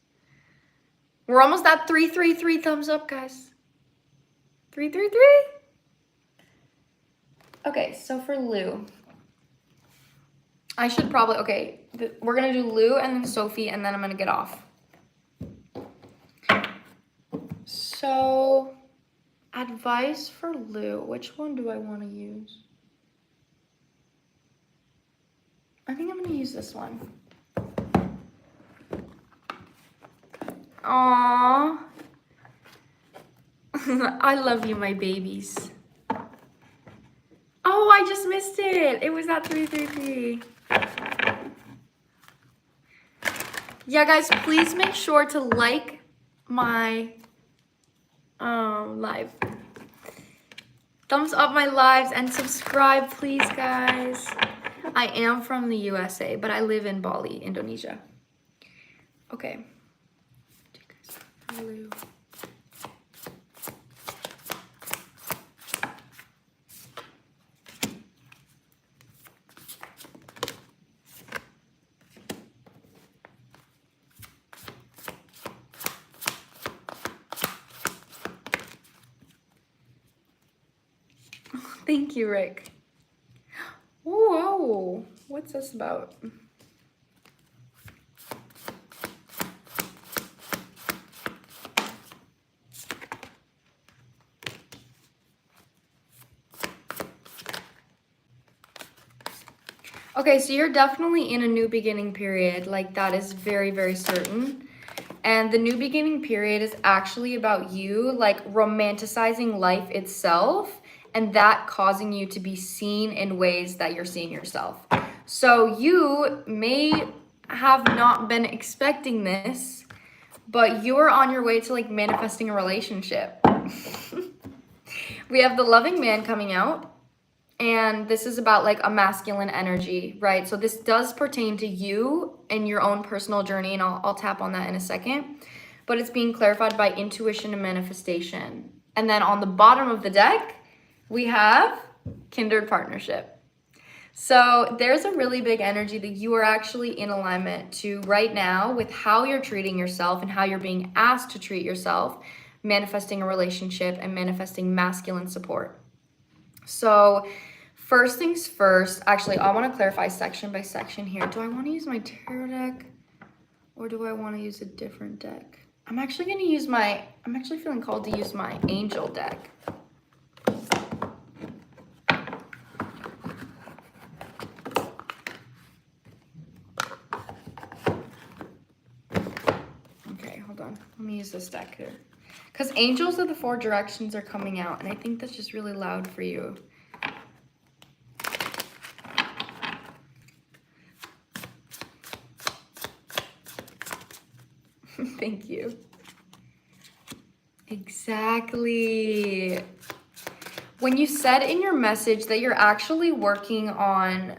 We're almost at 333 thumbs up, guys. 333. Okay, so for Lou. I should probably, okay, we're gonna do Lou and then Sophie and then I'm gonna get off. So, advice for Lou. Which one do I want to use? I think I'm gonna use this one. Aww. I love you, my babies. Oh, I just missed it. It was at 333. Yeah, guys, please make sure to like my live. Thumbs up my lives and subscribe, please, guys. I am from the USA, but I live in Bali, Indonesia. Okay. Hello. Thank you, Rick. Whoa, what's this about? Okay, so you're definitely in a new beginning period. Like, that is very, very certain. And the new beginning period is actually about you, like, romanticizing life itself and that causing you to be seen in ways that you're seeing yourself. So you may have not been expecting this, but you're on your way to, like, manifesting a relationship. We have the loving man coming out. And this is about, like, a masculine energy, right? So this does pertain to you and your own personal journey, and I'll tap on that in a second. But it's being clarified by intuition and manifestation. And then on the bottom of the deck, we have kindred partnership. So there's a really big energy that you are actually in alignment to right now with how you're treating yourself and how you're being asked to treat yourself, manifesting a relationship and manifesting masculine support. So first things first, actually, I want to clarify section by section here. Do I want to use my tarot deck or do I want to use a different deck? I'm actually feeling called to use my angel deck. Okay, hold on. Let me use this deck here. Because angels of the 4 directions are coming out, and I think that's just really loud for you. Thank you. Exactly. When you said in your message that you're actually working on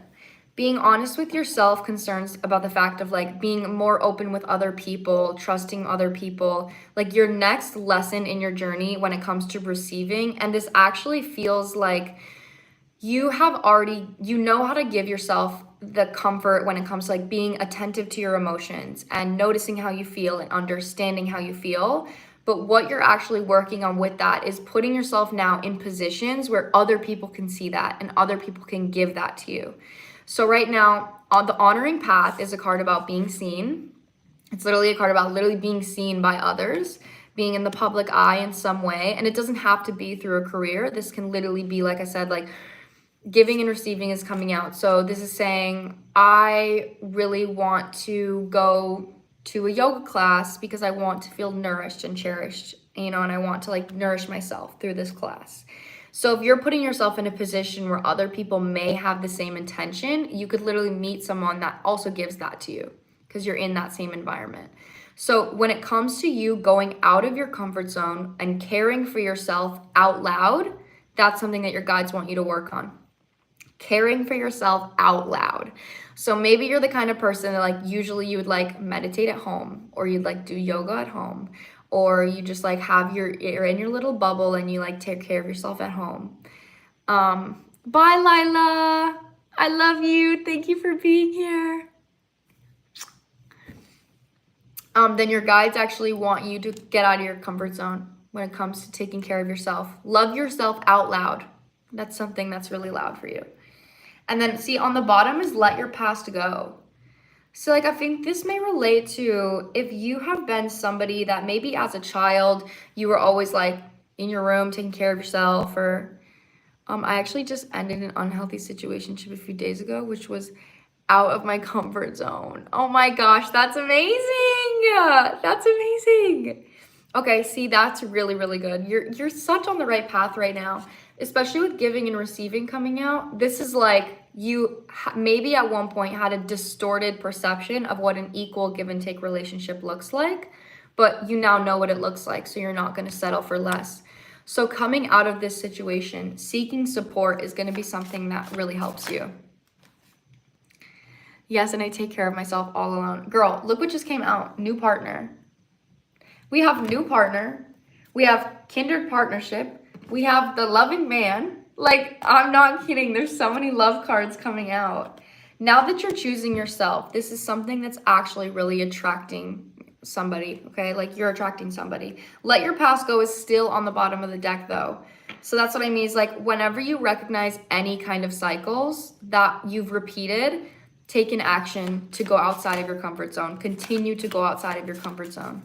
being honest with yourself, concerns about the fact of like being more open with other people, trusting other people, like your next lesson in your journey when it comes to receiving, and this actually feels like you know how to give yourself the comfort when it comes to like being attentive to your emotions and noticing how you feel and understanding how you feel. But what you're actually working on with that is putting yourself now in positions where other people can see that and other people can give that to you. So right now, on the honoring path is a card about being seen. It's literally a card about literally being seen by others, being in the public eye in some way. And it doesn't have to be through a career. This can literally be, like I said, like giving and receiving is coming out. So this is saying, I really want to go to a yoga class because I want to feel nourished and cherished, and I want to like nourish myself through this class. So if you're putting yourself in a position where other people may have the same intention, you could literally meet someone that also gives that to you because you're in that same environment. So when it comes to you going out of your comfort zone and caring for yourself out loud, that's something that your guides want you to work on. Caring for yourself out loud. So maybe you're the kind of person that like usually you would like meditate at home, or you'd like do yoga at home, or you just like you're in your little bubble and you like take care of yourself at home. Bye Lila, I love you, thank you for being here. Then your guides actually want you to get out of your comfort zone when it comes to taking care of yourself. Love yourself out loud. That's something that's really loud for you. And then see on the bottom is let your past go. So like I think this may relate to if you have been somebody that maybe as a child you were always like in your room taking care of yourself, or I actually just ended an unhealthy situationship a few days ago, which was out of my comfort zone. Oh my gosh, that's amazing. That's amazing. Okay, see, that's really, really good. You're such on the right path right now, especially with giving and receiving coming out. This is like you maybe at one point had a distorted perception of what an equal give and take relationship looks like, but you now know what it looks like, so you're not going to settle for less. So coming out of this situation, seeking support is going to be something that really helps you. Yes, and I take care of myself all alone. Girl, look what just came out. New partner. We have new partner. We have kindred partnership. We have the loving man. Like, I'm not kidding. There's so many love cards coming out. Now that you're choosing yourself, this is something that's actually really attracting somebody, okay? Like, you're attracting somebody. Let your past go is still on the bottom of the deck, though. So that's what I mean is, like, whenever you recognize any kind of cycles that you've repeated, take an action to go outside of your comfort zone. Continue to go outside of your comfort zone.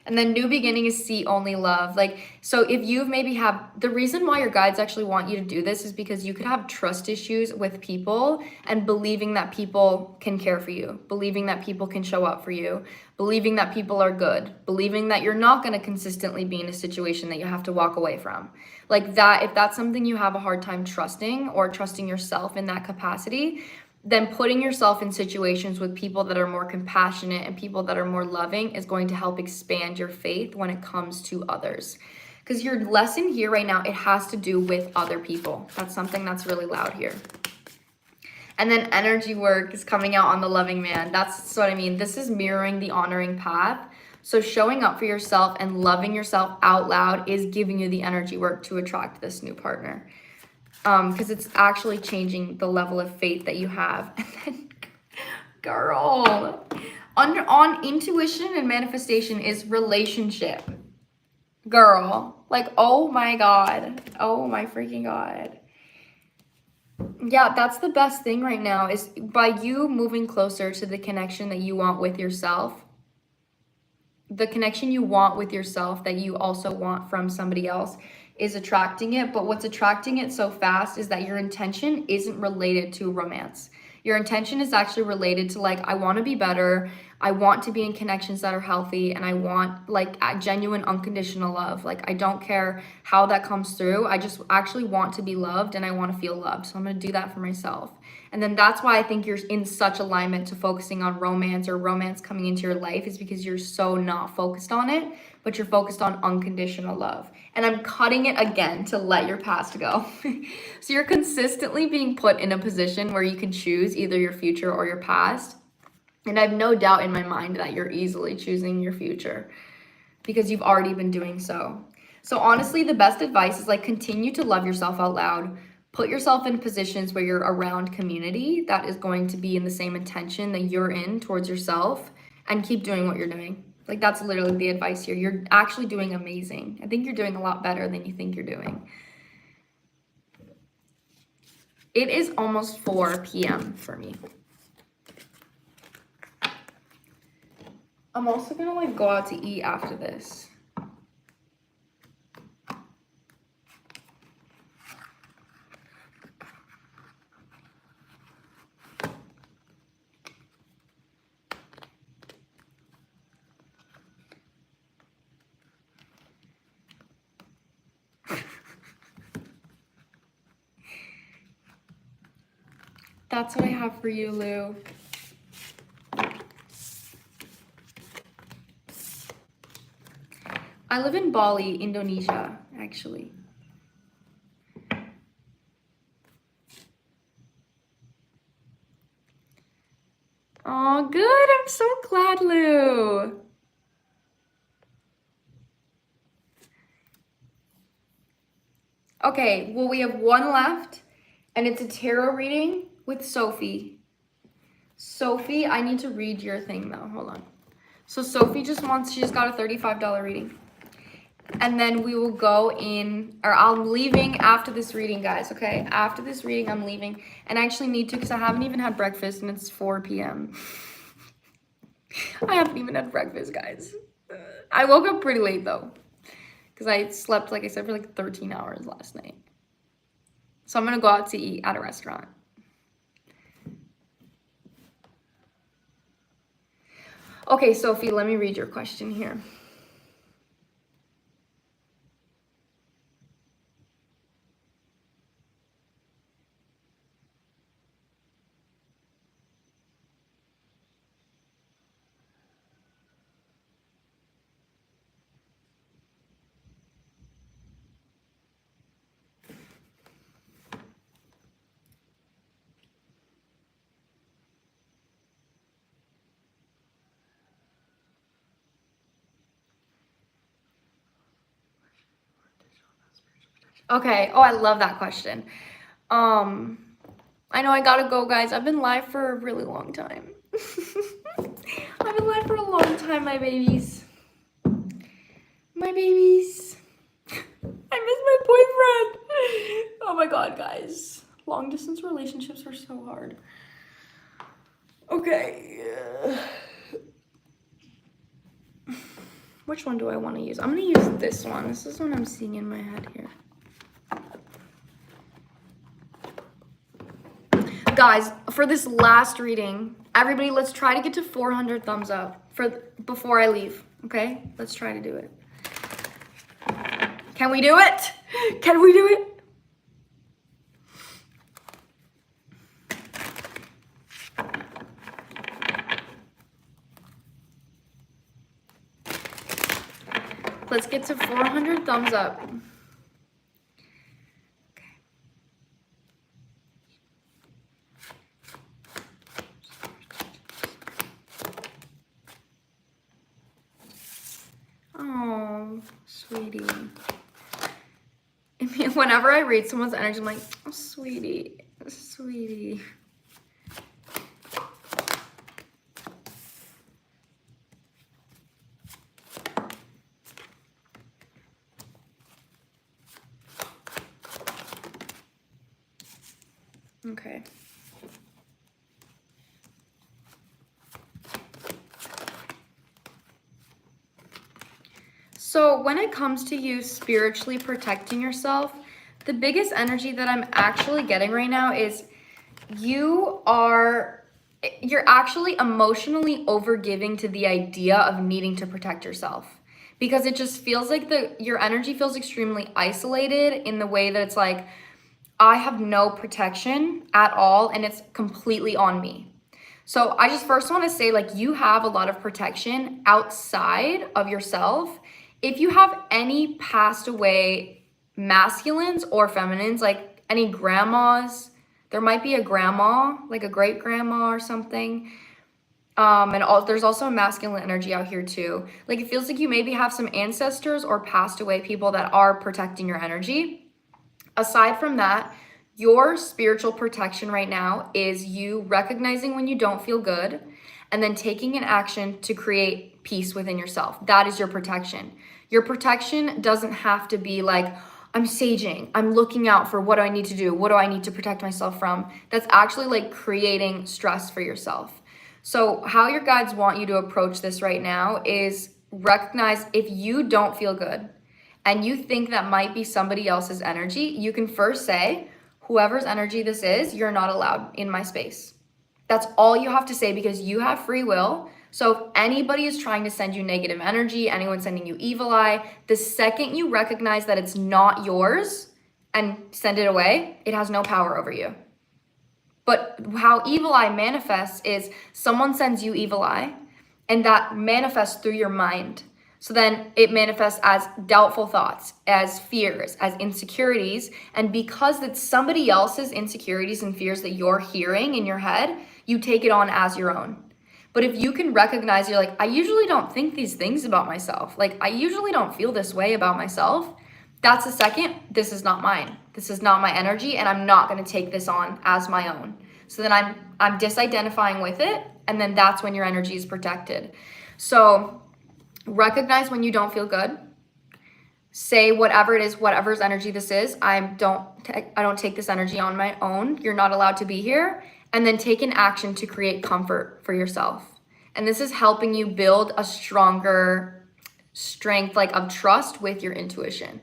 And then new beginning is see only love. Like, so if you've maybe have, the reason why your guides actually want you to do this is because you could have trust issues with people and believing that people can care for you, believing that people can show up for you, believing that people are good, believing that you're not going to consistently be in a situation that you have to walk away from. Like that, if that's something you have a hard time trusting or trusting yourself in that capacity, then putting yourself in situations with people that are more compassionate and people that are more loving is going to help expand your faith when it comes to others. Because your lesson here right now, it has to do with other people. That's something that's really loud here. And then energy work is coming out on the loving man. That's what I mean. This is mirroring the honoring path. So showing up for yourself and loving yourself out loud is giving you the energy work to attract this new partner. Because it's actually changing the level of faith that you have. And then, girl, on intuition and manifestation is relationship. Girl, like, oh my God. Oh my freaking God. Yeah, that's the best thing right now is by you moving closer to the connection that you want with yourself. The connection you want with yourself that you also want from somebody else is attracting it. But what's attracting it so fast is that your intention isn't related to romance. Your intention is actually related to like, I want to be better. I want to be in connections that are healthy. And I want like a genuine unconditional love. Like, I don't care how that comes through. I just actually want to be loved and I want to feel loved. So I'm going to do that for myself. And then that's why I think you're in such alignment to focusing on romance or romance coming into your life, is because you're so not focused on it, but you're focused on unconditional love. And I'm cutting it again to let your past go. So you're consistently being put in a position where you can choose either your future or your past. And I have no doubt in my mind that you're easily choosing your future because you've already been doing so. So honestly, the best advice is like continue to love yourself out loud. Put yourself in positions where you're around community that is going to be in the same intention that you're in towards yourself, and keep doing what you're doing. Like that's literally the advice here. You're actually doing amazing. I think you're doing a lot better than you think you're doing. It is almost 4 p.m. for me. I'm also gonna like go out to eat after this. That's what I have for you, Lou. I live in Bali, Indonesia, actually. Oh, good. I'm so glad, Lou. Okay, well, we have one left, and it's a tarot reading with Sophie. Sophie, I need to read your thing, though. Hold on. So Sophie just got a $35 reading. And then we will go in, or I'm leaving after this reading, guys, okay? After this reading, I'm leaving. And I actually need to, because I haven't even had breakfast, and it's 4 p.m. I haven't even had breakfast, guys. I woke up pretty late, though, because I slept, like I said, for like 13 hours last night. So I'm going to go out to eat at a restaurant. Okay, Sophie, let me read your question here. Okay. Oh, I love that question. I know I gotta go, guys. I've been live for a really long time. I've been live for a long time, my babies. My babies. I miss my boyfriend. Oh my god, guys. Long distance relationships are so hard. Okay. Which one do I want to use? I'm gonna use this one. This is what I'm seeing in my head here. Guys, for this last reading, everybody, let's try to get to 400 thumbs up before I leave, okay? Let's try to do it. Can we do it? Can we do it? Let's get to 400 thumbs up. Oh, sweetie. Whenever I read someone's energy, I'm like, oh, sweetie, sweetie. Okay. So when it comes to you spiritually protecting yourself, the biggest energy that I'm actually getting right now is you're actually emotionally overgiving to the idea of needing to protect yourself, because it just feels like your energy feels extremely isolated in the way that it's like, I have no protection at all, and it's completely on me. So I just first want to say, like, you have a lot of protection outside of yourself. If you have any passed away masculines or feminines, like any grandmas, there might be a grandma, like a great grandma or something. There's also a masculine energy out here too. Like, it feels like you maybe have some ancestors or passed away people that are protecting your energy. Aside from that, your spiritual protection right now is you recognizing when you don't feel good and then taking an action to create peace within yourself. That is your protection. Your protection doesn't have to be like, I'm saging, I'm looking out for what do I need to do? What do I need to protect myself from? That's actually like creating stress for yourself. So how your guides want you to approach this right now is recognize if you don't feel good and you think that might be somebody else's energy, you can first say, whoever's energy this is, you're not allowed in my space. That's all you have to say, because you have free will. So if anybody is trying to send you negative energy, anyone sending you evil eye, the second you recognize that it's not yours and send it away, it has no power over you. But how evil eye manifests is someone sends you evil eye, and that manifests through your mind. So then it manifests as doubtful thoughts, as fears, as insecurities. And because it's somebody else's insecurities and fears that you're hearing in your head, you take it on as your own. But if you can recognize, you're like, I usually don't think these things about myself. Like, I usually don't feel this way about myself. That's the second, this is not mine. This is not my energy, and I'm not going to take this on as my own. So then I'm disidentifying with it, and then that's when your energy is protected. So recognize when you don't feel good. Say whatever it is, whatever's energy this is, I don't take this energy on my own. You're not allowed to be here. And then take an action to create comfort for yourself. And this is helping you build a stronger strength, like, of trust with your intuition.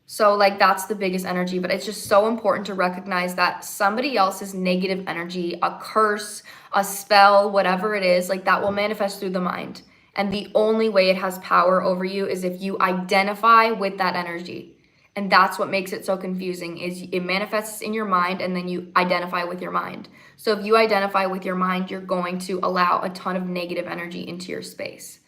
So like, that's the biggest energy, but it's just so important to recognize that somebody else's negative energy, a curse, a spell, whatever it is, like, that will manifest through the mind. And the only way it has power over you is if you identify with that energy. And that's what makes it so confusing, is it manifests in your mind and then you identify with your mind. So if you identify with your mind, you're going to allow a ton of negative energy into your space.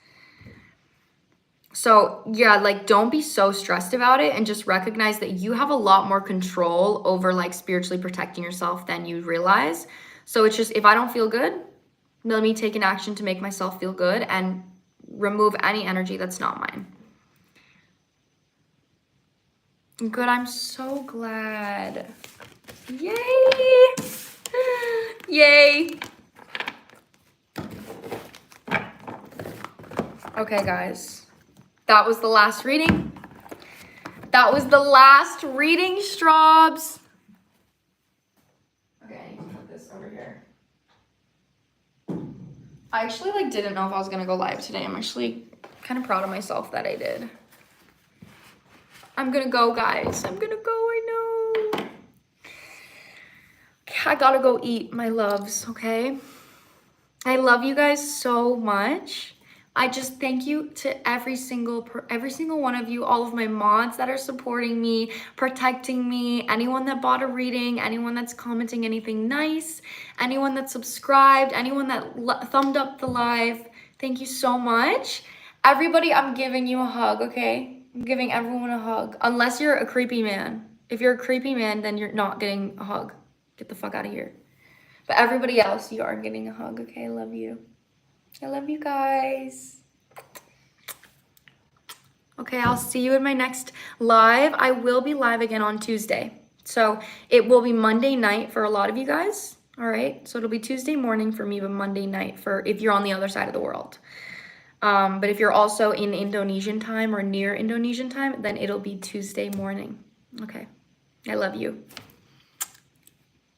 So yeah, like, don't be so stressed about it, and just recognize that you have a lot more control over, like, spiritually protecting yourself than you realize. So it's just, if I don't feel good, let me take an action to make myself feel good and remove any energy that's not mine. Good, I'm so glad. Yay! Yay! Okay, guys. That was the last reading. That was the last reading, Straubs. Okay, I need to put this over here. I actually, like, didn't know if I was gonna go live today. I'm actually kind of proud of myself that I did. I'm gonna go, guys. I'm gonna go, I know. I gotta go eat, my loves, okay? I love you guys so much. I just thank you to every single one of you, all of my mods that are supporting me, protecting me, anyone that bought a reading, anyone that's commenting anything nice, anyone that subscribed, anyone that thumbed up the live. Thank you so much. Everybody, I'm giving you a hug, okay? I'm giving everyone a hug, unless you're a creepy man. If you're a creepy man, then you're not getting a hug. Get the fuck out of here. But everybody else, you are getting a hug, okay? I love you. I love you guys. Okay, I'll see you in my next live. I will be live again on Tuesday. So it will be Monday night for a lot of you guys. All right, so it'll be Tuesday morning for me, but Monday night for if you're on the other side of the world. But if you're also in Indonesian time or near Indonesian time, then it'll be Tuesday morning. Okay, I love you.